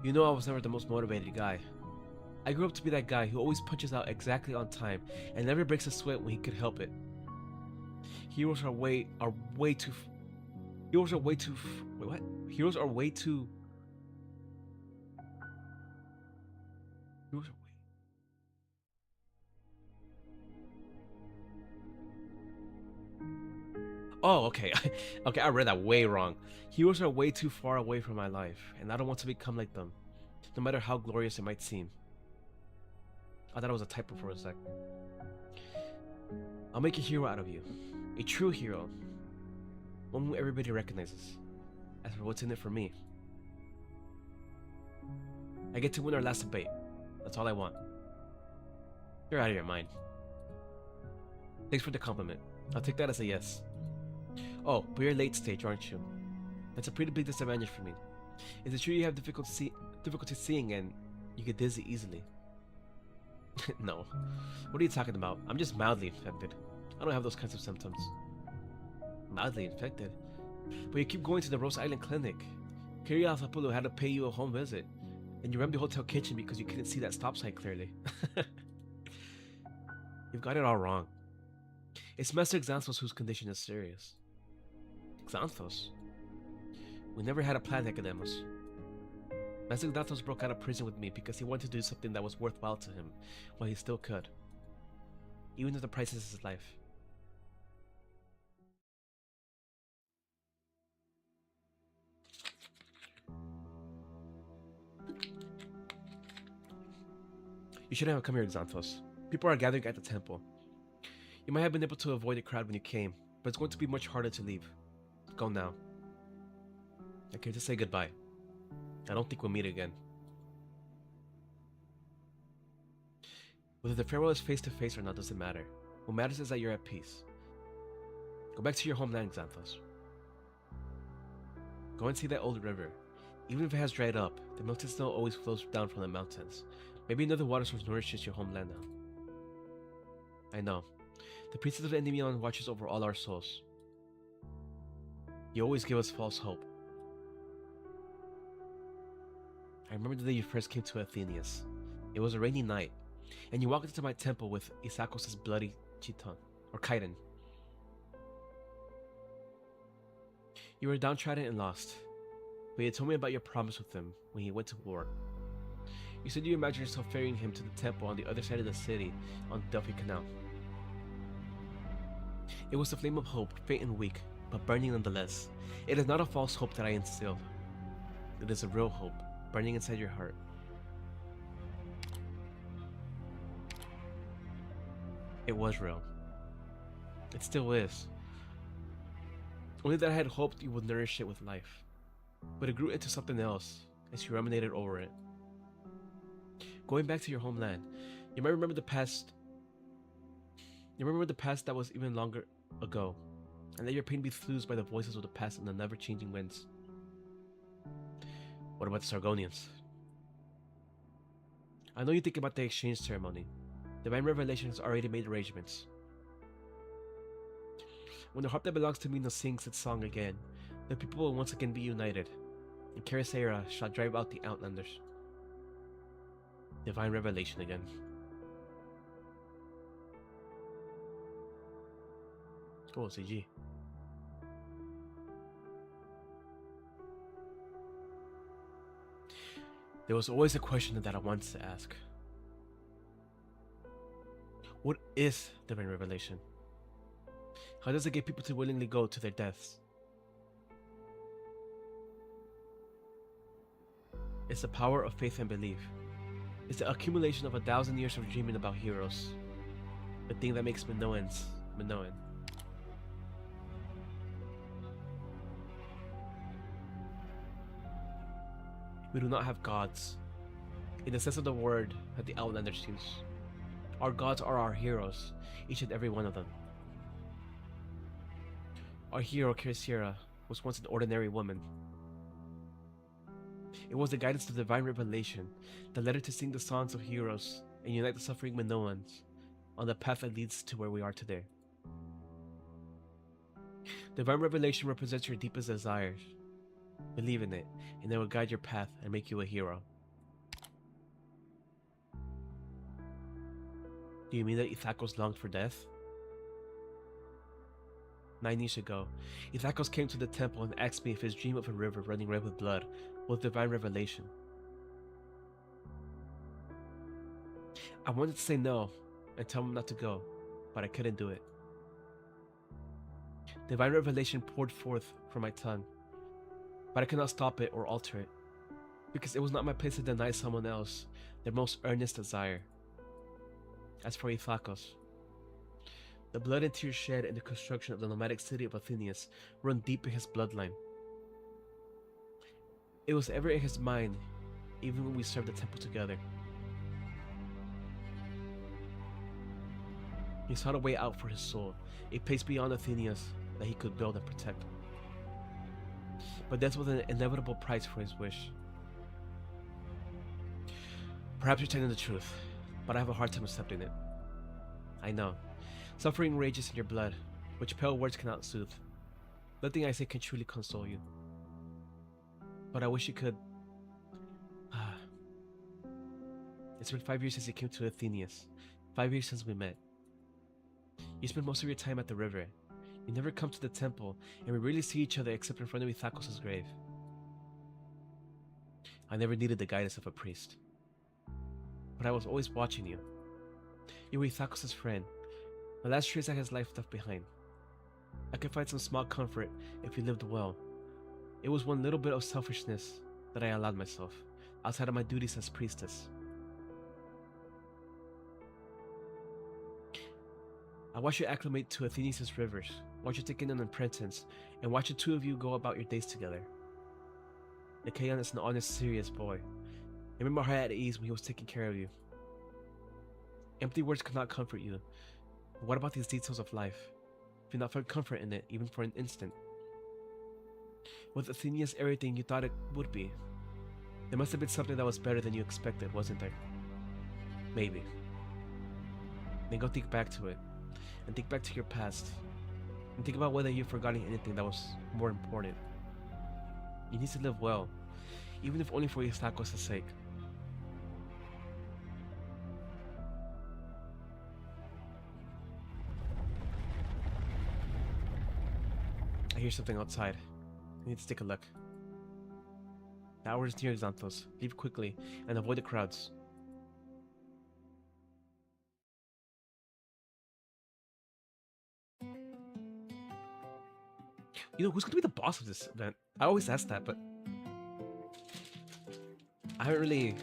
You know I was never the most motivated guy. I grew up to be that guy who always punches out exactly on time and never breaks a sweat when he could help it. Heroes are way too Heroes are Oh, okay. Okay, I read that way wrong. Heroes are way too far away from my life, and I don't want to become like them, no matter how glorious it might seem. I thought it was a typo for a sec. I'll make a hero out of you. A true hero. One whom everybody recognizes. As for what's in it for me, I get to win our last debate. That's all I want. You're out of your mind. Thanks for the compliment. I'll take that as a yes. Oh, but you're late stage, aren't you? That's a pretty big disadvantage for me. Is it true you have difficulty seeing and you get dizzy easily? No. What are you talking about? I'm just mildly infected. I don't have those kinds of symptoms. Mildly infected? But you keep going to the Rose Island Clinic. Kiri Althapulu had to pay you a home visit. And you ran the hotel kitchen because you couldn't see that stop sign clearly. You've got it all wrong. It's Master Xanthos whose condition is serious. Xanthos? We never had a plan, Nicodemus. Master Xanthos broke out of prison with me because he wanted to do something that was worthwhile to him, while he still could. Even if the price is his life. You shouldn't have come here, Xanthos. People are gathering at the temple. You might have been able to avoid the crowd when you came, but it's going to be much harder to leave. Go now. I came to say goodbye. I don't think we'll meet again. Whether the farewell is face to face or not doesn't matter. What matters is that you're at peace. Go back to your homeland, Xanthos. Go and see that old river. Even if it has dried up, the melted snow always flows down from the mountains. Maybe another water source nourishes your homeland now. I know. The priestess of Endymion watches over all our souls. You always give us false hope. I remember the day you first came to Athenius. It was a rainy night, and you walked into my temple with Isakos' bloody chiton, or chiton. You were downtrodden and lost, but you told me about your promise with him when he went to war. You said you imagined yourself ferrying him to the temple on the other side of the city on the Delphi Canal. It was a flame of hope, faint and weak, but burning nonetheless. It is not a false hope that I instilled. It is a real hope, burning inside your heart. It was real. It still is. Only that I had hoped you would nourish it with life. But it grew into something else as you ruminated over it. Going back to your homeland, you might remember the past. You remember the past that was even longer ago, and let your pain be soothed by the voices of the past and the never-changing winds. What about the Sargonians? I know you think about the exchange ceremony. Divine Revelation has already made arrangements. When the harp that belongs to Minos sings its song again, the people will once again be united, and Carisera shall drive out the Outlanders. Divine Revelation again. Oh, CG. There was always a question that I wanted to ask. What is Divine Revelation? How does it get people to willingly go to their deaths? It's the power of faith and belief. It's the accumulation of 1,000 years of dreaming about heroes. The thing that makes Minoans Minoan. We do not have gods, in the sense of the word that the Outlanders use. Our gods are our heroes, each and every one of them. Our hero, Carisera, was once an ordinary woman. It was the guidance of divine revelation that led her to sing the songs of heroes and unite the suffering Minoans on the path that leads to where we are today. Divine revelation represents your deepest desires. Believe in it, and it will guide your path and make you a hero. Do you mean that Ithacos longed for death? 9 years ago, Ithacos came to the temple and asked me if his dream of a river running red with blood was divine revelation. I wanted to say no and tell him not to go, but I couldn't do it. Divine revelation poured forth from my tongue, but I could not stop it or alter it, because it was not my place to deny someone else their most earnest desire. As for Ithacos, the blood and tears shed in the construction of the nomadic city of Athenius run deep in his bloodline. It was ever in his mind, even when we served the temple together. He sought a way out for his soul, a place beyond Athenius that he could build and protect. But death was an inevitable price for his wish. Perhaps you're telling the truth, but I have a hard time accepting it. I know. Suffering rages in your blood, which pale words cannot soothe. Nothing I say can truly console you. But I wish you could. It's been 5 years since you came to Athenius. 5 years since we met. You spend most of your time at the river. You never come to the temple, and we rarely see each other except in front of Ithacos' grave. I never needed the guidance of a priest. But I was always watching you. You were Ithacos' friend, the last trace that his life left behind. I could find some small comfort if he lived well. It was one little bit of selfishness that I allowed myself, outside of my duties as priestess. I watched you acclimate to Athenius' rivers, watch you take in an apprentice, and watch the two of you go about your days together. Nicaeon is an honest, serious boy. I remember her at ease when he was taking care of you. Empty words could not comfort you. But what about these details of life? If you not found comfort in it, even for an instant? Was Athenius everything you thought it would be? There must have been something that was better than you expected, wasn't there? Maybe. Then go think back to it. And think back to your past. And think about whether you've forgotten anything that was more important. You need to live well, even if only for Ithacos' sake. I hear something outside. I need to take a look. The hour is near, Xanthos. Leave quickly and avoid the crowds. You know, who's gonna be the boss of this event? I always ask that, but I haven't really...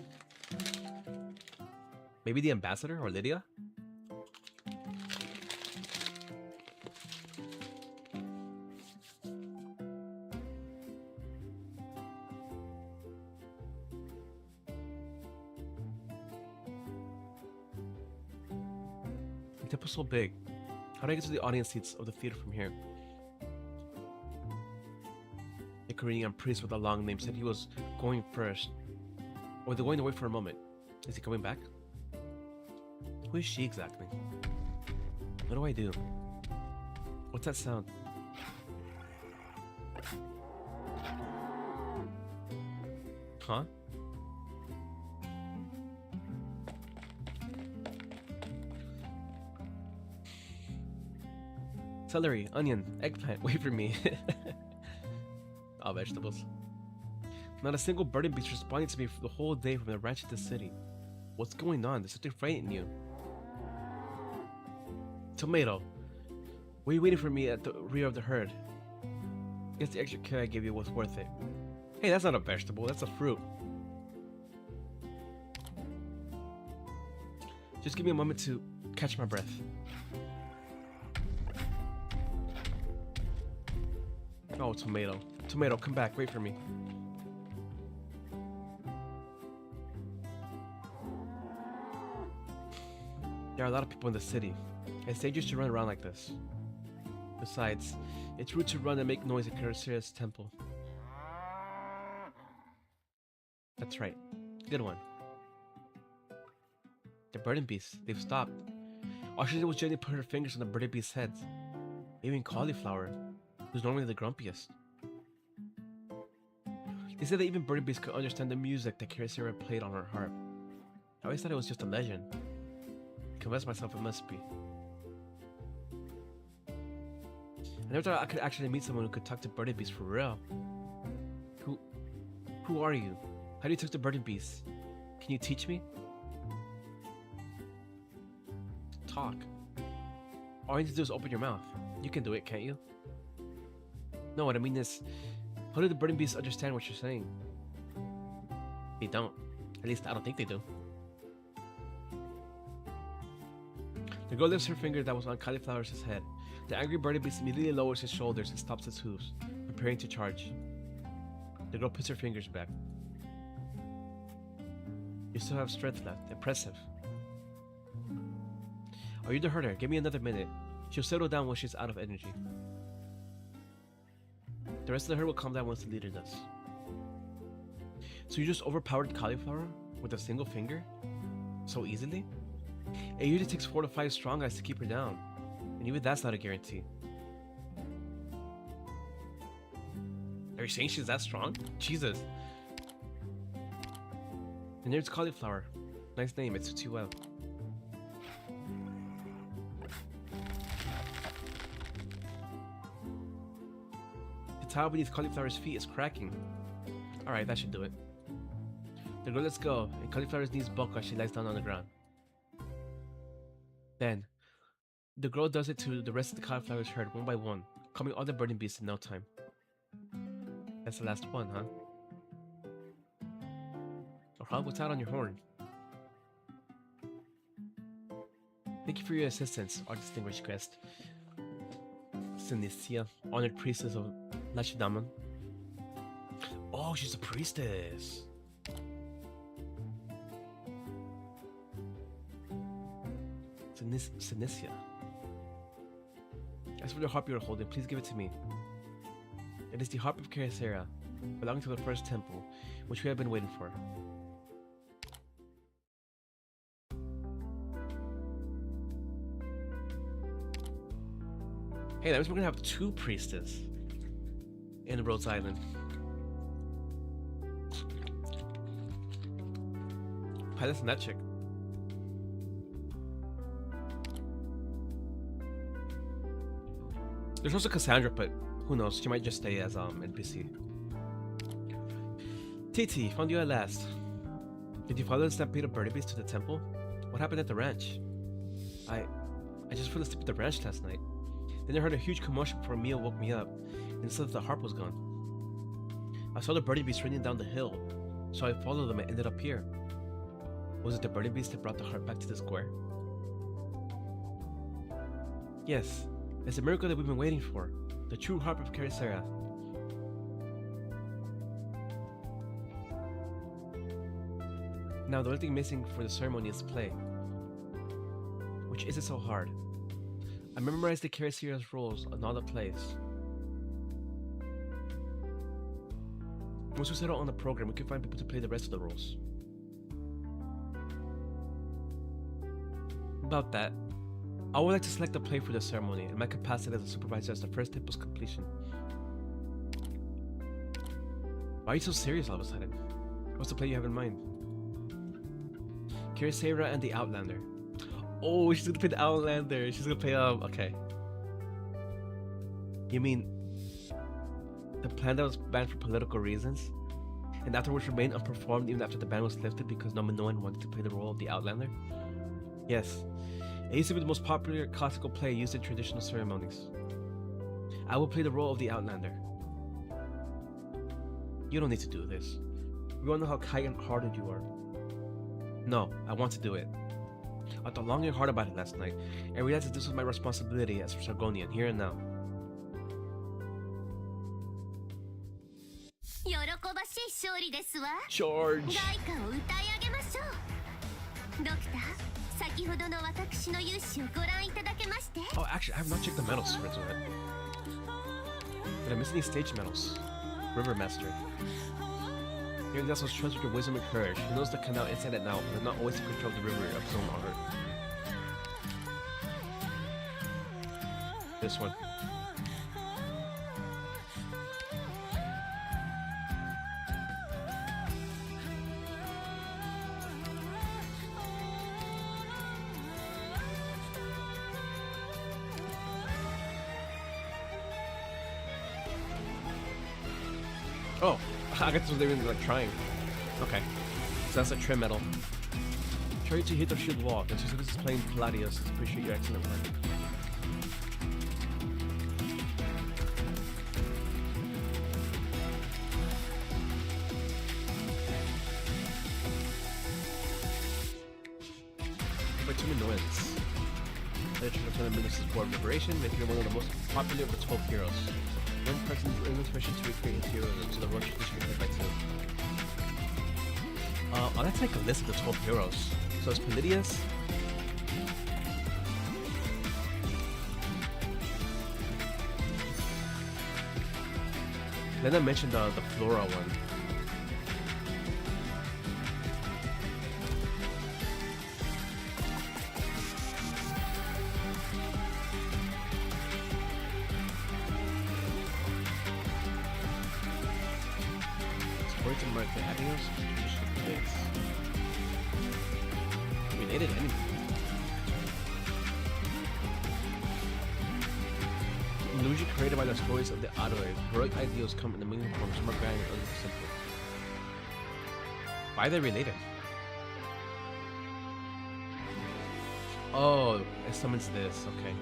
Maybe the ambassador or Lydia? The temple's so big. How do I get to the audience seats of the theater from here? The Korean priest with a long name said he was going first. Or they're going away for a moment. Is he coming back? Who is she exactly? What do I do? What's that sound? Huh? Celery, onion, eggplant, wait for me. All vegetables. Not a single bird and beast responding to me for the whole day from the ranch to the city. What's going on? There's something frightening you. Tomato. Were you waiting for me at the rear of the herd? Guess the extra care I gave you was worth it. Hey, that's not a vegetable, that's a fruit. Just give me a moment to catch my breath. Oh, tomato. Tomato, come back, wait for me. There are a lot of people in the city. It's dangerous to run around like this. Besides, it's rude to run and make noise at Caracera's temple. That's right. Good one. The burden beasts, they've stopped. All she did was gently put her fingers on the burden beast's heads. Even Cauliflower, who's normally the grumpiest. They said that even burden beasts could understand the music that Caracera played on her harp. I always thought it was just a legend. I convinced myself it must be. I never thought I could actually meet someone who could talk to burden beasts for real. Who are you? How do you talk to burden beasts? Can you teach me? talk. All you need to do is open your mouth. You can do it, can't you? No, what I mean is, how do the burning beasts understand what you're saying? They don't. At least I don't think they do. The girl lifts her finger that was on Cauliflower's head. The angry burning beast immediately lowers his shoulders and stops its hooves, preparing to charge. The girl puts her fingers back. You still have strength left. Impressive. Oh, you're the herder. Give me another minute. She'll settle down when she's out of energy. The rest of the herd will calm down once the leader does. So you just overpowered Cauliflower with a single finger? So easily? It usually takes 4 to 5 strong guys to keep her down. And even that's not a guarantee. Are you saying she's that strong? Jesus. And there's Cauliflower. Nice name, it suits you well. The tile beneath Cauliflower's feet is cracking. Alright, that should do it. The girl lets go, and Cauliflower's knees buckle as she lies down on the ground. Then, the girl does it to the rest of the Cauliflower's herd one by one, calming all the burning beasts in no time. That's the last one, huh? Oh, what's out on your horn? Thank you for your assistance, our distinguished guest. Sinicia, honored priestess of Lachidaman. Oh, she's a priestess. Sinicia. As for the harp you are holding, please give it to me. It is the harp of Caracera, belonging to the first temple, which we have been waiting for. Hey, that means we're gonna have 2 priestesses in Rhodes Island. Pallas and that chick. There's also Cassandra, but who knows? She might just stay as NPC. Titi, found you at last. Did you follow the stampede of burning beasts to the temple? What happened at the ranch? I just fell asleep at the ranch last night. Then I heard a huge commotion before Mia woke me up, and it said that the harp was gone. I saw the burning beast running down the hill, so I followed them and ended up here. Was it the burning beast that brought the harp back to the square? Yes, it's a miracle that we've been waiting for. The true harp of Caracera. Now the only thing missing for the ceremony is play. Which isn't so hard. I memorized the Caracera's rules on all the plays. Once we settle on the program, we can find people to play the rest of the roles. About that, I would like to select a play for the ceremony in my capacity as a supervisor as the first temple's completion. Why are you so serious all of a sudden? What's the play you have in mind? Caracera and the Outlander. Oh, she's gonna play the Outlander. She's gonna play, okay. You mean the plan that was banned for political reasons? And afterwards remained unperformed even after the ban was lifted because no one wanted to play the role of the Outlander? Yes. It used to be the most popular classical play used in traditional ceremonies. I will play the role of the Outlander. You don't need to do this. We all know how kind-hearted you are. No, I want to do it. I thought long and hard about it last night, and realized that this was my responsibility as a Sargonian, here and now. George! Oh, actually, I have not checked the medal swords yet. Did I miss any stage medals? River Master. Hearing that's what's trust with your wisdom and courage. He knows the canal inside and out, but not always to control the river of his own art. This one. Oh, I guess they were like trying. Okay, so that's a trim medal. Try to hit or shield wall. And since this is playing Pallas, appreciate your excellent work. By 2 Minoans. The trick of Minos' board preparation, making him one of the most popular of the 12 heroes. One person is earning permission to recreate his heroes into the world distributed by 2. Oh, that's like a list of the 12 heroes. So it's Pallas. Then I mentioned the Flora one. Sports and market adios. Related enemy. Illusion created by the stories of the Adoy. Heroic ideals come in the million forms, more grand and other simple. Why are they related? Oh, it summons this, okay.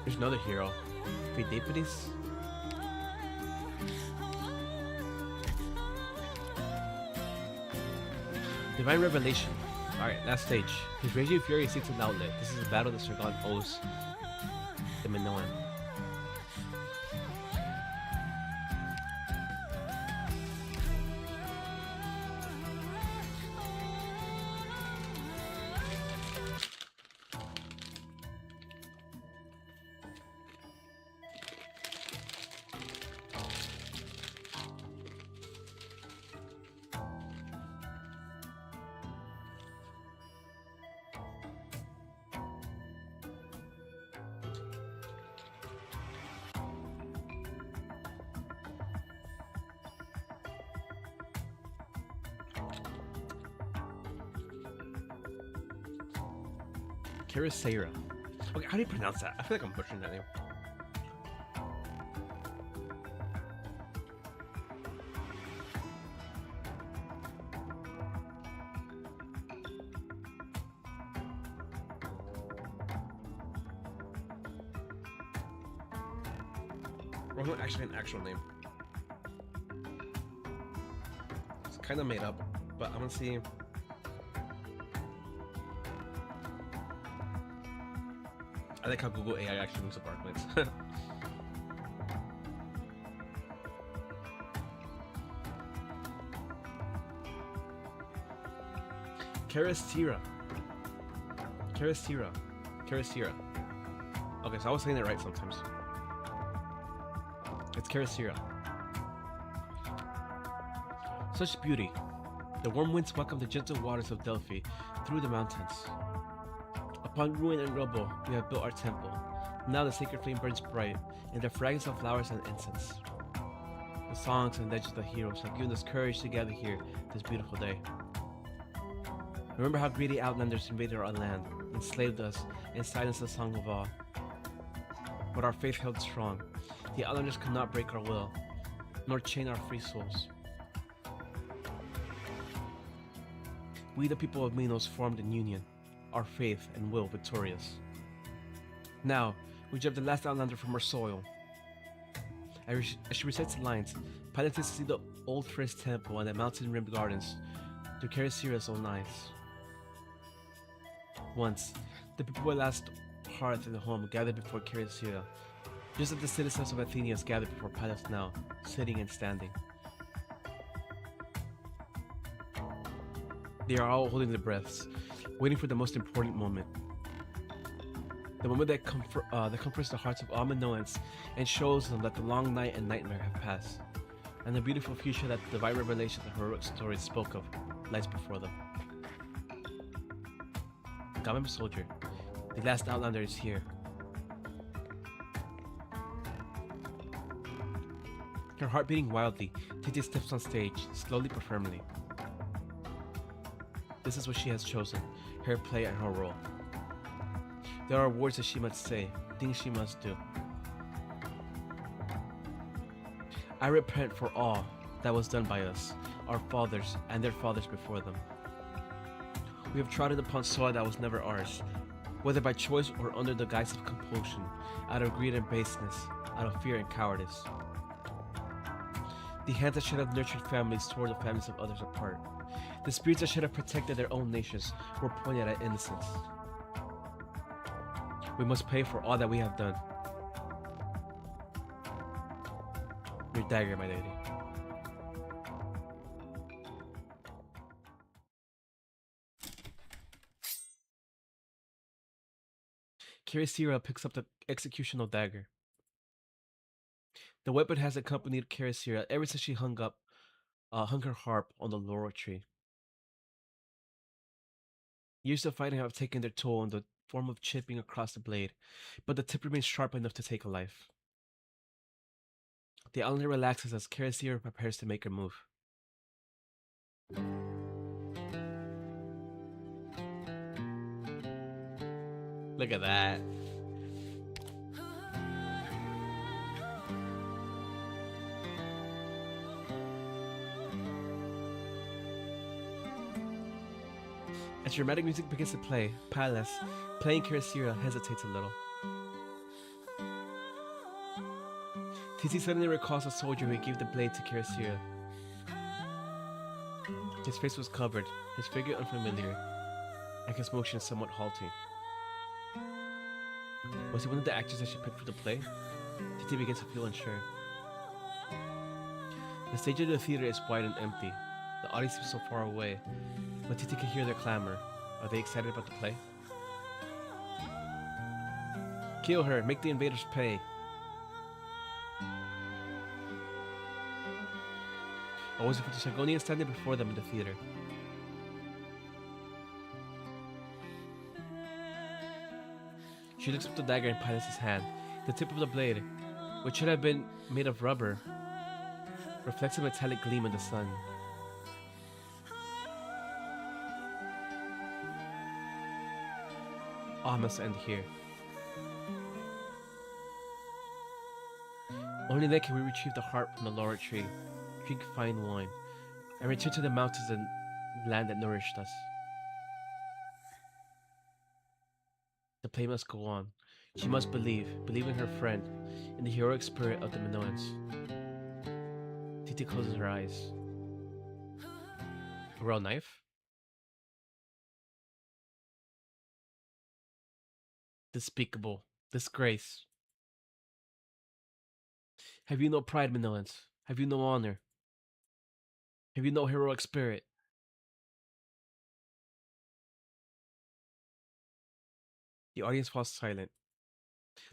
There's another hero. Medjehtiqedti. Divine Revelation. Alright, last stage. His raging fury seeks an outlet. This is a battle that Sir God owes the Minoan. Karisera. Okay, how do you pronounce that? I feel like I'm butchering that name. Or not actually an actual name. It's kind of made up, but I'm gonna see. I like how Google AI actually looks up Arknights. Karisera. Okay, so I was saying it right sometimes. It's Karisera. Such beauty. The warm winds welcome the gentle waters of Delphi through the mountains. Upon ruin and rubble, we have built our temple. Now the sacred flame burns bright, in the fragrance of flowers and incense. The songs and legends of the heroes have given us courage to gather here this beautiful day. Remember how greedy outlanders invaded our land, enslaved us, and silenced the song of awe. But our faith held strong. The outlanders could not break our will, nor chain our free souls. We, the people of Minos, formed in union, our faith and will victorious. Now, we drive the last outlander from our soil. As she recites the lines, pilots to see the old first temple and the mountain-rimmed gardens through Karisera's own eyes. Once, the people at last hearth and home gathered before Karisera, just as the citizens of Athenians gathered before Pallas now, sitting and standing. They are all holding their breaths, waiting for the most important moment. The moment that comforts the hearts of all Minoans and shows them that the long night and nightmare have passed, and the beautiful future that the divine revelation of the heroic stories spoke of lies before them. Government soldier, the last outlander is here. Her heart beating wildly, Titi steps on stage, slowly but firmly. This is what she has chosen, her play and her role. There are words that she must say, things she must do. I repent for all that was done by us, our fathers, and their fathers before them. We have trodden upon soil that was never ours, whether by choice or under the guise of compulsion, out of greed and baseness, out of fear and cowardice. The hands that should have nurtured families tore the families of others apart. The spirits that should have protected their own nations were pointed at innocents. We must pay for all that we have done. Your dagger, my lady. Kirisira picks up the executional dagger. The weapon has accompanied Kirisira ever since she hung her harp on the laurel tree. Years of fighting have taken their toll in the form of chipping across the blade, but the tip remains sharp enough to take a life. The islander relaxes as Kirisira prepares to make her move. Look at that. As dramatic music begins to play, Pallas, playing Kirisira, hesitates a little. Tizzy suddenly recalls a soldier who gave the blade to Kirisira. His face was covered, his figure unfamiliar, and his motion somewhat halting. Was he one of the actors that she picked for the play? Titi begins to feel unsure. The stage of the theater is wide and empty. The audience is so far away, but Titi can hear their clamor. Are they excited about the play? Kill her! Make the invaders pay! Or was it for the Sargonians standing before them in the theater? She looks up the dagger in Pallas' hand. The tip of the blade, which should have been made of rubber, reflects a metallic gleam in the sun. All must end here. Only then can we retrieve the heart from the laurel tree, drink fine wine, and return to the mountains and land that nourished us. The play must go on. She must believe in her friend, in the heroic spirit of the Minoans. Titi closes her eyes. A real knife? Despicable. Disgrace. Have you no pride, Minoans? Have you no honor? Have you no heroic spirit? The audience falls silent.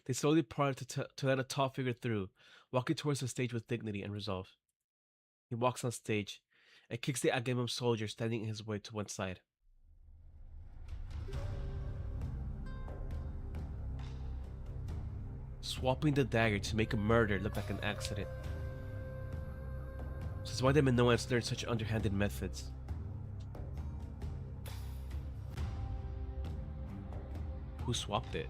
They slowly part to let a tall figure through, walking towards the stage with dignity and resolve. He walks on stage and kicks the Agamemnon soldier standing in his way to one side. Swapping the dagger to make a murder look like an accident. This is why the Minoans learned such underhanded methods. Who swapped it?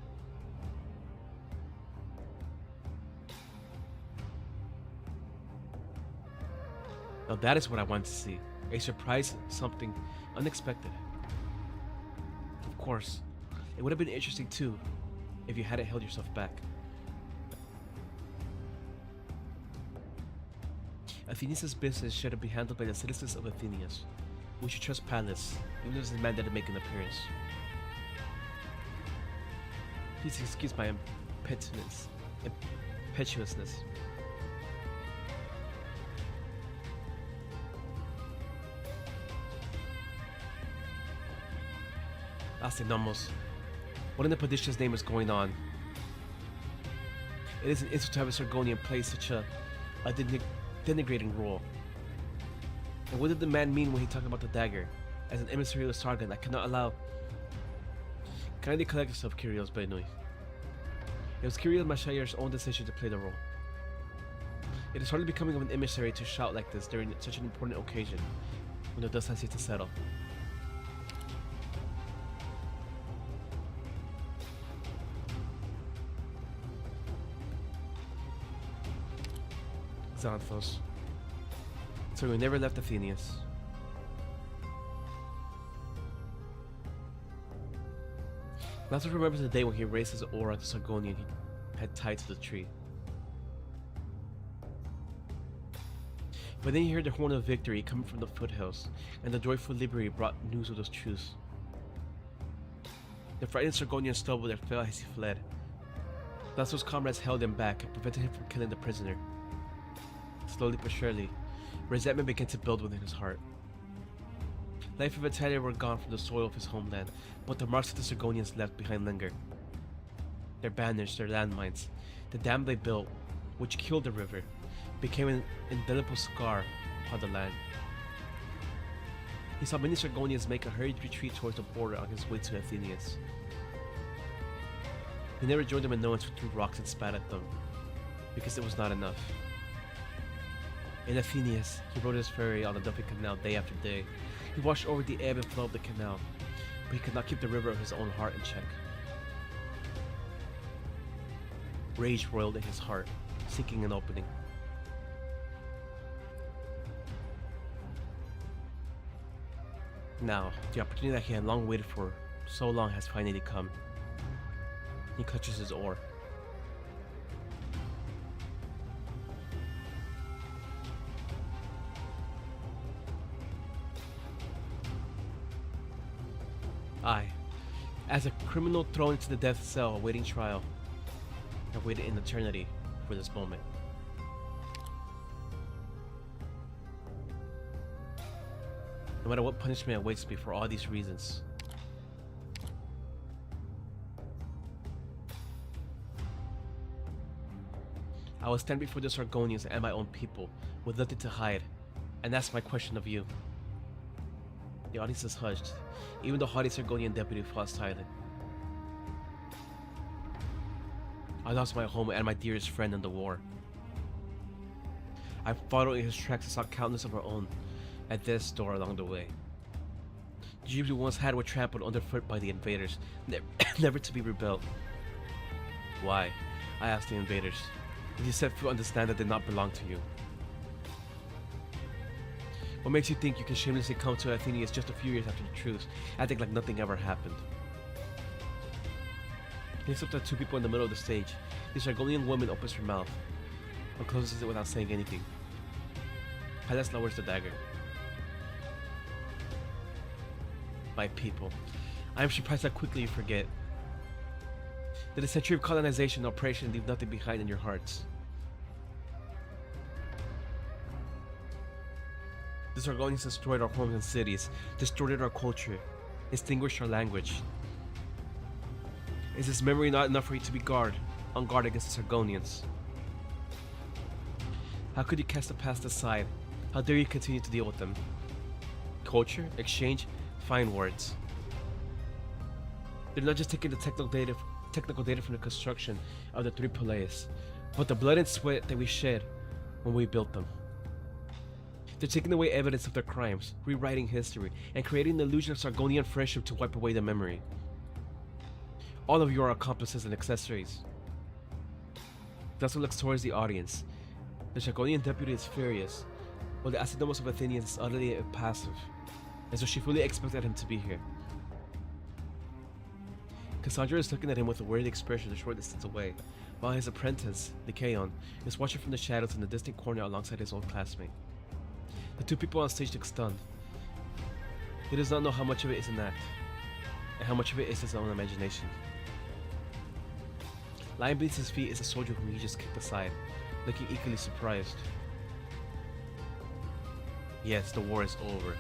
Now that is what I want to see. A surprise, something unexpected. Of course, it would have been interesting too, if you hadn't held yourself back. Athenius' business should be handled by the citizens of Athenius. We should trust Pallas, even though it's demanded to make an appearance. Please excuse my impetuousness. Astenomos. What in the Padishah's name is going on? It is an insult to have a Sargonian play such a denigrating role. And what did the man mean when he talked about the dagger? As an emissary of the Sargon, I cannot allow... Kindly collect yourself, Kyrios Benoi. It was Kyrios Mashayar's own decision to play the role. It is hardly becoming of an emissary to shout like this during such an important occasion, when the dust has yet to settle. Xanthos. So he never left Athenius. Lazarus remembers the day when he raised his oar at the Sargonian he had tied to the tree. But then he heard the horn of victory coming from the foothills, and the joyful liberty brought news of those truths. The frightened Sargonian stumbled and fell as he fled. Lazarus' comrades held him back and prevented him from killing the prisoner. Slowly but surely, resentment began to build within his heart. Life and vitality were gone from the soil of his homeland, but the marks of the Sargonians left behind lingered. Their banners, their landmines, the dam they built, which killed the river, became an indelible scar upon the land. He saw many Sargonians make a hurried retreat towards the border on his way to Athenius. He never joined them in knowing who threw rocks and spat at them, because it was not enough. In Athenius, he rode his ferry on the Duffy Canal day after day. He watched over the ebb and flow of the canal, but he could not keep the river of his own heart in check. Rage roiled in his heart, seeking an opening. Now, the opportunity that he had long waited for so long has finally come. He clutches his oar. I, as a criminal thrown into the death cell awaiting trial, have waited in eternity for this moment. No matter what punishment awaits me for all these reasons, I will stand before the Sargonians and my own people with nothing to hide, and that's my question of you. The audience is hushed. Even the haughty Sargonian deputy falls silent. I lost my home and my dearest friend in the war. I followed in his tracks and saw countless of our own at death's door along the way. The dreams we once had were trampled underfoot by the invaders, never to be rebuilt. Why? I asked the invaders. Did you set foot on this land that did not belong to you? What makes you think you can shamelessly come to Athenius just a few years after the truce, acting like nothing ever happened? He looks up at two people in the middle of the stage. The Sargonian woman opens her mouth, and closes it without saying anything. Pallas lowers the dagger. My people, I am surprised how quickly you forget. Did a century of colonization and oppression leave nothing behind in your hearts? The Sargonians destroyed our homes and cities, distorted our culture, extinguished our language. Is this memory not enough for you to be on guard against the Sargonians? How could you cast the past aside? How dare you continue to deal with them? Culture, exchange, fine words. They're not just taking the technical data from the construction of the three Pallas, but the blood and sweat that we shed when we built them. They're taking away evidence of their crimes, rewriting history, and creating the illusion of Sargonian friendship to wipe away the memory. All of you are accomplices and accessories. Thus looks towards the audience. The Sargonian deputy is furious, while the Acidomos of Athenians is utterly impassive, as though she fully expected him to be here. Cassandra is looking at him with a worried expression a short distance away, while his apprentice, Lycaon, is watching from the shadows in the distant corner alongside his old classmate. The two people on stage look stunned. He does not know how much of it is an act, and how much of it is his own imagination. Lying beneath his feet is a soldier whom he just kicked aside, looking equally surprised. Yes, the war is over.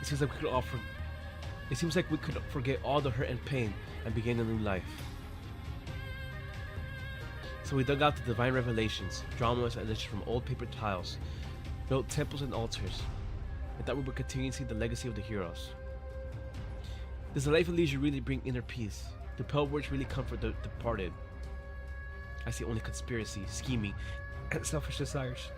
It seems like we could forget all the hurt and pain and begin a new life. So we dug out the divine revelations, dramas, and legends from old paper tiles, built temples and altars, and thought we would continue to see the legacy of the heroes. Does the life of leisure really bring inner peace? Do pale words really comfort the departed? I see only conspiracy, scheming, and selfish desires.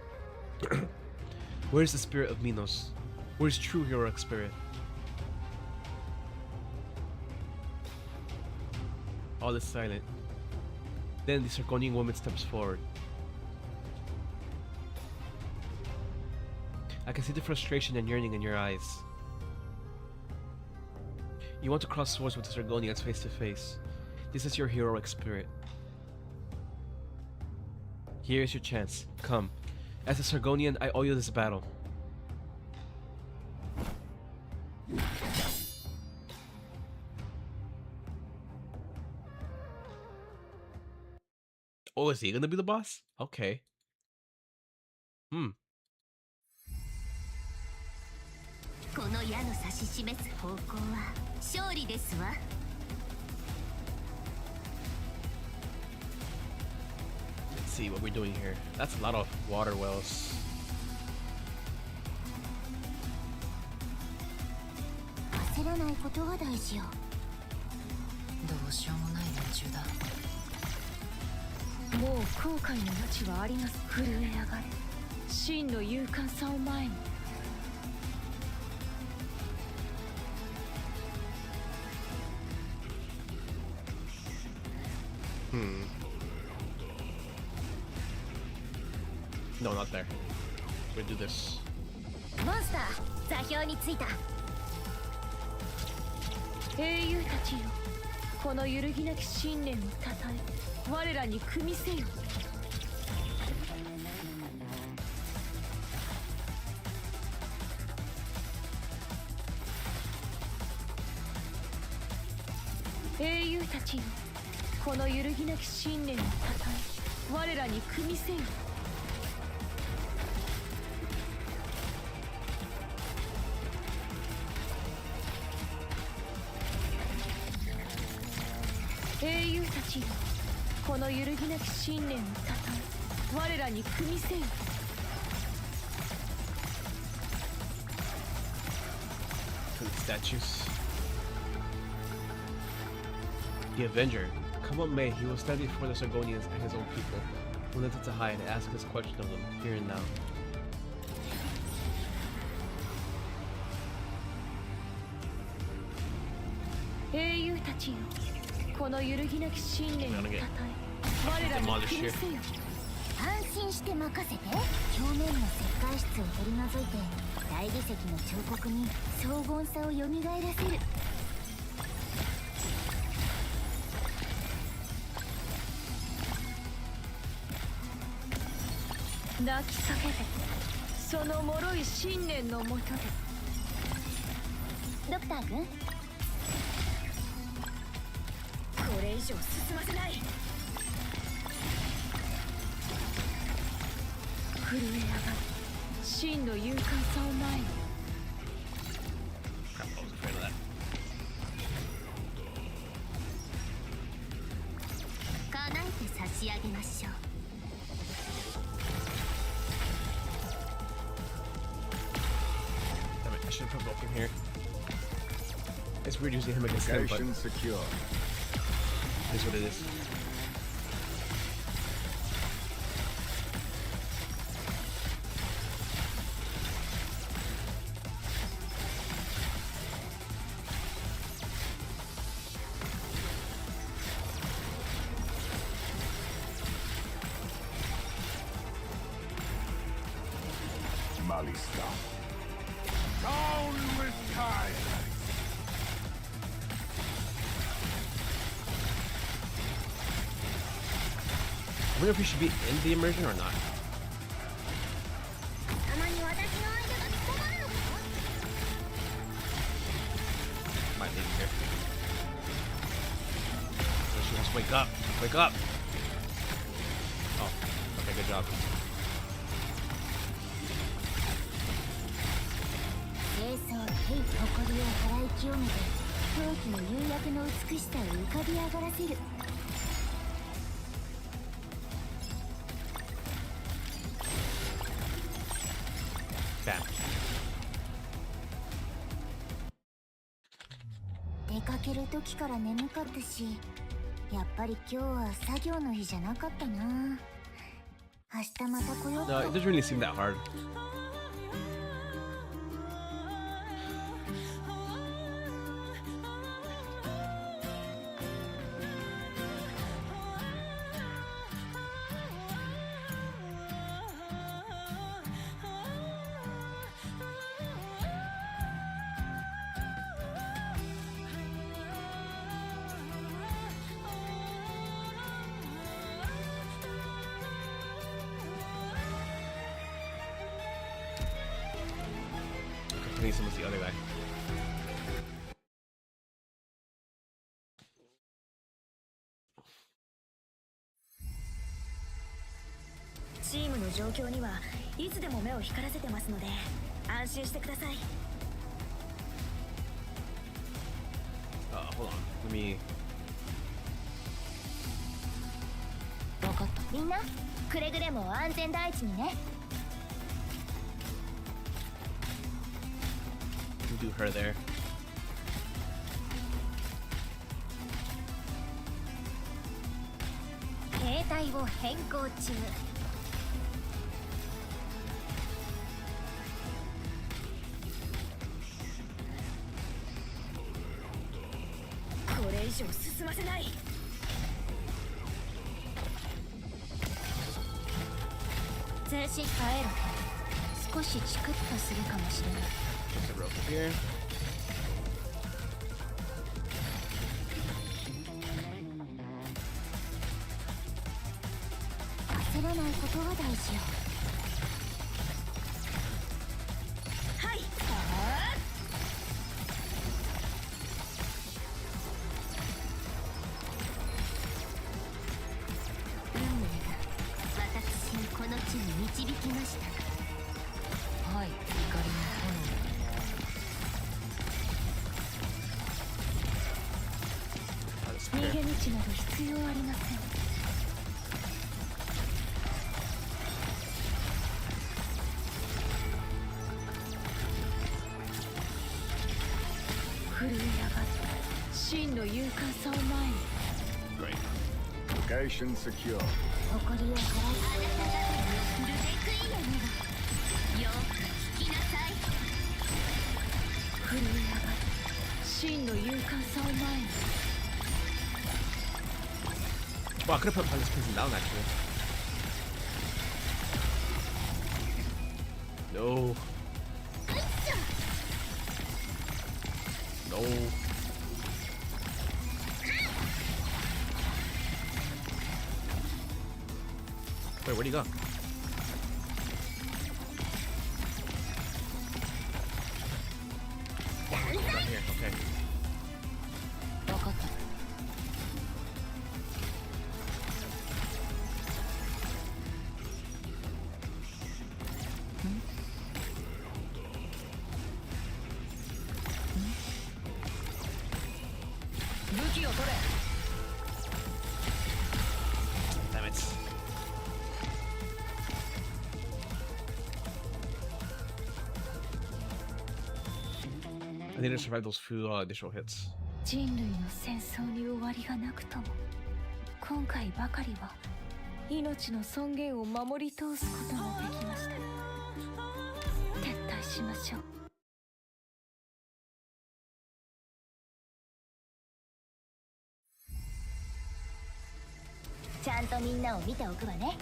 Where is the spirit of Minos? Where is true heroic spirit? All is silent. Then the Sargonian woman steps forward. I can see the frustration and yearning in your eyes. You want to cross swords with the Sargonians face to face. This is your heroic spirit. Here is your chance. Come. As a Sargonian, I owe you this battle. Oh, is he gonna be the boss? Okay. この矢の指し示す方向は勝利ですわ。Let's see what we're doing here. That's a lot of water wells. 焦らないことが大事よ。どうしようもない連中だ。もう後悔の余地はあります。震え上がれ。真の勇敢さを前に。No, not there. We'll do this. モンスター、座標についた。英雄たちよ、この揺るぎなき信念をたたえ、我らに組みせよ。英雄たちよ、この揺るぎなき信念をたたえ、我らに組みせよ。英雄たちよ、この揺るぎなき信念をたたえ、我らに組みせよ。Statues. The Avenger. Come what may, he will stand before the Sargonians and his own people, who wanted to hide and ask this question of them, here and now. 英雄たちよ、この揺るぎなき信念をたたえ、我らに組みせよ。安心して任せて。表面の石灰質を取り除いて、大理石の彫刻に荘厳さを蘇らせる。泣き叫べ、その脆い信念のもとで。ドクター君、これ以上進ませない。震え上がる真の勇敢さを前に。 Crap, I was afraid of that. 叶えて差し上げましょう。 Damn it, I should have put Vulcan here. It's weird using him against him, but Location secure. it is what it is. Malista. Down with time. I wonder if we should be in the immersion or not. たまに私の相手が務まるのか。 Might leave here. So she must wake up. Wake up! Oh, okay, good job. 清掃、敬意、誇りを払い清めて、陶器の釉薬の美しさを浮かび上がらせる。 Bam. 出かける時から眠かったし、やっぱり今日は作業の日じゃなかったな。明日また来よう No, it doesn't really seem that hard. I think someone's the other guy. チームの状況にはいつでも目を光らせてますので安心してください。 Hold on. Let me. 分かった。みんなくれぐれも安全第一にね。 Do her there. 携帯を変更中。これ以上進ませない。通信変えろ。少しチクッとするかもしれない。 Just a rope here. 焦らないことが大事よ。はい。運命が私をこの地に導きました。はい、怒りの炎。 逃げ道など必要ありません。震え上がった真の勇敢さを前に。 Great. Location secure. 誇りを払い、ルデクイエムをよく聞きなさい。震え上がった真の勇敢さを前に。 Wow, I could have put Pallas prison down actually. No. No. Wait, where'd he go? Right here, okay. 分かった。 武器を取れ。 Damn it. I need to survive those few additional hits. 人類の戦争に終わりがなくとも今回ばかりは命の尊厳を守り通すことができました。撤退しましょう。ちゃんとみんなを見ておくわね。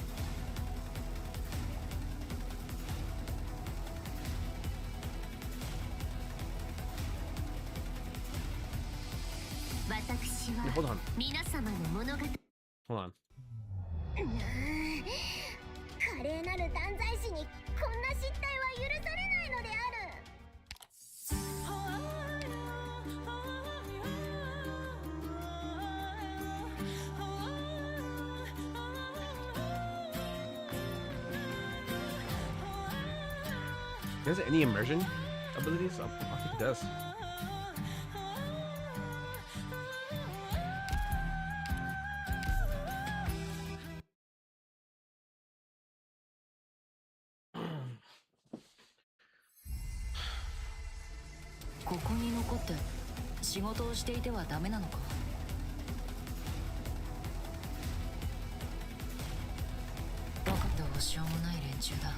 私 Wait, は hold on. 皆様の物語。 Hold on. 華麗なる断罪師にこんな失態は許されないのである。 Does it any immersion abilities? I think it does.ここに残って仕事をしていてはダメなのか。分かった。どうしようもない連中だ。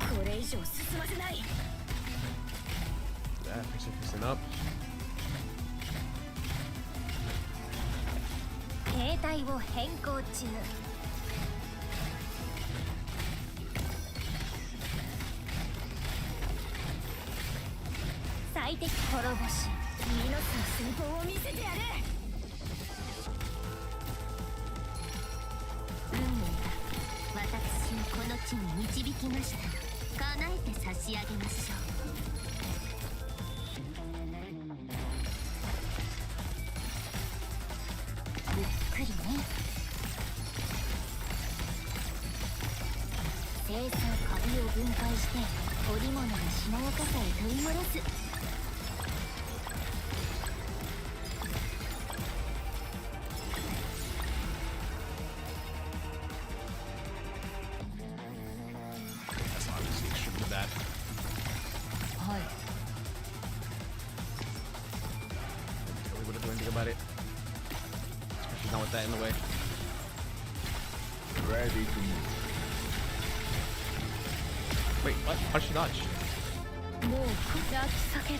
これ以上進ませない。 Yeah, fixing up. 携帯を変更中。最適滅ぼし。ミノスの戦法を見せてやる。この地に導きました。叶えて差し上げましょう。ゆっくりね。清掃カビを分解して織物のしなやかさへ取り戻す。That's obviously extremely bad. はい。 Tell me what to do anything about it. Especially not with that in the way. Ready to move. Wait, what? How did she dodge? もう泣き叫べ。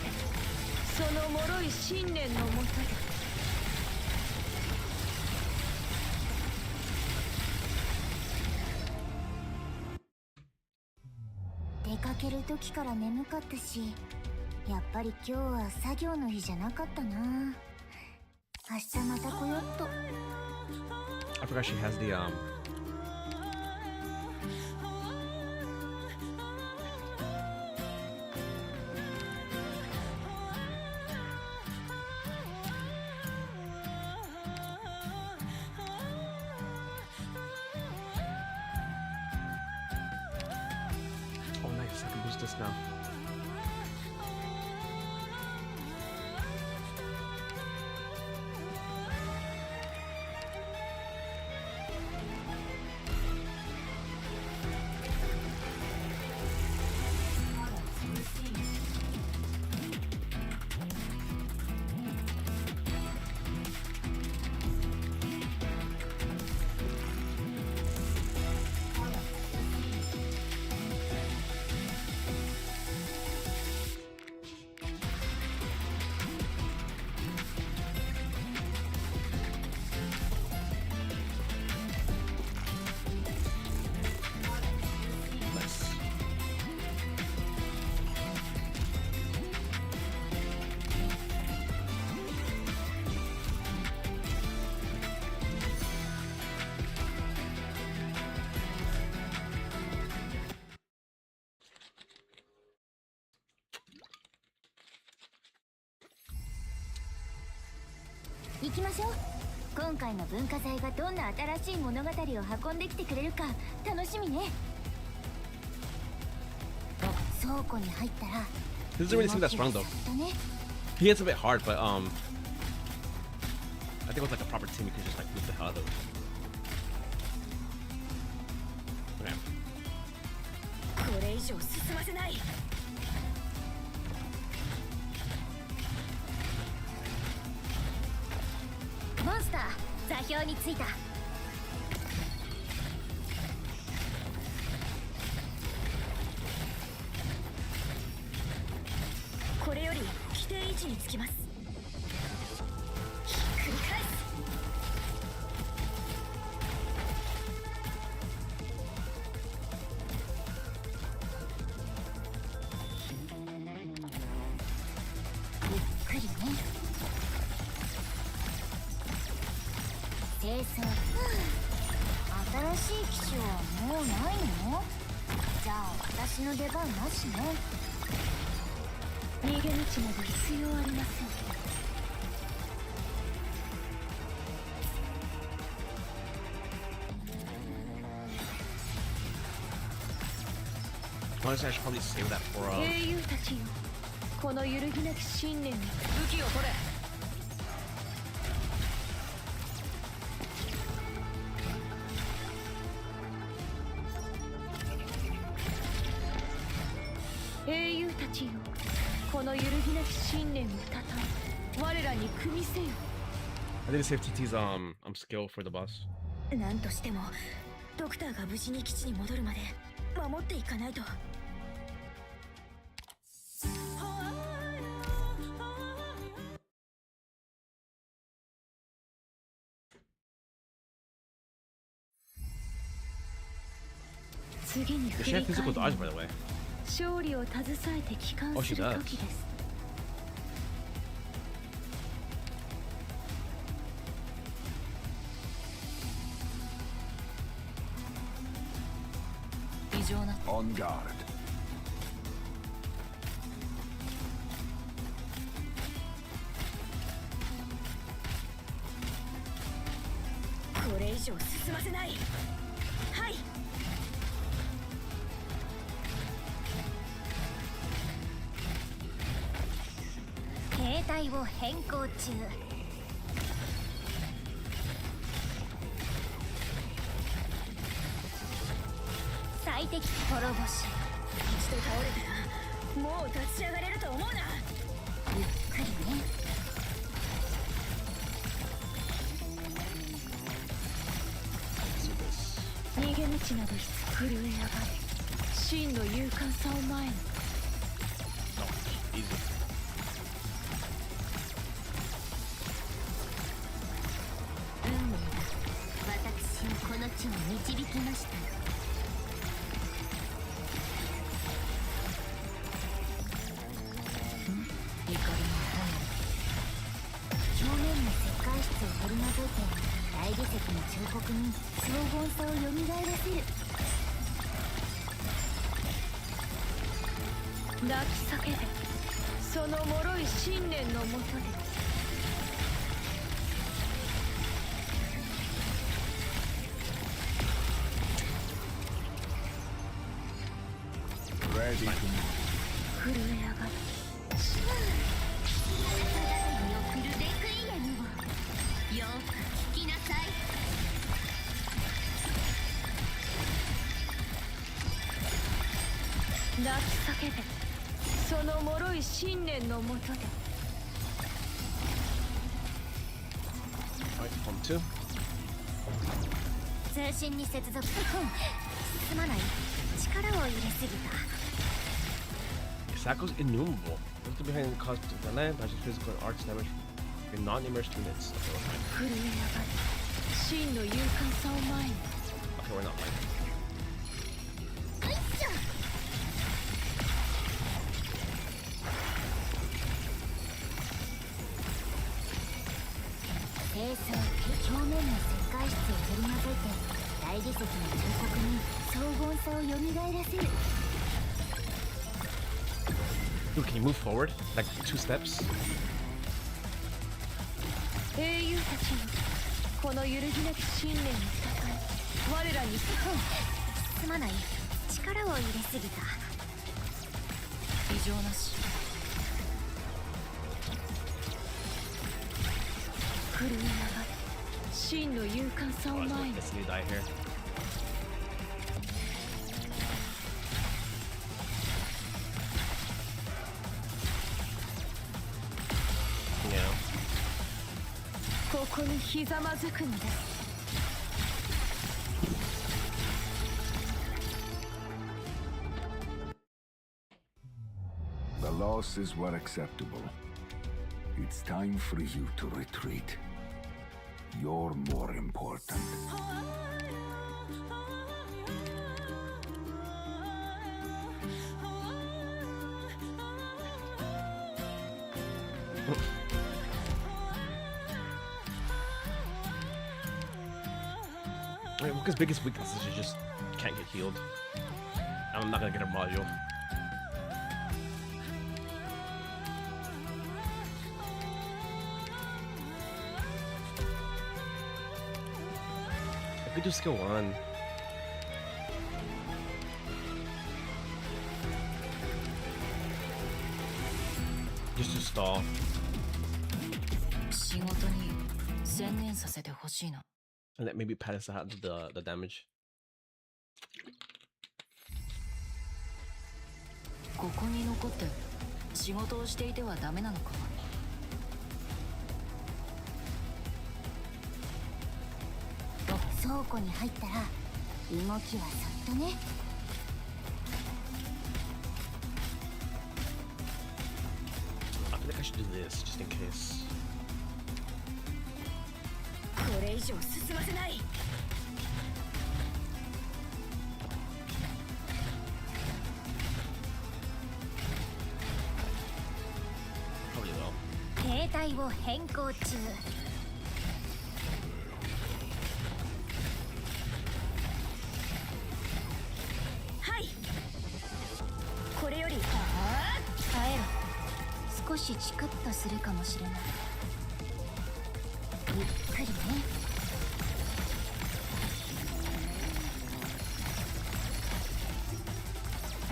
その脆い信念のもとで。出かける時から眠かったし、やっぱり今日は作業の日じゃなかったな。明日また来よっと。 I forgot she has the Oh nice, I can boost this now. Nice. .行きましょう。今回の文化財がどんな新しい物語を運んできてくれるか楽しみね。倉庫に入ったら This doesn't really seem that strong though. He hits a bit hard, but I think with like a proper team, you could just like beat the hell out of those. Okay. これ以上進ませない。モンスター座標についた。これより規定位置につきます。ひっくり返す。ゆっくりね。清掃。新しい機種はもうないの？じゃあ私の出番なしね。逃げ道など必要ありません。 Honestly, I should probably save that for 英雄たちよ、この揺るぎなき信念に武器を取れ。英雄たちよ、この揺るぎなき信念をたたえ、我らに組みせよ。 I did save TT's skill for the boss. 何としてもドクターが無事に基地に戻るまで守っていかないと。 次に Does 振 she り have physical 返 dodge, る by the way? 勝利を携えて帰還 Oh, す she る does. 時です。 清異常な On guard. これ以上進ませない。はい。兵隊を変更中。最適滅ぼし。一度倒れたらもう立ち上がれると思うな。ゆっくりね。逃げ道など震え上がれ。真の勇敢さを前に。運命が私をこの地に導きました。怒りの表面の石灰質を取り除いて大理石の彫刻に荘厳さをよみがえらせる。泣き叫べ。その脆い信念のもとで。Ready to move. 震え上がる。よくるレクイエムをよく聞きなさい。泣き叫べ。その脆い信念のもとで。Alright, home 2. 通信に接続。すまない。力を入れすぎた。Sacco's innumerable. Look behind the cost of the land, magic, physical, and arts damage for non-immersed units. Okay, we're fine. 震え上がる。真の勇敢さを前に。 Okay, we're not fine. 清掃。表面の石灰質を取り除いて大理石の彫刻に荘厳さをよみがえらせる。Dude, can you move forward? Like 2 steps? 英雄たちのこの揺るぎなき信念に戦い、我らにすまない。力を入れすぎた。異常なし。震え上がる。真の勇敢さを Oh, 前に。 let's see you die here. Yeah. ここにひざまずくのです。The losses were acceptable. It's time for you to retreat. You're more important. Wait, Wooka's biggest weakness is she just can't get healed. I'm not gonna get her module. I could do skill 1. Just to stall. 仕事に専念させてほしいな。 And let maybe Pallas have the damage. ここに残って仕事をしていてはダメなのか。倉庫に入ったら動きはそっとね。I feel like I should do this just in case. これ以上進ませない。 Probably will. 兵隊を変更中。はい。少しチクッとするかもしれない。ゆっくりね。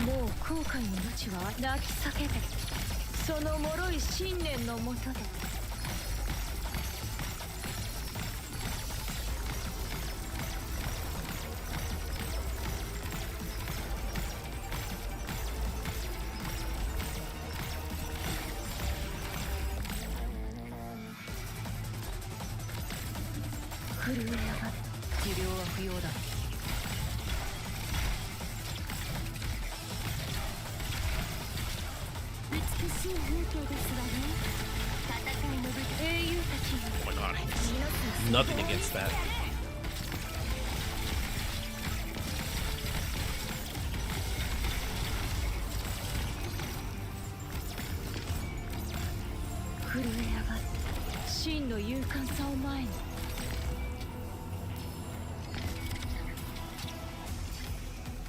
もう後悔の余地は泣き叫べ。その脆い信念のもとで。震え上がる。治療は不要だ。美しい風景ですわね。戦いの舞台。英雄たちよ。 Oh my god. Nothing against that. 震え上がる。真の勇敢さを前に。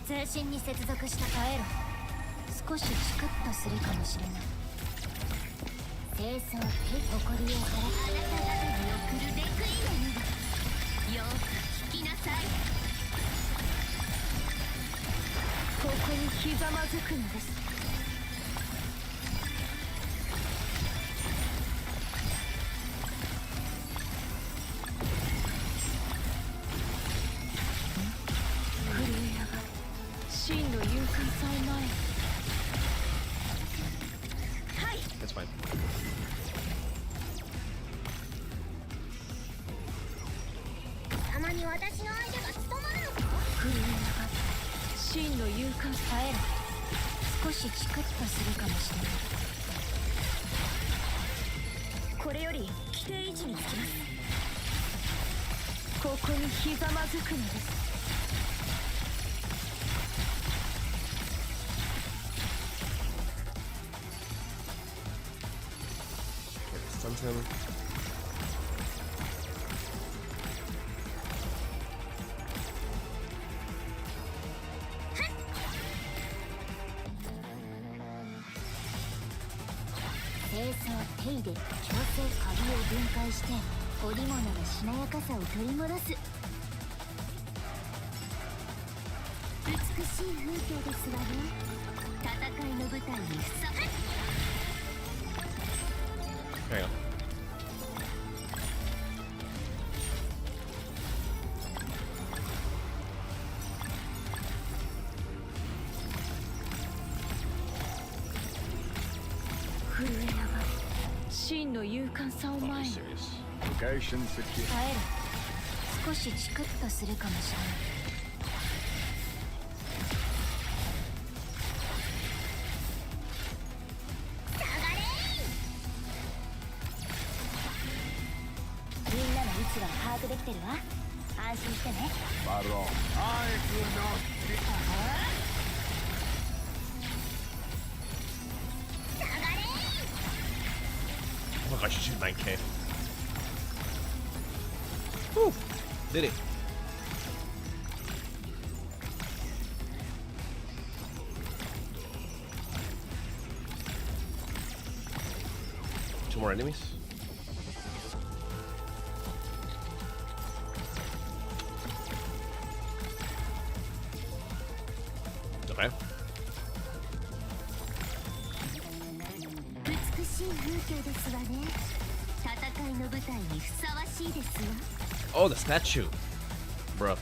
通信に接続した耐えろ。少しチクッとするかもしれない。清掃って誇りを払ってあなた方に送るべくいのによく聞きなさい。ここにひざまずくのです。震え上がる。真の勇敢さを前に。 That's fine. たまに私の相手が務まるのか。震え上がる。真の勇敢さ耐えろ。少しチクッとするかもしれない。これより規定位置につきます。ここにひざまずくのです。 Stuns him.手入れ、調整、カビを分解して織物のしなやかさを取り戻す。美しい風景ですわね。戦いの舞台にふさわしい。 There you go. 震え上がる。真の勇敢さを前に。 Serious. Location secure. 耐えろ。少しチクッとするかもしれない。みんなの位置は把握できてるわ。安心してね。 Baron. I will not be. Oh my gosh, you shoot 9k. Woo! Did it. Two more enemies. Okay. 美しい風景ですわね。戦いの舞台にふさわしいですわ。 Oh, the statue. Bro.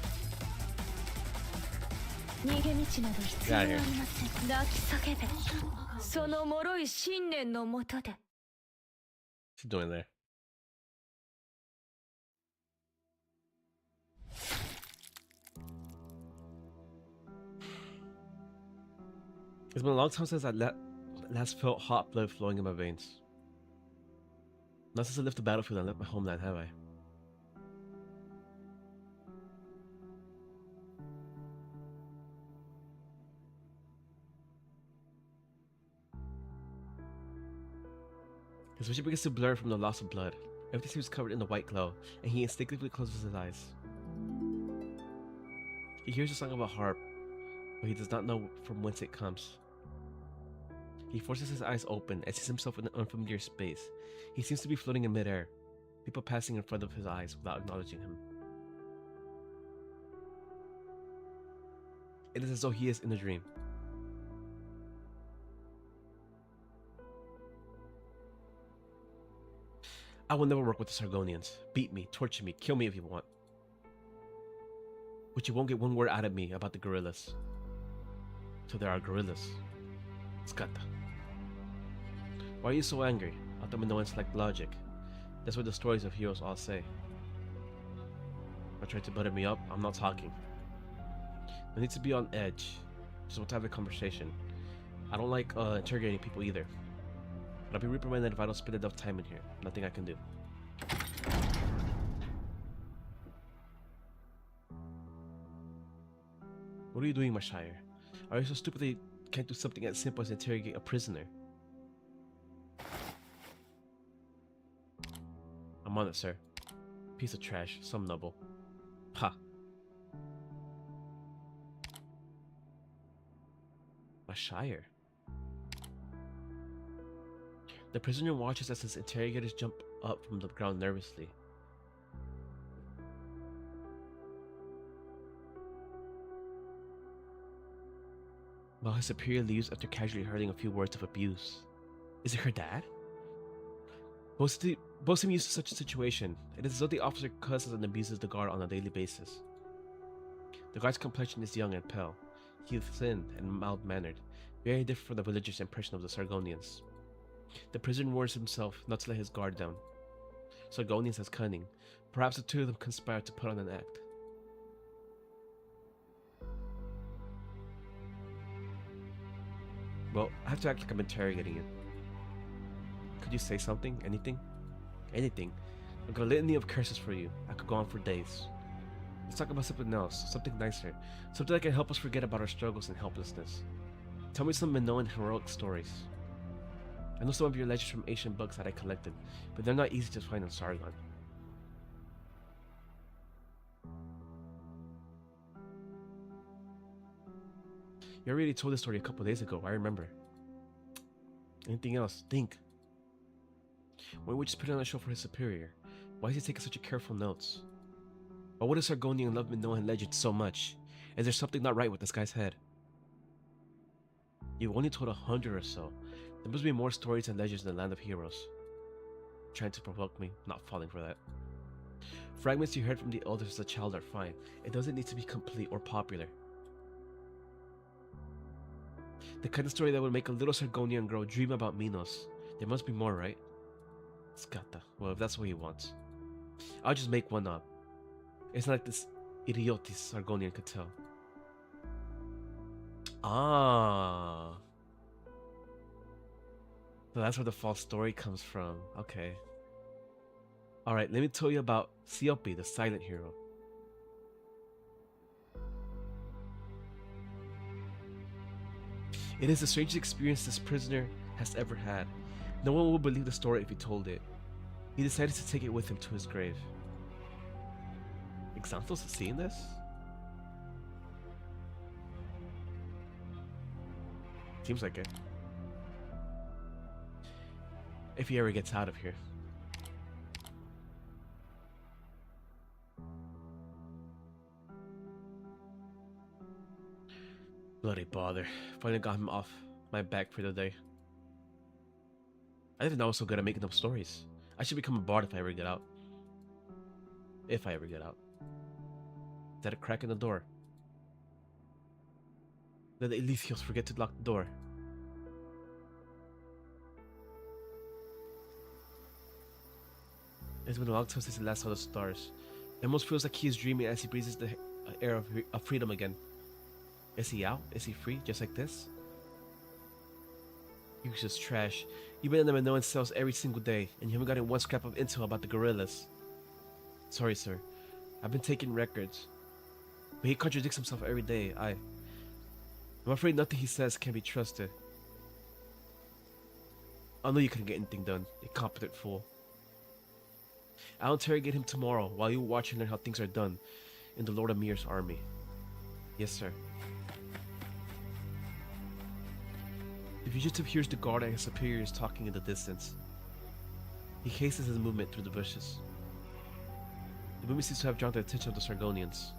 逃げ道など必要ありません。泣き叫べ。その脆い信念のもとで。 What's he doing there? It's been a long time since I last felt hot blood flowing in my veins. Not since I left the battlefield and left my homeland, have I? His vision begins to blur from the loss of blood. Everything seems covered in a white glow, and he instinctively closes his eyes. He hears a song of a harp, but he does not know from whence it comes. He forces his eyes open and sees himself in an unfamiliar space. He seems to be floating in midair, people passing in front of his eyes without acknowledging him. It is as though he is in a dream. I will never work with the Sargonians. Beat me, torture me, kill me if you want. But you won't get one word out of me about the gorillas. So there are gorillas. Skata. Why are you so angry? I thought Minoans like logic. That's what the stories of heroes all say. If I try to butter me up, I'm not talking. I need to be on edge. Just want to have a conversation. I don't like interrogating people either. But I'll be reprimanded if I don't spend enough time in here. Nothing I can do. What are you doing, Mashire? Are you so stupid that you can't do something as simple as interrogate a prisoner? I'm on it, sir. Piece of trash, some noble. Ha. Mashire. The prisoner watches as his interrogators jump up from the ground nervously. While his superior leaves after casually hurling a few words of abuse. Is it her dad? Both seem used to such a situation. It is as though the officer cusses and abuses the guard on a daily basis. The guard's complexion is young and pale. He is thin and mild-mannered, very different from the villagers' impression of the Sargonians. The prisoner warns himself not to let his guard down. Sargonians has cunning. Perhaps the two of them conspire to put on an act. Well, I have to act like I'm interrogating you. Could you say something? Anything? Anything. I've got a litany of curses for you. I could go on for days. Let's talk about something else, something nicer, something that can help us forget about our struggles and helplessness. Tell me some Minoan heroic stories. I know some of your legends from ancient books that I collected, but they're not easy to find in Sargon. You already told this story a couple days ago, I remember. Anything else? Think. Why would you just put it on a show for his superior? Why is he taking such a careful notes? Why would a Sargonian love Minoan legends so much? Is there something not right with this guy's head? You've only told 100 or so. There must be more stories and legends in the land of heroes. Trying to provoke me, not falling for that. Fragments you heard from the elders as a child are fine. It doesn't need to be complete or popular. The kind of story that would make a little Sargonian girl dream about Minos. There must be more, right? Skata. Well, if that's what he wants. I'll just make one up. It's not like this idiotis Sargonian could tell. Ah. So that's where the false story comes from. Okay. Alright, let me tell you about Siope, the silent hero. It is the strangest experience this prisoner has ever had. No one will believe the story if he told it. He decided to take it with him to his grave. Xanthos has seen this? Seems like it. If he ever gets out of here. Bloody bother. Finally got him off my back for the day. I didn't know I was so good at making up stories. I should become a bard if I ever get out. If I ever get out. Is that a crack in the door? Did the Elysios forget to lock the door? It's been a long time since he last saw the stars. It almost feels like he is dreaming as he breathes the air of freedom again. Is he out? Is he free? Just like this? You're just trash. You've been in the Minoan cells every single day, and you haven't gotten one scrap of intel about the gorillas. Sorry, sir. I've been taking records. But he contradicts himself every day. I'm afraid nothing he says can be trusted. I know you couldn't get anything done, incompetent fool. I'll interrogate him tomorrow while you watch and learn how things are done in the Lord Amir's army. Yes, sir. The fugitive hears the guard and his superiors talking in the distance. He hastens his movement through the bushes. The movement seems to have drawn the attention of the Sargonians.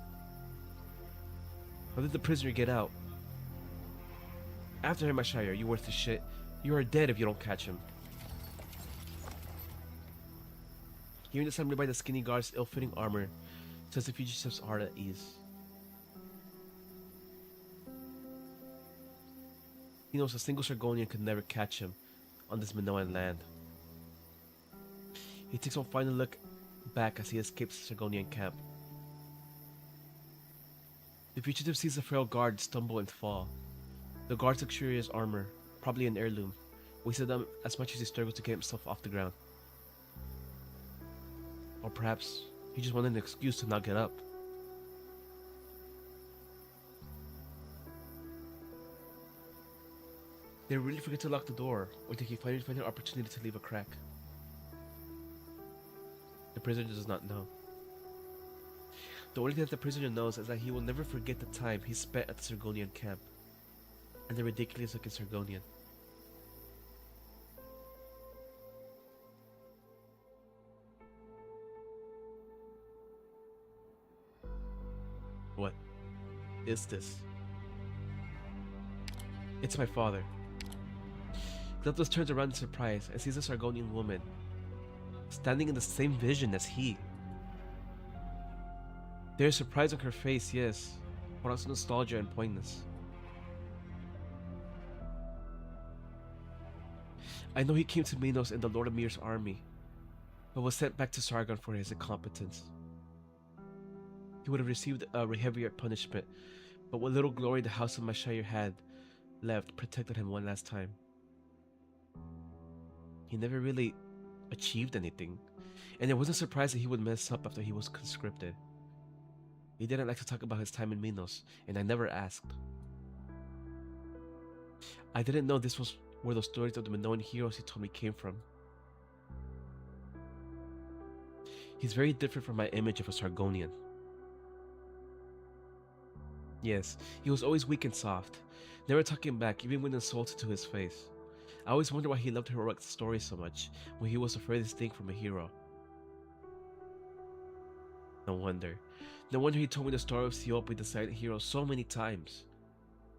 How did the prisoner get out? After him, Mashire, you worthless shit. You are dead if you don't catch him. Hearing the sound made by the skinny guard's ill-fitting armor, sets the fugitive's heart at ease. He knows a single Sargonian could never catch him on this Minoan land. He takes one final look back as he escapes the Sargonian camp. The fugitive sees the frail guard stumble and fall. The guard's luxurious armor, probably an heirloom, wasted them as much as he struggled to get himself off the ground. Or perhaps he just wanted an excuse to not get up. Did he really forget to lock the door, or did he finally find an opportunity to leave a crack? The prisoner does not know. The only thing that the prisoner knows is that he will never forget the time he spent at the Sargonian camp, and the ridiculous looking Sargonian. What is this? It's my father. Gleptos turns around in surprise and sees a Sargonian woman standing in the same vision as he. There is surprise on her face, yes, but also nostalgia and poignance. I know he came to Minos in the Lord of Mir's army, but was sent back to Sargon for his incompetence. He would have received a heavier punishment, but what little glory the house of Mashire had left protected him one last time. He never really achieved anything, and it wasn't surprised that he would mess up after he was conscripted. He didn't like to talk about his time in Minos, and I never asked. I didn't know this was where the stories of the Minoan heroes he told me came from. He's very different from my image of a Sargonian. Yes, he was always weak and soft, never talking back even when insulted to his face. I always wondered why he loved heroic stories so much, when he was the furthest thing from a hero. No wonder. No wonder he told me the story of Siope, the silent hero, so many times.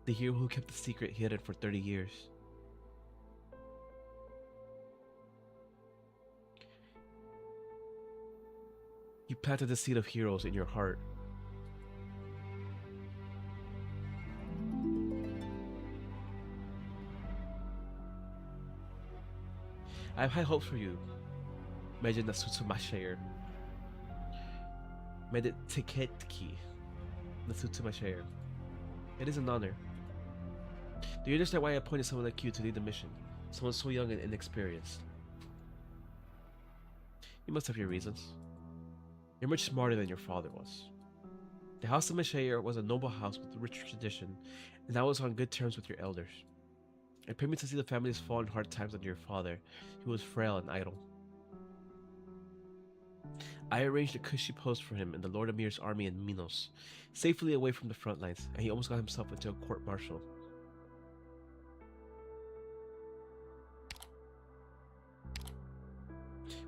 The hero who kept the secret hidden for 30 years. You planted the seed of heroes in your heart. I have high hopes for you, Medjehtiqedti. Medjehtiqedti. It is an honor. Do you understand why I appointed someone like you to lead the mission? Someone so young and inexperienced. You must have your reasons. You're much smarter than your father was. The house of Mashire was a noble house with a rich tradition, and I was on good terms with your elders. It pained me to see the family's fall in hard times under your father, who was frail and idle. I arranged a cushy post for him in the Lord of Mir's army in Minos, safely away from the front lines, and he almost got himself into a court-martial.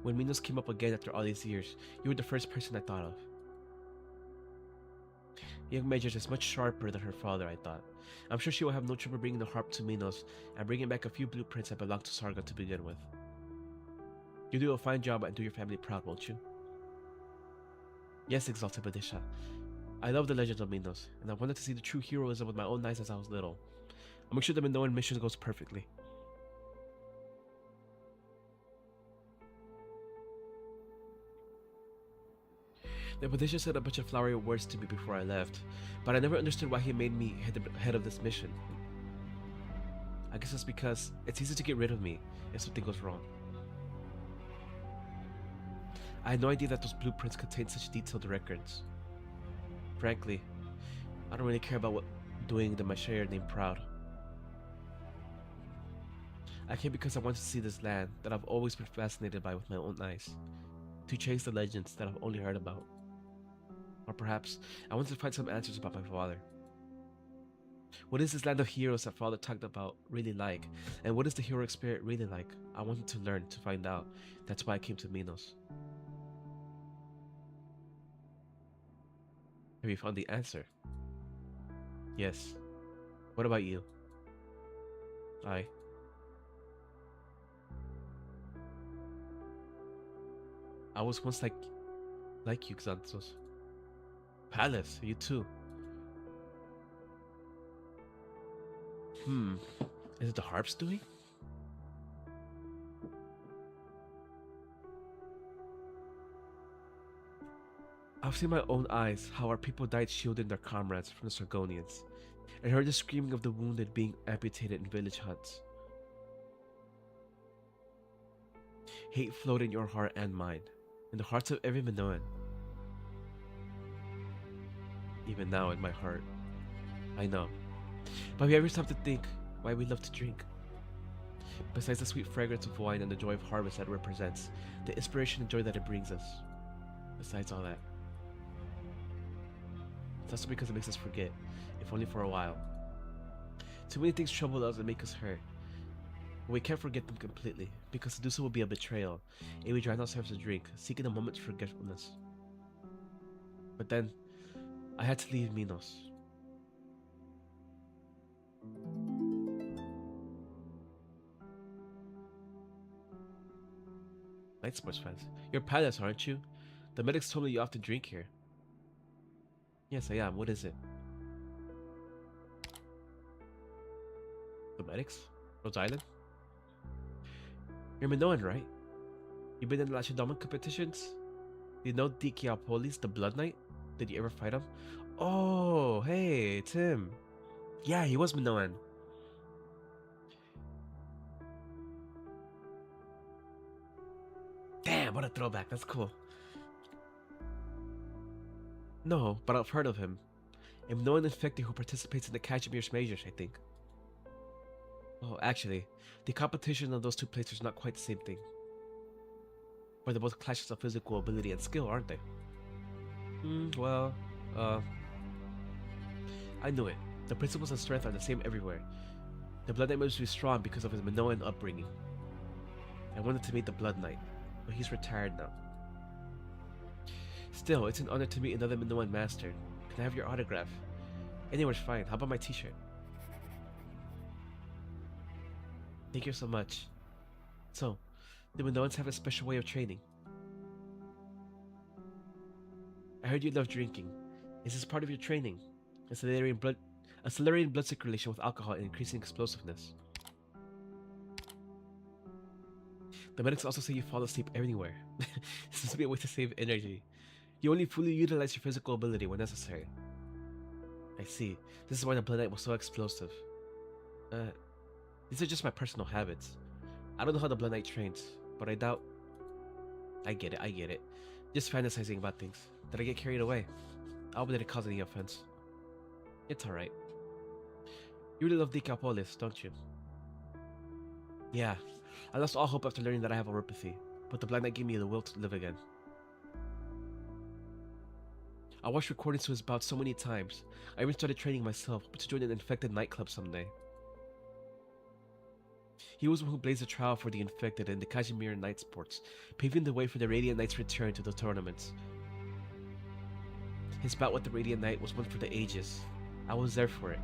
When Minos came up again after all these years, you were the first person I thought of. Young Medjehtiqedti is much sharper than her father, I thought. I'm sure she will have no trouble bringing the harp to Minos and bringing back a few blueprints that belonged to Sargon to begin with. You'll do a fine job and do your family proud, won't you? Yes, exalted Badisha. I love the legend of Minos, and I wanted to see the true heroism with my own eyes as I was little. I'll make sure the Minoan mission goes perfectly. The Badisha said a bunch of flowery words to me before I left, but I never understood why he made me head of this mission. I guess it's because it's easy to get rid of me if something goes wrong. I had no idea that those blueprints contained such detailed records. Frankly, I don't really care about doing the Mashire name proud. I came because I wanted to see this land that I've always been fascinated by with my own eyes, to chase the legends that I've only heard about. Or perhaps I wanted to find some answers about my father. What is this land of heroes that Father talked about really like? And what is the heroic spirit really like? I wanted to learn, to find out. That's why I came to Minos. Have you found the answer? Yes. What about you? I was once like you, Xanthos. Pallas, you too. Is it the harp's doing? I've seen my own eyes how our people died shielding their comrades from the Sargonians, and heard the screaming of the wounded being amputated in village huts. Hate flowed in your heart and mine, in the hearts of every Minoan. Even now in my heart, I know. But we ever stop to think why we love to drink? Besides the sweet fragrance of wine and the joy of harvest that it represents, the inspiration and joy that it brings us. Besides all that. It's also because it makes us forget, if only for a while. Too many things trouble us and make us hurt. But we can't forget them completely, because to do so would be a betrayal, and we drown ourselves in drink, seeking a moment's forgetfulness. But then, I had to leave Minos. Night sports fans. You're Pallas, aren't you? The medics told me you often drink here. Yes, I am. What is it? The medics? Rhodes Island? You're Minoan, right? You've been in the Lacedaemon competitions? You know Dikiapolis, the Blood Knight? Did you ever fight him? Oh, hey, Tim. Yeah, he was Minoan. Damn, what a throwback. That's cool. No, but I've heard of him. A Minoan infected who participates in the Cachemir's majors, I think. Oh, actually, the competition of those two places is not quite the same thing. But they're both clashes of physical ability and skill, aren't they? I knew it. The principles and strength are the same everywhere. The Blood Knight must be strong because of his Minoan upbringing. I wanted to meet the Blood Knight, but he's retired now. Still, it's an honor to meet another Minoan master. Can I have your autograph? Anywhere's fine. How about my t-shirt? Thank you so much. So, the Minoans have a special way of training. I heard you love drinking. Is this part of your training? Accelerating blood circulation with alcohol and increasing explosiveness. The medics also say you fall asleep everywhere. This must be a way to save energy. You only fully utilize your physical ability when necessary. I see. This is why the Blood Knight was so explosive. These are just my personal habits. I don't know how the Blood Knight trains, but I doubt... I get it. Just fantasizing about things. Did I get carried away? I hope that it caused any offense. It's alright. You really love Dicapolis, don't you? Yeah. I lost all hope after learning that I have oropathy, but the Blood Knight gave me the will to live again. I watched recordings to his bout so many times. I even started training myself, hoping to join an infected nightclub someday. He was the one who blazed the trail for the infected in the Casimir night sports, paving the way for the Radiant Knight's return to the tournaments. His bout with the Radiant Knight was one for the ages. I was there for it,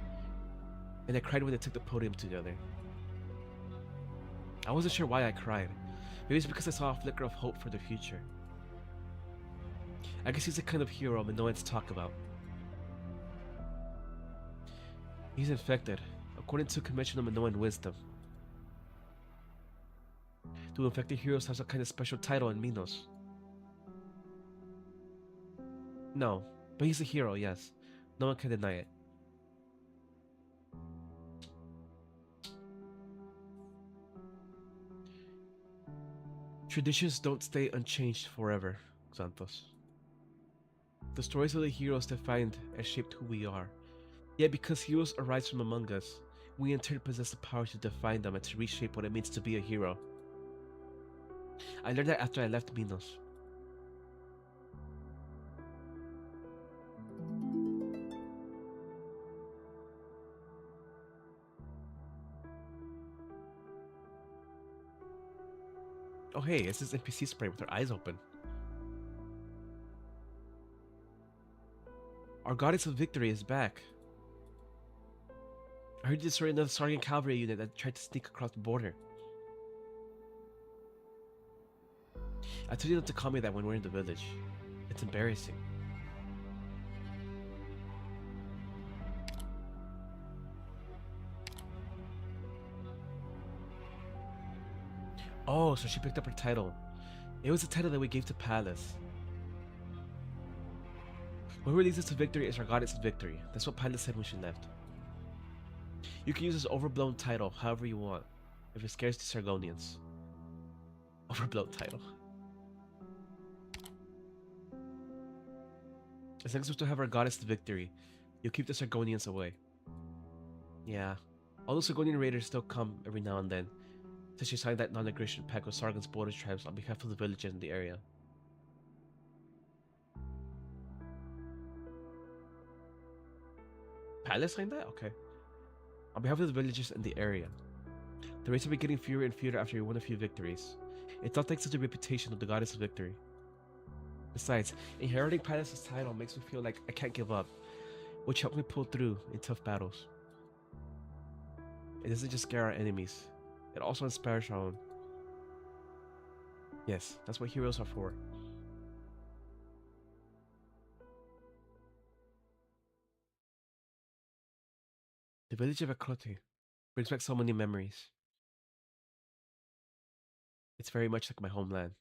and I cried when they took the podium together. I wasn't sure why I cried. Maybe it's because I saw a flicker of hope for the future. I guess he's the kind of hero Minoans talk about. He's infected, according to conventional Minoan wisdom. Do infected heroes have some kind of special title in Minos? No, but he's a hero, yes. No one can deny it. Traditions don't stay unchanged forever, Xanthos. The stories of the heroes defined and shaped who we are. Yet because heroes arise from among us, we in turn possess the power to define them and to reshape what it means to be a hero. I learned that after I left Minos. Oh hey, it's this NPC sprite with her eyes open. Our goddess of victory is back. I heard you destroyed another Sargon cavalry unit that tried to sneak across the border. I told you not to call me that when we're in the village. It's embarrassing. Oh, so she picked up her title. It was the title that we gave to Pallas. What leads us to victory is our goddess of victory. That's what Pallas said when she left. You can use this overblown title however you want, if it scares the Sargonians. Overblown title. As long as we still have our goddess of victory, you'll keep the Sargonians away. Yeah, all those Sargonian raiders still come every now and then, since she signed that non-aggression pact with Sargon's border tribes on behalf of the villages in the area. Pallas signed that? Okay. On behalf of the villagers in the area. The raids have been getting fewer and fewer after we won a few victories. It's not thanks to the reputation of the goddess of victory. Besides, inheriting Pallas' title makes me feel like I can't give up, which helps me pull through in tough battles. It doesn't just scare our enemies, it also inspires our own. Yes, that's what heroes are for. The village of Arknights brings back so many memories. It's very much like my homeland.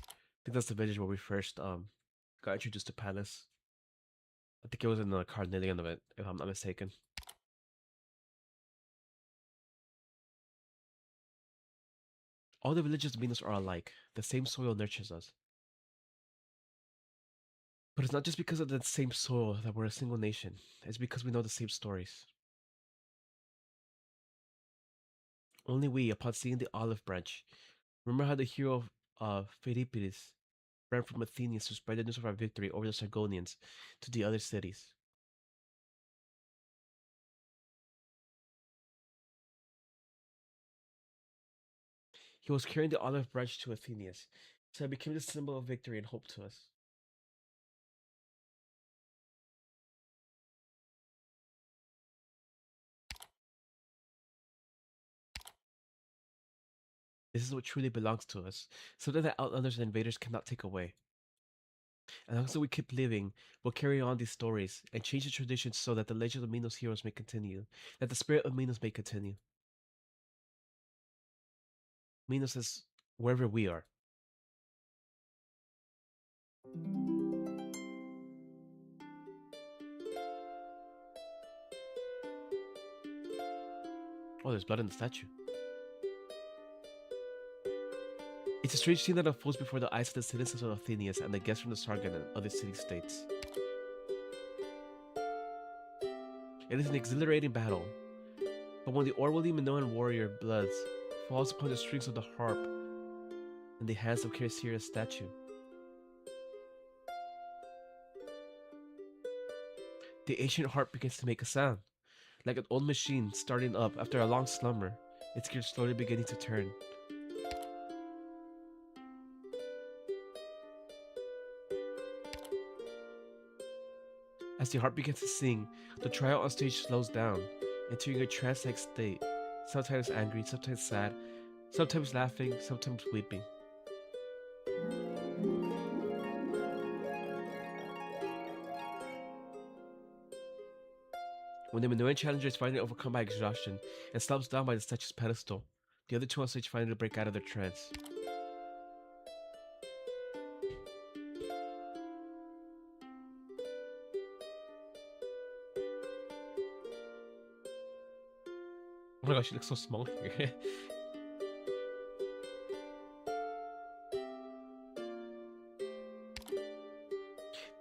I think that's the village where we first got introduced to Pallas. I think it was in the Carnelian event, if I'm not mistaken. All the villages of Minos are alike. The same soil nurtures us. But it's not just because of the same soil that we're a single nation. It's because we know the same stories. Only we, upon seeing the olive branch, remember how the hero of Philippides ran from Athenians to spread the news of our victory over the Sargonians to the other cities. He was carrying the olive branch to Athenians, so it became the symbol of victory and hope to us. This is what truly belongs to us, something that outlanders and invaders cannot take away. And as long as we keep living, we'll carry on these stories and change the traditions so that the legend of Minos heroes may continue, that the spirit of Minos may continue. Minos is wherever we are. Oh, there's blood in the statue. It's a strange scene that unfolds before the eyes of the citizens of Athenians and the guests from the Sargon and other city-states. It is an exhilarating battle, but when the orderly Minoan warrior Bloods falls upon the strings of the harp in the hands of Chrysaor's statue, the ancient harp begins to make a sound, like an old machine starting up after a long slumber, its gears slowly beginning to turn. As the harp begins to sing, the trio on stage slows down, entering a trance-like state, sometimes angry, sometimes sad, sometimes laughing, sometimes weeping. When the Minoan challenger is finally overcome by exhaustion and slumps down by the statue's pedestal, the other two on stage finally break out of their trance. Oh my gosh, she looks so small here.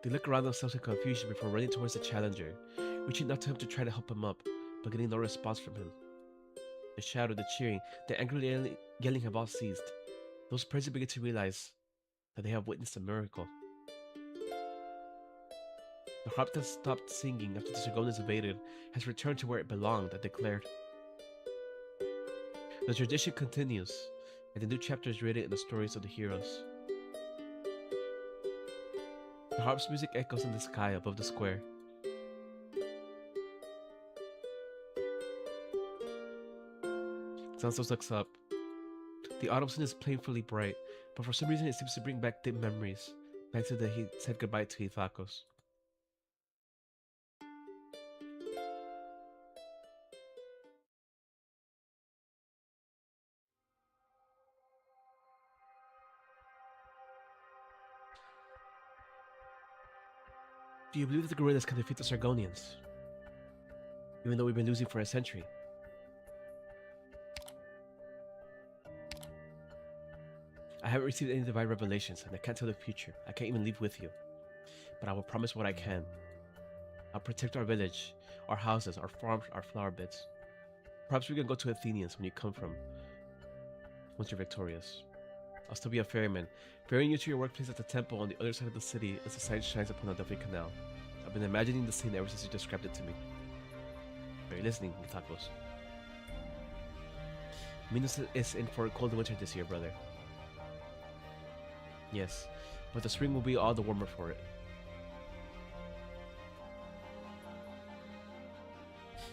They look around themselves in confusion before running towards the challenger, reaching out to him to try to help him up, but getting no response from him. The shouting, the cheering, the angrily yelling have all ceased. Those present begin to realize that they have witnessed a miracle. The harp that stopped singing after the Sargonians invaded has returned to where it belonged and declared. The tradition continues. and the new chapter is written in the stories of the heroes. The harp's music echoes in the sky above the square. Xanthos looks up. The autumn sun is painfully bright, but for some reason it seems to bring back dim memories, back to the day he said goodbye to Ithakos. Do you believe that the gorillas can defeat the Sargonians? Even though we've been losing for a century? I haven't received any divine revelations, and I can't tell the future. I can't even leave with you. But I will promise what I can. I'll protect our village, our houses, our farms, our flower beds. Perhaps we can go to Athenians when you come from. Once you're victorious. I'll still be a ferryman, ferrying you to your workplace at the temple on the other side of the city as the sun shines upon the Delphi Canal. I've been imagining the scene ever since you described it to me. Are you listening, Ithakos? Minos is in for a cold winter this year, brother. Yes, but the spring will be all the warmer for it.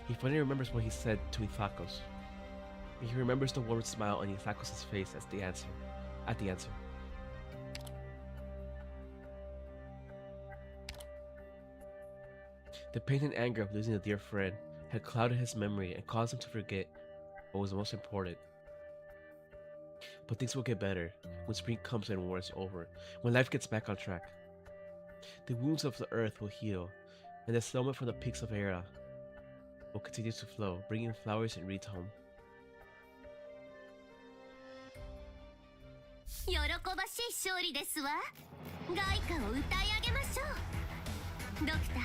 He finally remembers what he said to Ithakos. He remembers the warm smile on Ithakos' face at the answer. The pain and anger of losing a dear friend had clouded his memory and caused him to forget what was most important. But things will get better when spring comes and war is over, when life gets back on track. The wounds of the earth will heal, and the settlement from the peaks of Hera will continue to flow, bringing flowers and reeds home. 喜ばしい勝利ですわ。凱歌を歌い上げましょう。ドクター、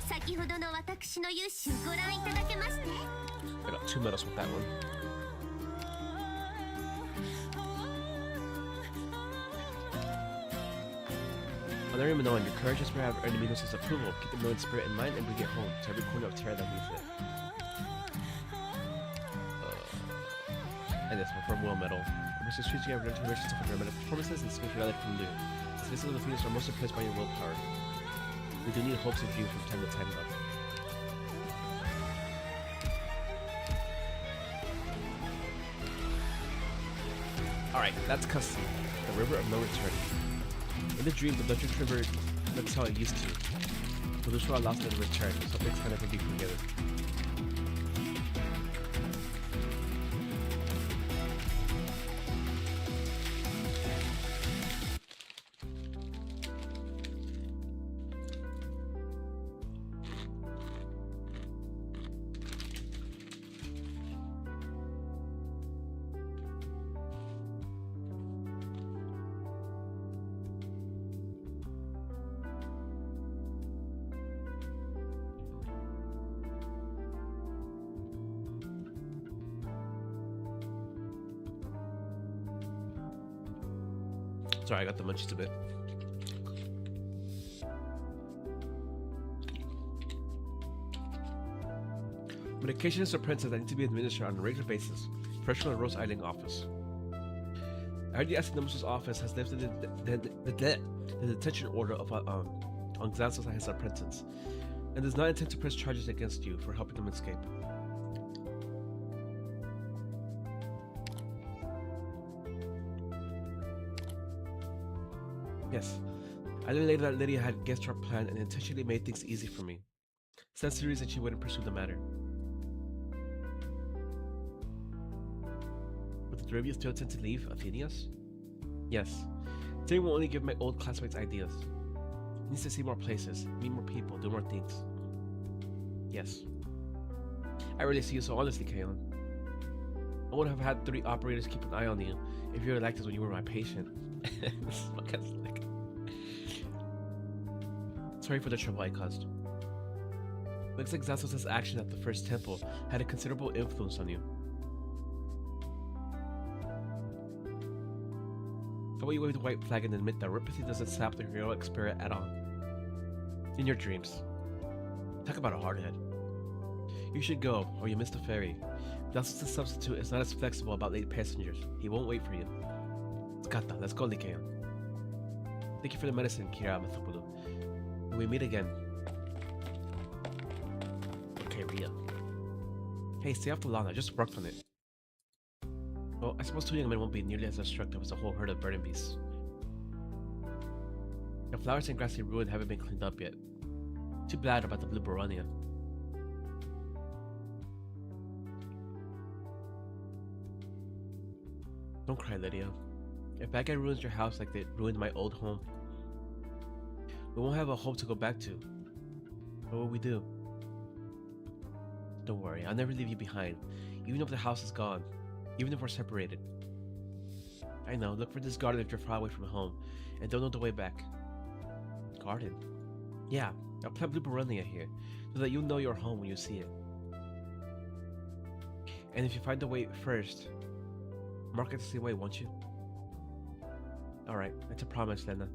先ほどの私の勇姿をご覧いただけまして。I got 2 medals with that one. On every Minoan, your courage is where I've earned Minos' approval. Keep the Minoan spirit in mind and bring it home to every corner of Terra that needs it. And this one for World Medal. Versus treating our generations of environmental performances and space rallied from Lu. The citizens of the Phoenix are most impressed by your willpower. We do need hopes and dreams from time to time, though. Alright, that's Custom, the river of no return. In the dream, the Dungeon River looks how it used to. But those who are lost never return, so things can never be forgiven. Sorry, I got the munchies a bit. Medications or princess that need to be administered on a regular basis. Fresh from the Rose Island office. I heard the Asinomus' office has lifted the detention order of on Xanthos and his apprentice, and does not intend to press charges against you for helping them escape. Yes, I learned later that Lydia had guessed our plan and intentionally made things easy for me. So that's the reason she wouldn't pursue the matter. Would the three of you still intend to leave Athenias? Yes. Today will only give my old classmates ideas. He needs to see more places, meet more people, do more things. Yes. I really see you so honestly, Kaelin. I would have had 3 operators keep an eye on you if you were like this when you were my patient. This is what it's like. Sorry for the trouble I caused. Looks like Xanthos' action at the first temple had a considerable influence on you. How about you wave the white flag and admit that Ripathy doesn't sap the heroic spirit at all? In your dreams. Talk about a hardhead. You should go, or you missed the ferry. That's substitute is not as flexible about late passengers. He won't wait for you. Skata, let's go, Likeon. Thank you for the medicine, Kira Mathopulu. When we meet again. Okay, Ria. Hey, stay off the lawn. I just worked on it. Well, I suppose two young men won't be nearly as destructive as a whole herd of burning beasts. The flowers and grassy ruin haven't been cleaned up yet. Too bad about the blue Boronia. Don't cry, Lydia. If bad guy ruins your house like they ruined my old home, we won't have a home to go back to. What will we do? Don't worry, I'll never leave you behind, even if the house is gone, even if we're separated. I know, look for this garden if you're far away from home, and don't know the way back. Garden? Yeah, I'll plant blue Boronia here, so that you'll know your home when you see it. And if you find the way first, mark it the same way, won't you? Alright, it's a promise, Lena.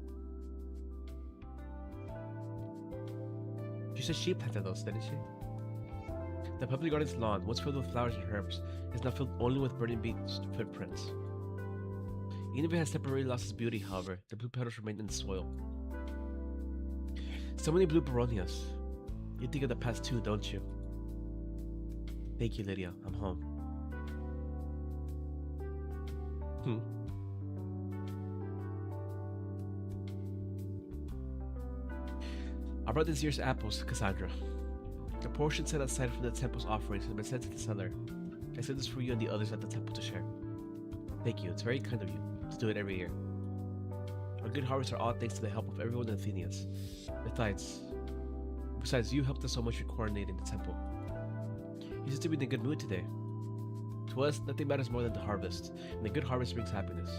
She said she planted those, didn't she? The public garden's lawn, once filled with flowers and herbs, is now filled only with burning beast footprints. Even if it has temporarily lost its beauty, however, the blue petals remain in the soil. So many blue Boronias. You think of the past too, don't you? Thank you, Lydia. I'm home. I brought this year's apples, Cassandra. The portion set aside from the temple's offerings has been sent to the cellar. I sent this for you and the others at the temple to share. Thank you, it's very kind of you to do it every year. Our good harvests are all thanks to the help of everyone in Athenians. Besides, you helped us so much with coordinating the temple. You seem to be in a good mood today. To us, nothing matters more than the harvest, and the good harvest brings happiness.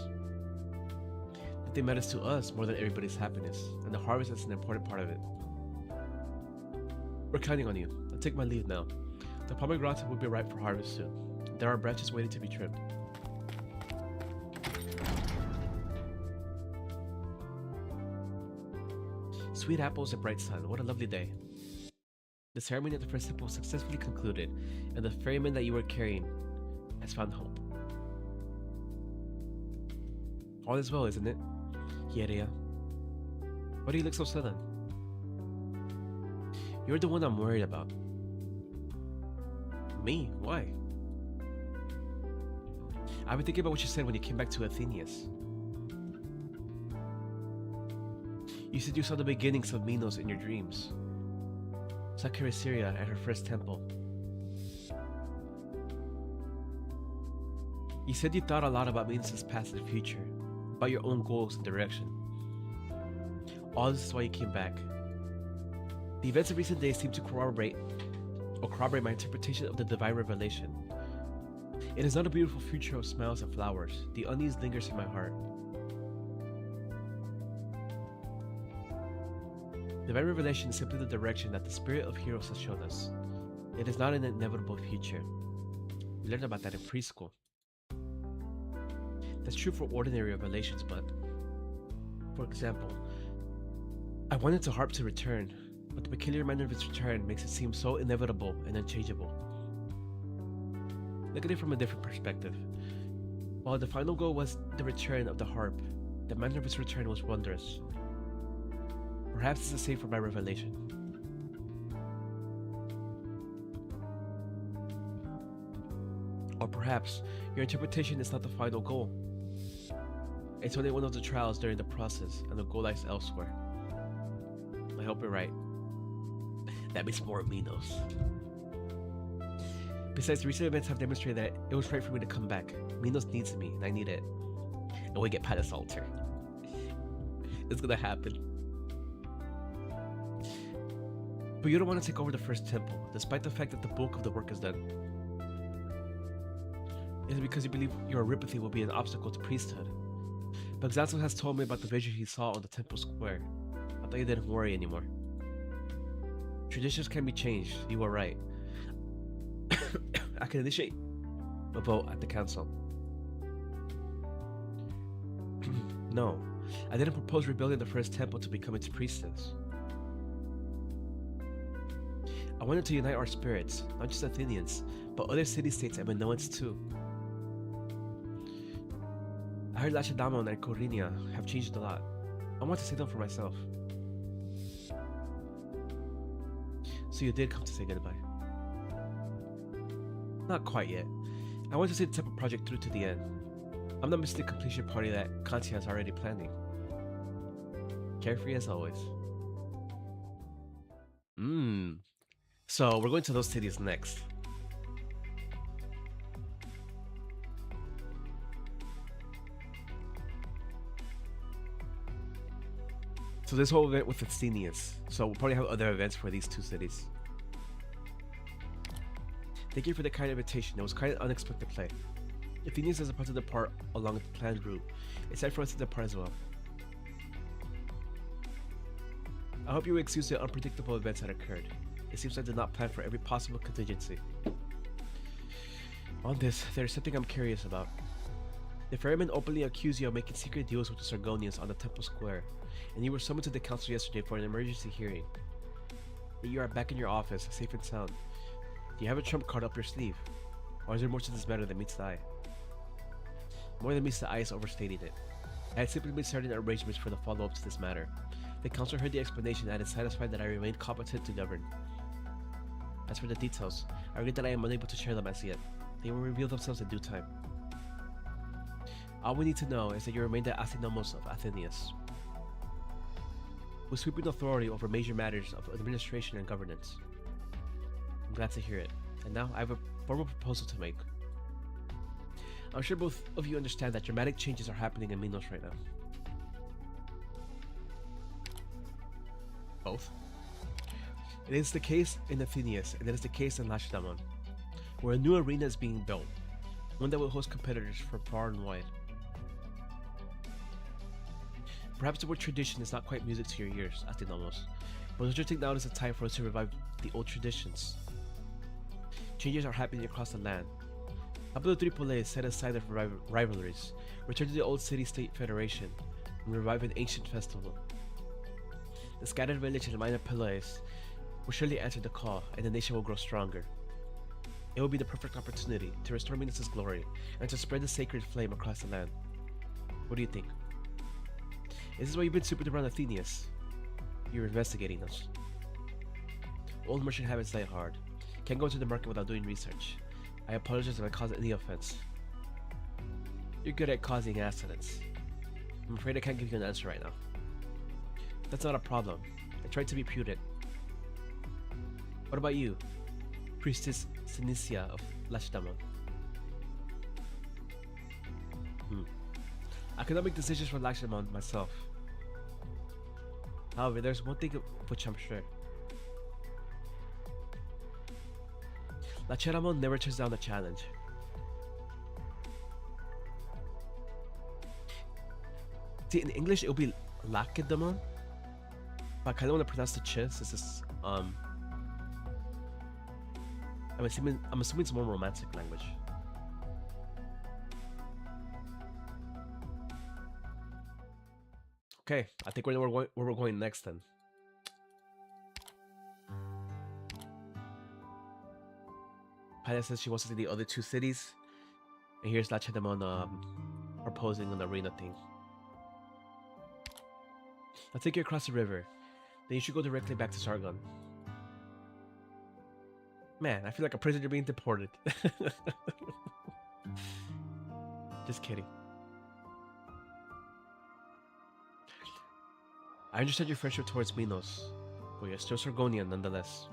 Nothing matters to us more than everybody's happiness, and the harvest is an important part of it. We're counting on you. I'll take my leave now. The pomegranate will be ripe for harvest soon. There are branches waiting to be trimmed. Sweet apples and bright sun, what a lovely day. The ceremony at the first temple successfully concluded, and the ferryman that you were carrying has found hope. All is well, isn't it? Hieria. Why do you look so sullen? You're the one I'm worried about. Me? Why? I've been thinking about what you said when you came back to Athenius. You said you saw the beginnings of Minos in your dreams. Saw Chrysaria at her first temple. You said you thought a lot about Minos' past and future, about your own goals and direction. All this is why you came back. The events of recent days seem to corroborate my interpretation of the divine revelation. It is not a beautiful future of smiles and flowers. The unease lingers in my heart. Divine revelation is simply the direction that the spirit of heroes has shown us. It is not an inevitable future. We learned about that in preschool. That's true for ordinary revelations, but for example, I wanted the harp to return, but the peculiar manner of its return makes it seem so inevitable and unchangeable. Look at it from a different perspective. While the final goal was the return of the harp, the manner of its return was wondrous. Perhaps it's the same for my revelation. Or perhaps your interpretation is not the final goal. It's only one of the trials during the process, and the goal lies elsewhere. I hope you're right. That means more Minos. Besides, recent events have demonstrated that it was right for me to come back. Minos needs me, and I need it. And we get Pallas altar. It's gonna happen. But you don't want to take over the first temple, despite the fact that the bulk of the work is done. Is it because you believe your Eurypathy will be an obstacle to priesthood? But Xanthos has told me about the vision he saw on the temple square. I thought you didn't worry anymore. Traditions can be changed, you are right. I can initiate a vote at the council. No, I didn't propose rebuilding the first temple to become its priestess. I wanted to unite our spirits, not just Athenians, but other city-states and Minoans too. I heard Lacedaemon and Corinthia have changed a lot. I want to see them for myself. So you did come to say goodbye. Not quite yet. I want to see the Temple project through to the end. I'm not missing the completion party that Kantia is already planning. Carefree as always. So we're going to those cities next. So this whole event with Athenians. So we'll probably have other events for these two cities. Thank you for the kind invitation. It was quite an unexpected play. Athenians is about to depart along the planned route. It's time for us to depart as well. I hope you will excuse the unpredictable events that occurred. It seems I did not plan for every possible contingency. On this, there is something I'm curious about. The ferryman openly accused you of making secret deals with the Sargonians on the Temple Square, and you were summoned to the council yesterday for an emergency hearing. Yet you are back in your office, safe and sound. Do you have a trump card up your sleeve? Or is there more to this matter than meets the eye? More than meets the eye is overstating it. I had simply been starting arrangements for the follow-up to this matter. The council heard the explanation and is satisfied that I remain competent to govern. As for the details, I regret that I am unable to share them as yet. They will reveal themselves in due time. All we need to know is that you remain the Athinomos of Athenius, with sweeping authority over major matters of administration and governance. I'm glad to hear it. And now I have a formal proposal to make. I'm sure both of you understand that dramatic changes are happening in Minos right now. Both? It is the case in Athenius, and it is the case in Lacedaemon, where a new arena is being built, one that will host competitors from far and wide. Perhaps the word tradition is not quite music to your ears, Athinomos, but don't you think now is the time for us to revive the old traditions? Changes are happening across the land. How about the three Pallas set aside their rivalries, return to the old city-state federation, and revive an ancient festival? The scattered village in minor Pallas will surely answer the call, and the nation will grow stronger. It will be the perfect opportunity to restore Minos' glory and to spread the sacred flame across the land. What do you think? Is this why you've been super around Athenius? You're investigating us. Old merchant habits die hard. Can't go into the market without doing research. I apologize if I caused any offense. You're good at causing accidents. I'm afraid I can't give you an answer right now. That's not a problem. I tried to be prudent. What about you, Priestess Synisia of Lacedaemon? I cannot make decisions for Lacedaemon myself. However, there's one thing of which I'm sure. Lacedaemon never turns down a challenge. See, in English it will be Lacedaemon, but I kind of want to pronounce the ch since it's I'm assuming it's more romantic language. Okay, I think we know where we're going next then. Pallas says she wants to see the other two cities, and here's Lacedaemon proposing an arena thing. I'll take you across the river, then you should go directly back to Sargon. Man, I feel like a prisoner being deported. Just kidding. I understand your friendship towards Minos, but you're still Sargonian nonetheless.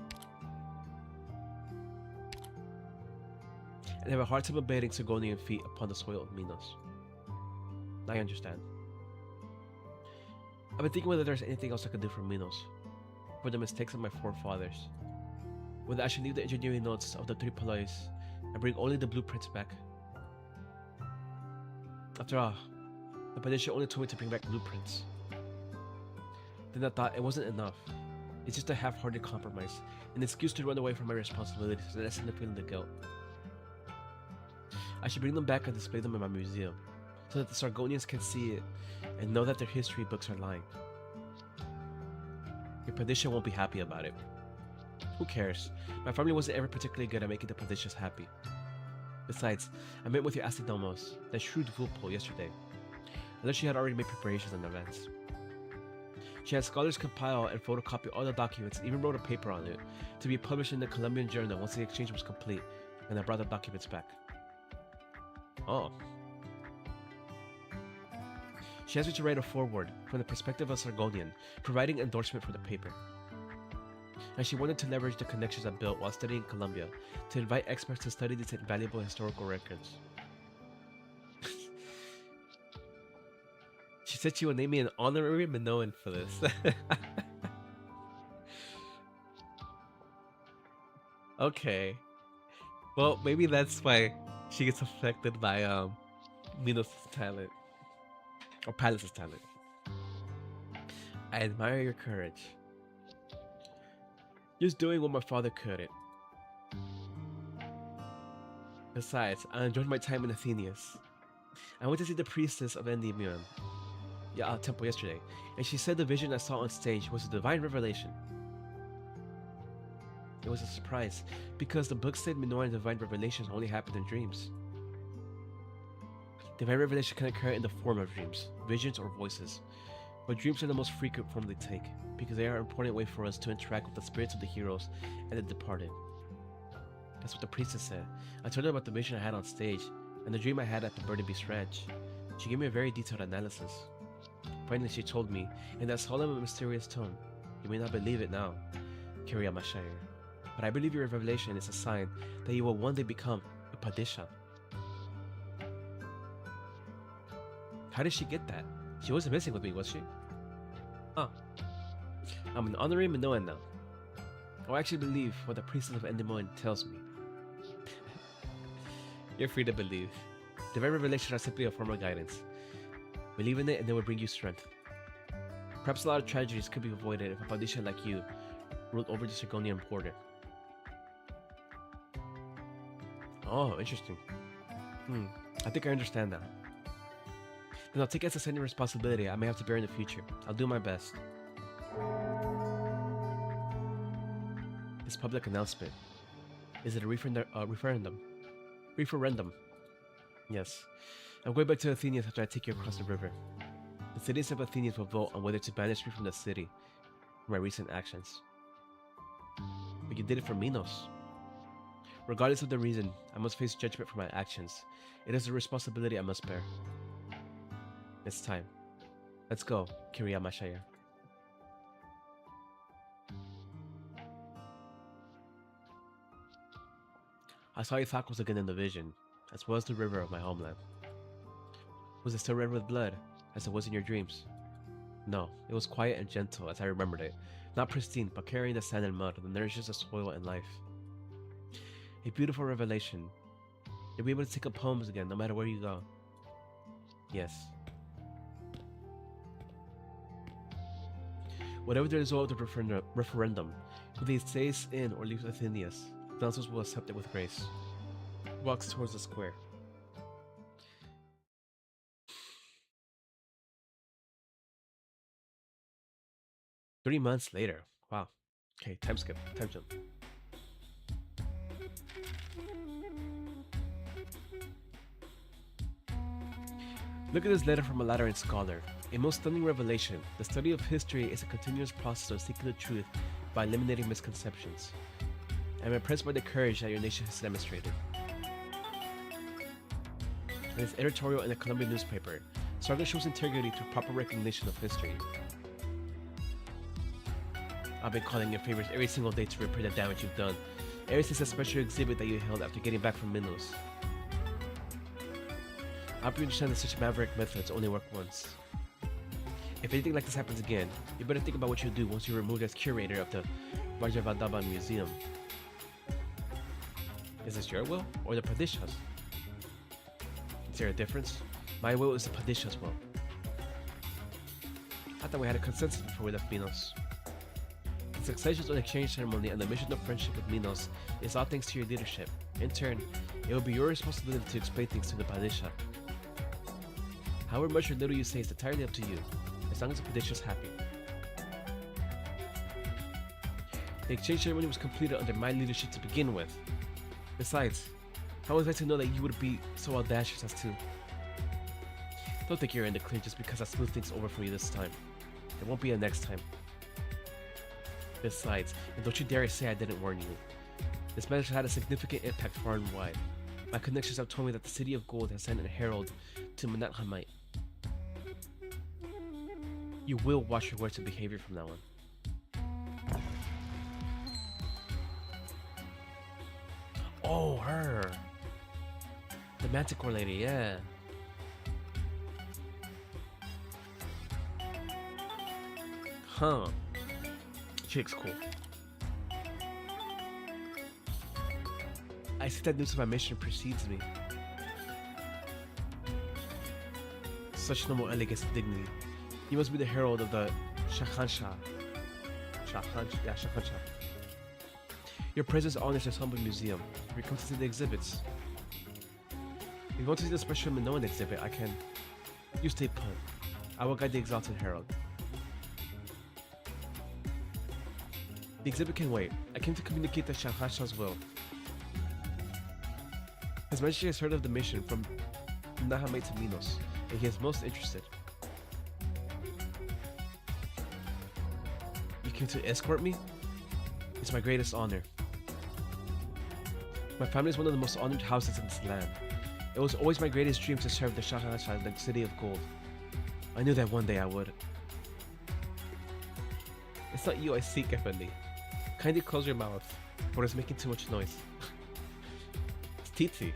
And have a hard time abating Sargonian feet upon the soil of Minos. I understand. I've been thinking whether there's anything else I could do for Minos, for the mistakes of my forefathers. Whether I should leave the engineering notes of the three Pallas and bring only the blueprints back. After all, the petition only told me to bring back blueprints. Then I thought it wasn't enough. It's just a half-hearted compromise, an excuse to run away from my responsibilities and lessen the feeling of guilt. I should bring them back and display them in my museum, so that the Sargonians can see it and know that their history books are lying. Your petition won't be happy about it. Who cares? My family wasn't ever particularly good at making the Padishas happy. Besides, I met with your Astidomos, that shrewd foolpole, yesterday. I learned she had already made preparations in advance. She had scholars compile and photocopy all the documents and even wrote a paper on it to be published in the Colombian Journal once the exchange was complete, and I brought the documents back. Oh. She asked me to write a foreword from the perspective of a Sargonian, providing endorsement for the paper. And she wanted to leverage the connections I built while studying in Colombia to invite experts to study these invaluable historical records. She said she would name me an honorary Minoan for this. Okay. Well, maybe that's why she gets affected by Minos' talent. Or Pallas' talent. I admire your courage. Just doing what my father couldn't. Besides, I enjoyed my time in Athenius. I went to see the priestess of Endymion, temple yesterday, and she said the vision I saw on stage was a divine revelation. It was a surprise, because the book said Minoan divine revelations only happened in dreams. Divine revelation can occur in the form of dreams, visions, or voices, but dreams are the most frequent form they take, because they are an important way for us to interact with the spirits of the heroes and the departed. That's what the priestess said. I told her about the vision I had on stage, and the dream I had at the Bird and Beast Ranch. She gave me a very detailed analysis. Finally, she told me, in that solemn and mysterious tone, "You may not believe it now, Kiriyama Shire, but I believe your revelation is a sign that you will one day become a Padisha." How did she get that? She wasn't messing with me, was she? Huh. I'm an honorary Minoan now. I actually believe what the priestess of Endymion tells me. You're free to believe. Divine revelations are simply a form of guidance. Believe in it and it will bring you strength. Perhaps a lot of tragedies could be avoided if a Padisha like you ruled over the Sargonian border. Oh, interesting. I think I understand now. Then I'll take it as any responsibility I may have to bear in the future. I'll do my best. This public announcement. Is it a referendum? Referendum. Yes. I'm going back to Athenians after I take you across the river. The citizens of Athenians will vote on whether to banish me from the city for my recent actions. But you did it for Minos. Regardless of the reason, I must face judgment for my actions. It is a responsibility I must bear. It's time. Let's go, Kiriyama Shire. I saw Ithakos again in the vision, as well as the river of my homeland. Was it still red with blood, as it was in your dreams? No, it was quiet and gentle as I remembered it, not pristine, but carrying the sand and mud that nourishes the soil and life. A beautiful revelation. You'll be able to take up poems again, no matter where you go. Yes. Whatever the result of the referendum, whether he stays in or leaves Athenius, Thanatos will accept it with grace. He walks towards the square. "3 months later." Wow. Okay, time skip. Time jump. Look at this letter from a Lateran scholar. A most stunning revelation. The study of history is a continuous process of seeking the truth by eliminating misconceptions. I am impressed by the courage that your nation has demonstrated. In his editorial in the Colombian newspaper, Sargon shows integrity through proper recognition of history. I've been calling your favors every single day to repair the damage you've done, ever since the special exhibit that you held after getting back from Minos. I hope you understand that such maverick methods only work once. If anything like this happens again, you better think about what you'll do once you're removed as curator of the Medjehtiqedti Museum. Is this your will, or the Padishah's? Is there a difference? My will is the Padishah's will. I thought we had a consensus before we left Minos. The succession of the exchange ceremony and the mission of friendship with Minos is all thanks to your leadership. In turn, it will be your responsibility to explain things to the Padishah. However much or little you say is entirely up to you, as long as the Padishah is happy. The exchange ceremony was completed under my leadership to begin with. Besides, how was I to know that you would be so audacious as to... Don't think you're in the clear just because I smoothed things over for you this time. There won't be a next time. Besides, and don't you dare say I didn't warn you. This matter had a significant impact far and wide. My connections have told me that the City of Gold has sent a herald to Medjehtiqedti. You will watch your words and behavior from now on. Oh, her. The Manticore lady, yeah. Huh. She looks cool. I see that news of my mission precedes me. Such noble elegance and dignity. You must be the herald of the Shahansha. Shahansha. Your presence honors this humble museum. We come to see the exhibits. If you want to see the special Minoan exhibit, I can... You stay put. I will guide the exalted herald. The exhibit can wait. I came to communicate the Shahansha's will. His Majesty has heard of the mission from Medjehtiqedti to Minos, and he is most interested. You came to escort me? It's my greatest honor. My family is one of the most honored houses in this land. It was always my greatest dream to serve the Shahansha in the City of Gold. I knew that one day I would. It's not you I seek, Effendi. Kindly close your mouth, for it's making too much noise. It's Titi.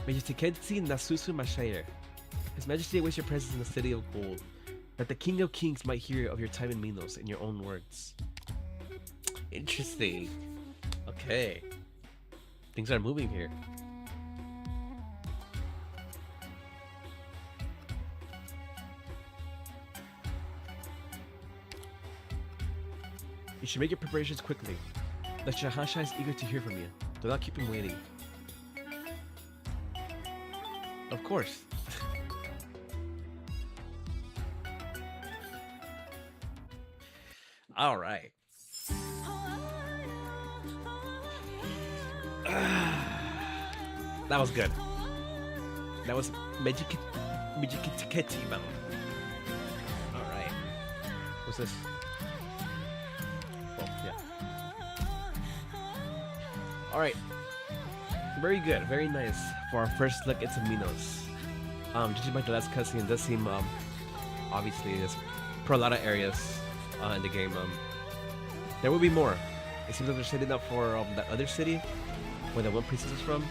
Medjehtiqedti Nasusu Mashayer. His Majesty awaits your presence in the City of Gold, that the King of Kings might hear of your time in Minos in your own words. Interesting. Okay. Things are moving here. You should make your preparations quickly. The Shahansha is eager to hear from you. Do not keep him waiting. Of course. All right. That was good. That was Medjehtiqedti Mountain. All right. What's this? Oh, yeah. All right. Very good. Very nice for our first look into Minos. Judging by the last cutscene, it does seem obviously there's for a lot of areas in the game. There will be more. It seems like they're setting up for that other city where the one princess is from,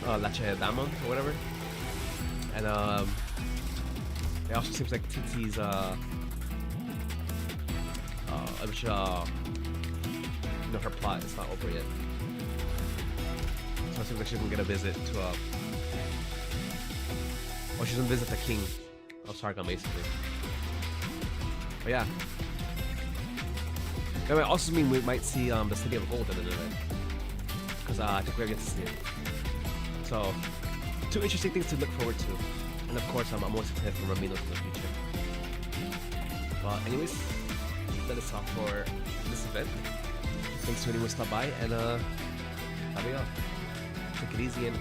Medjehtiqedti or whatever. And it also seems like Titi's her plot is not over yet. So it seems like she's gonna get a visit to she's gonna visit the king of Sargon, basically. But yeah. That might also mean we might see the City of Gold in a minute. Because I think we're going to see it. So, two interesting things to look forward to. And of course, I'm most excited for Minos in the future. But anyways, that is all for this event. Thanks to anyone who stopped by, and that'll be all. Take it easy and